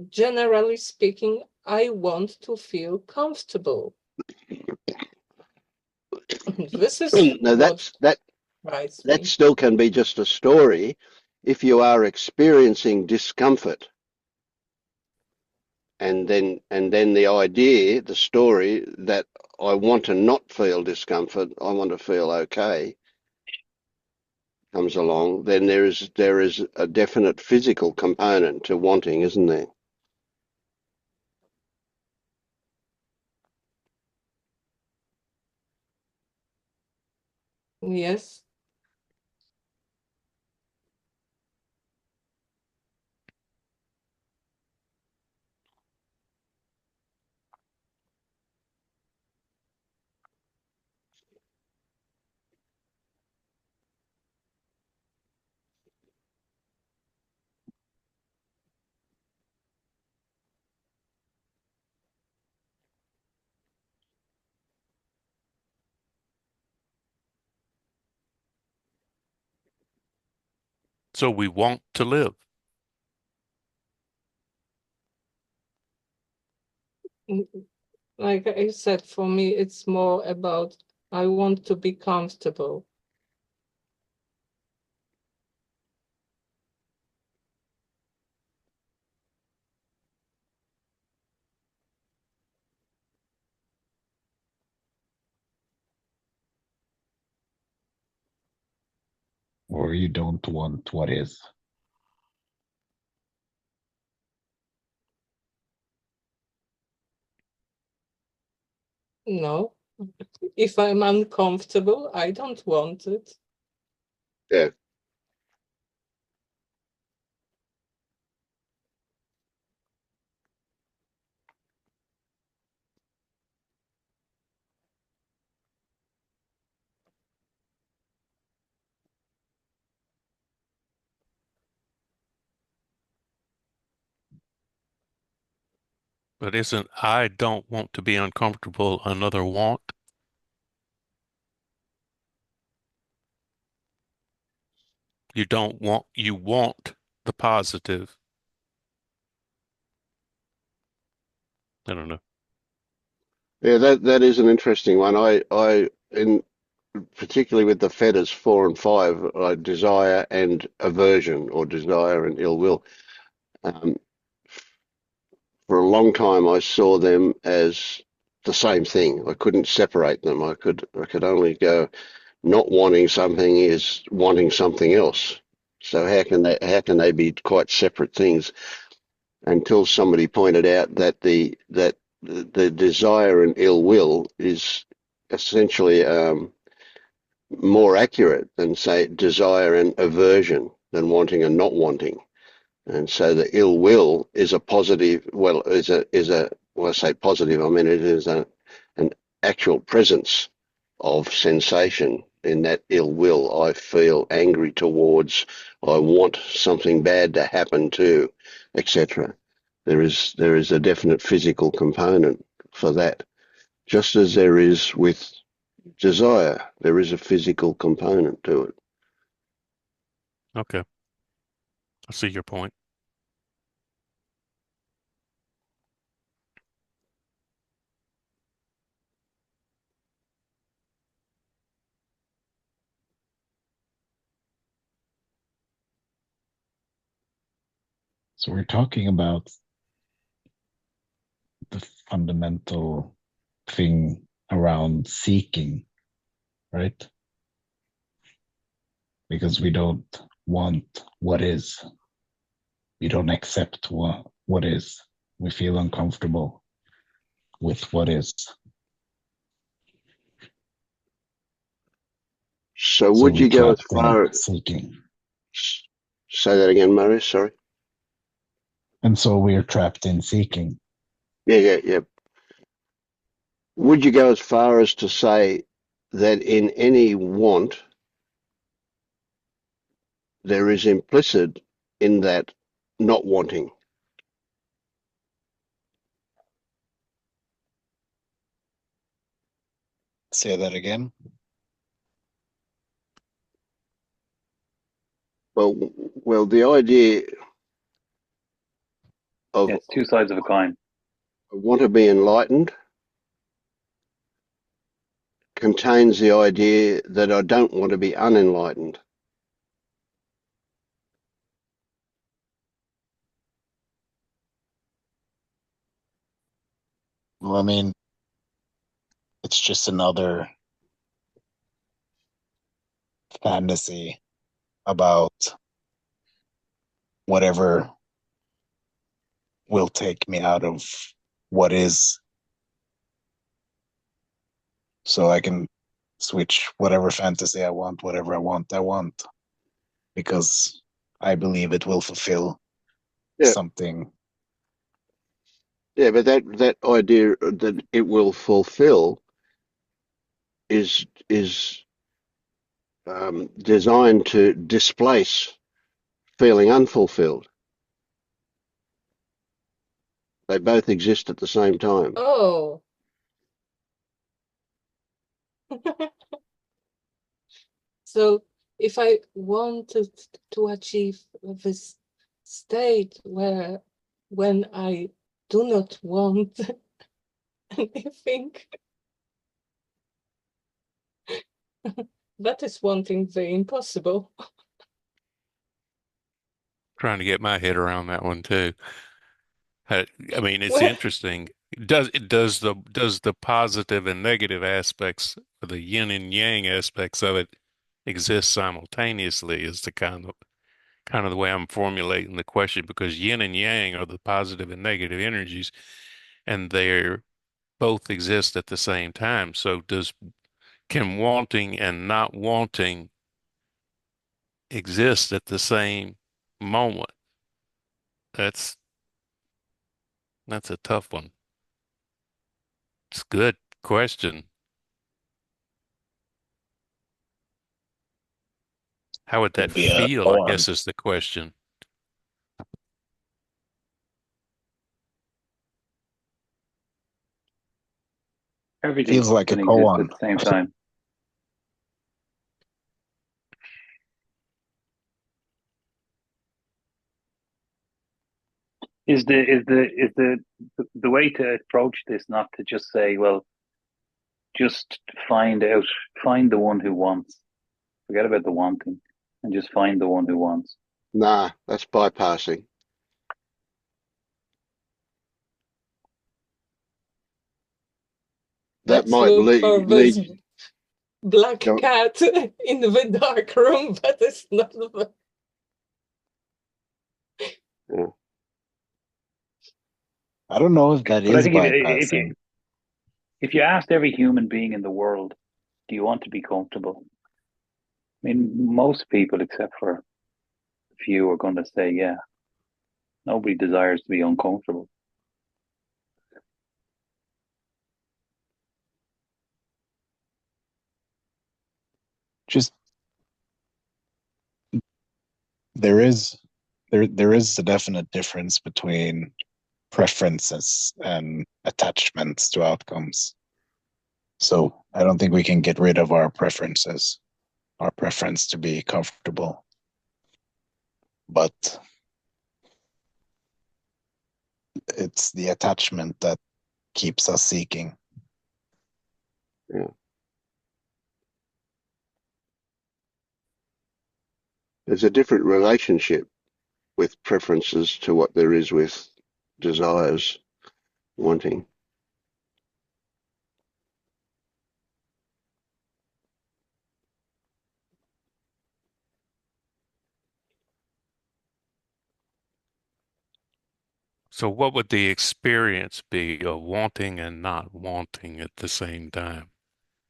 generally speaking, I want to feel comfortable. This is Now what that drives me. still can be just a story if you are experiencing discomfort, and then the idea, the story that I want to not feel discomfort, I want to feel okay, comes along, then there is a definite physical component to wanting, isn't there? Yes. so we want to live. Like I said, for me, it's more about I want to be comfortable. Or you don't want what is. No, if I'm uncomfortable, I don't want it. Yeah. But isn't I don't want to be uncomfortable another want? You want the positive. I don't know. Yeah, that is an interesting one. I in particularly with the fetters 4 and 5, desire and aversion, or desire and ill will. Um, for a long time, I saw them as the same thing. I couldn't separate them. I could only go, not wanting something is wanting something else. So how can they be quite separate things? Until somebody pointed out that the desire and ill will is essentially more accurate than, say, desire and aversion, than wanting and not wanting. And so the ill will is a positive, well, well, I say positive, I mean, it is an actual presence of sensation in that ill will. I feel angry towards, I want something bad to happen to, etc. There is a definite physical component for that. Just as there is with desire, there is a physical component to it. Okay. I see your point. So we're talking about the fundamental thing around seeking, right? Because we don't want what is. We don't accept what is. We feel uncomfortable with what is. So So would we're you go as trapped in far as, seeking. say that again, Marius, sorry? And so we're trapped in seeking. Yeah. Would you go as far as to say that in any want, there is implicit in that not wanting? Say that again. Well, the idea of Yeah, it's two sides of a coin. I want to be enlightened contains the idea that I don't want to be unenlightened. Well, I mean, it's just another fantasy about whatever will take me out of what is, so I can switch whatever fantasy I want, whatever I want, because I believe it will fulfill Yeah, something. yeah, but that idea that it will fulfill is designed to displace feeling unfulfilled. They both exist at the same time. Oh, so if I wanted to achieve this state where when I do not want anything, that is wanting the impossible. Trying to get my head around that one too. I mean, it's Well, interesting. Does the positive and negative aspects, or the yin and yang aspects of it, exist simultaneously? Is the kind of the way I'm formulating the question, because yin and yang are the positive and negative energies, and they're both exist at the same time. So can wanting and not wanting exist at the same moment? That's that's a tough one. It's a good question. How would that Could be a feel, I koan. guess, is the question. Everything Feels like a can exist at koan. the same time. Is the way to approach this not to just say, well, just find the one who wants. Forget about the wanting and just find the one who wants. Nah, that's bypassing. That let's might look for this lead. black Go, cat in the dark room, but it's not the... yeah. I don't know if that But I is think if bypassing. if you asked every human being in the world, do you want to be comfortable? mean, most people, except for a few, are going to say, yeah, nobody desires to be uncomfortable. Just there is a definite difference between preferences and attachments to outcomes. So I don't think we can get rid of our preferences, our preference to be comfortable. But it's the attachment that keeps us seeking. Yeah. There's a different relationship with preferences to what there is with desires, wanting. So what would the experience be of wanting and not wanting at the same time?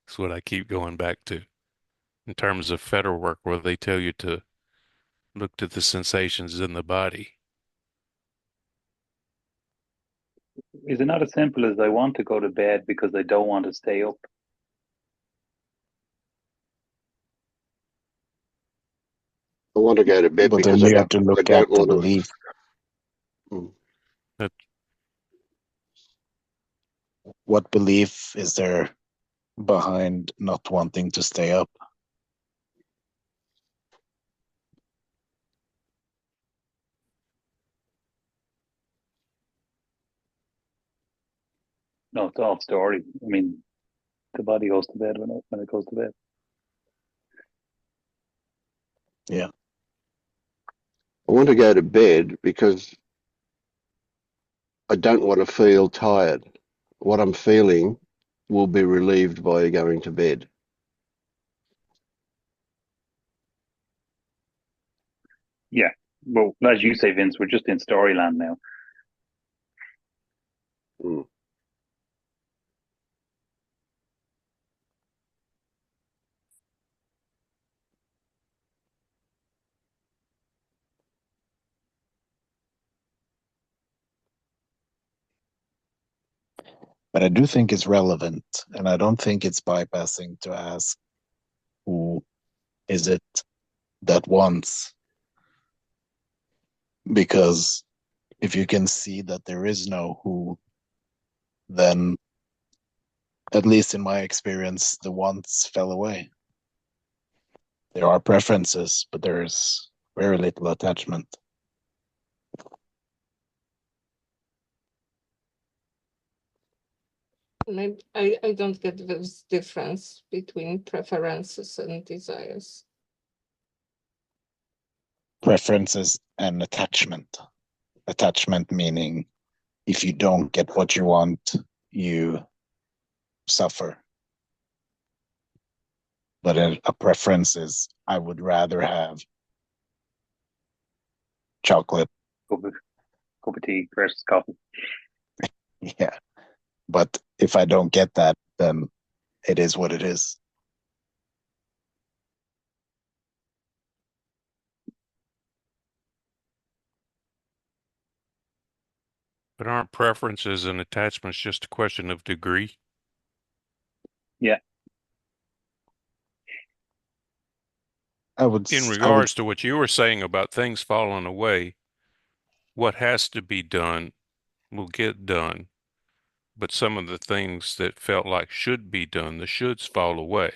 That's what I keep going back to. In terms of federal work, where they tell you to look to the sensations in the body. Is it not as simple as I want to go to bed because I don't want to stay up? I want to go to bed But then because you have to I look don't at the want to. belief. That What belief is there behind not wanting to stay up? No, it's all story. I mean, the body goes to bed when it goes to bed. Yeah. I want to go to bed because I don't want to feel tired. What I'm feeling will be relieved by going to bed. Yeah. Well, as you say, Vince, we're just in storyland now. Mm. But I do think it's relevant, and I don't think it's bypassing to ask who is it that wants. Because if you can see that there is no who, then at least in my experience, the wants fell away. There are preferences, but there's very little attachment. Maybe I don't get this difference between preferences and desires. Preferences and attachment. Attachment meaning if you don't get what you want, you suffer. But a preference is I would rather have chocolate. Cup of tea versus coffee. Yeah. But if I don't get that, then it is what it is. But aren't preferences and attachments just a question of degree? Yeah. In regards to what you were saying about things falling away, what has to be done will get done. But some of the things that felt like should be done, the shoulds fall away.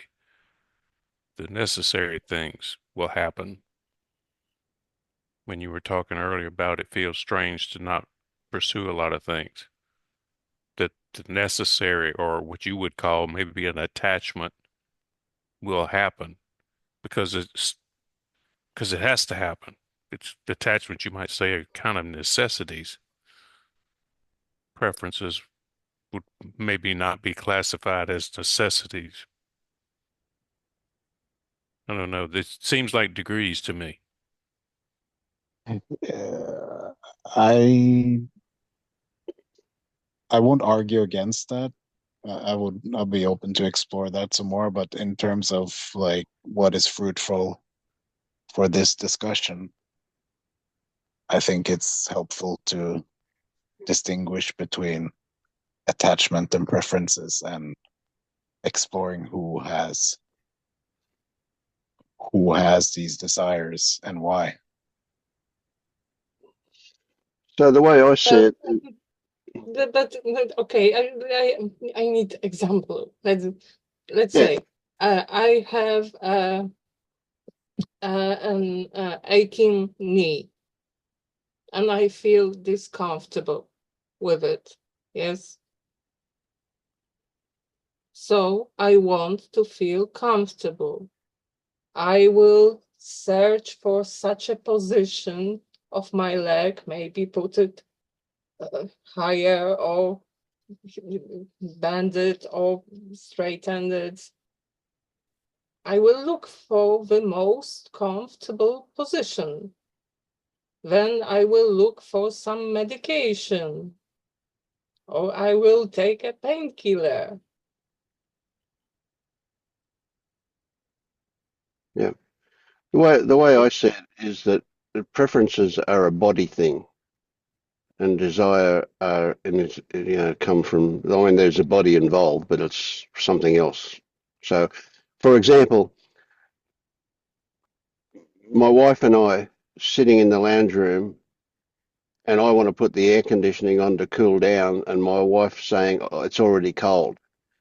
The necessary things will happen. When you were talking earlier about it feels strange to not pursue a lot of things. That the necessary, or what you would call maybe an attachment, will happen because it has to happen. It's attachments, you might say, are kind of necessities. Preferences would maybe not be classified as necessities. I don't know. This seems like degrees to me. I won't argue against that, I'll be open to explore that some more, but in terms of like what is fruitful for this discussion, I think it's helpful to distinguish between attachment and preferences and exploring who has these desires and why. So the way I see it, But okay, I need example. Let's yeah, say I have an aching knee, and I feel discomfortable with it. Yes. So I want to feel comfortable. I will search for such a position of my leg, maybe put it higher or bend it or straighten it. I will look for the most comfortable position. Then I will look for some medication, or I will take a painkiller. yeah. The way I see it is that the preferences are a body thing, and desire are, come from. I mean, there's a body involved, but it's something else. So, for example, my wife and I sitting in the lounge room, and I want to put the air conditioning on to cool down, and my wife saying, oh, it's already cold.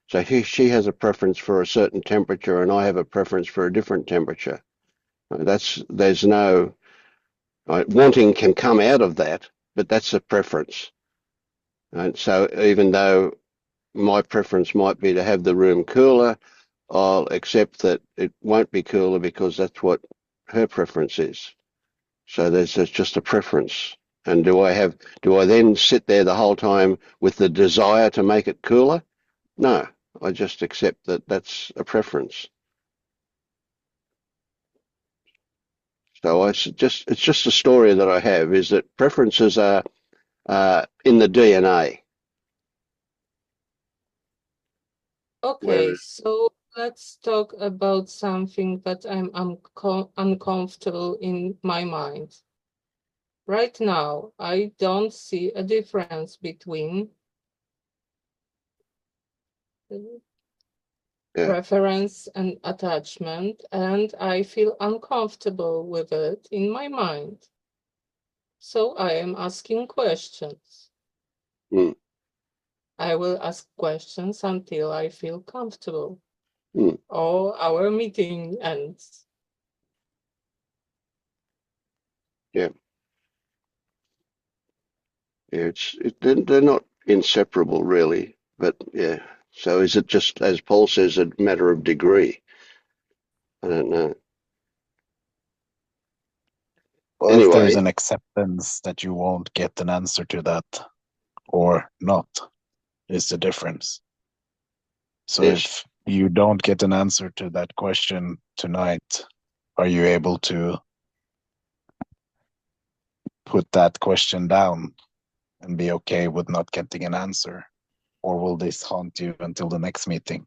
So she has a preference for a certain temperature, and I have a preference for a different temperature. There's no wanting can come out of that, but that's a preference. And so even though my preference might be to have the room cooler, I'll accept that it won't be cooler because that's what her preference is. So there's just a preference. And do I then sit there the whole time with the desire to make it cooler? No, I just accept that that's a preference. So it's just a story that I have, is that preferences are in the DNA. Okay, so let's talk about something that I'm uncomfortable in my mind. Right now, I don't see a difference between preference and attachment, and I feel uncomfortable with it in my mind. So I am asking questions. Mm. I will ask questions until I feel comfortable, Mm. or our meeting ends. Yeah. Yeah, they're not inseparable really, but yeah. So is it just, as Paul says, a matter of degree? I don't know. Well, if there's Anyway, an acceptance that you won't get an answer to that or not, is the difference. So yes. if you don't get an answer to that question tonight, are you able to put that question down and be okay with not getting an answer? Or will this haunt you until the next meeting?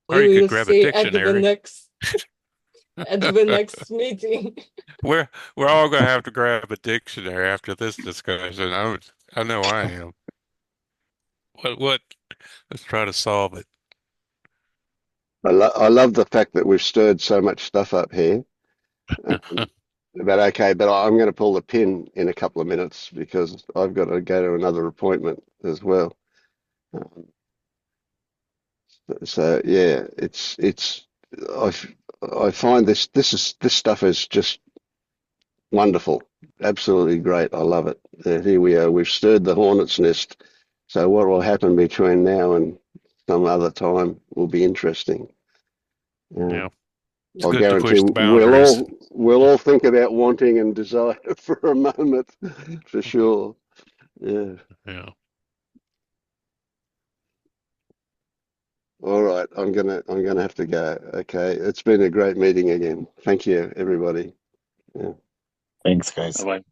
Or We you could will grab a see at the dictionary. next meeting. We're all gonna have to grab a dictionary after this discussion. I know I am. What? Let's try to solve it. I love the fact that we've stirred so much stuff up here. But okay, but I'm going to pull the pin in a couple of minutes because I've got to go to another appointment as well. So yeah, I find this stuff is just wonderful, absolutely great. I love it. Here we are. We've stirred the hornet's nest. So what will happen between now and some other time will be interesting. Yeah, it's I'll good to guarantee push the boundaries. we'll all think about wanting and desire for a moment, for sure. Yeah. Yeah. All right. I'm gonna have to go. Okay. It's been a great meeting again. Thank you, everybody. Yeah. Thanks, guys. Bye-bye.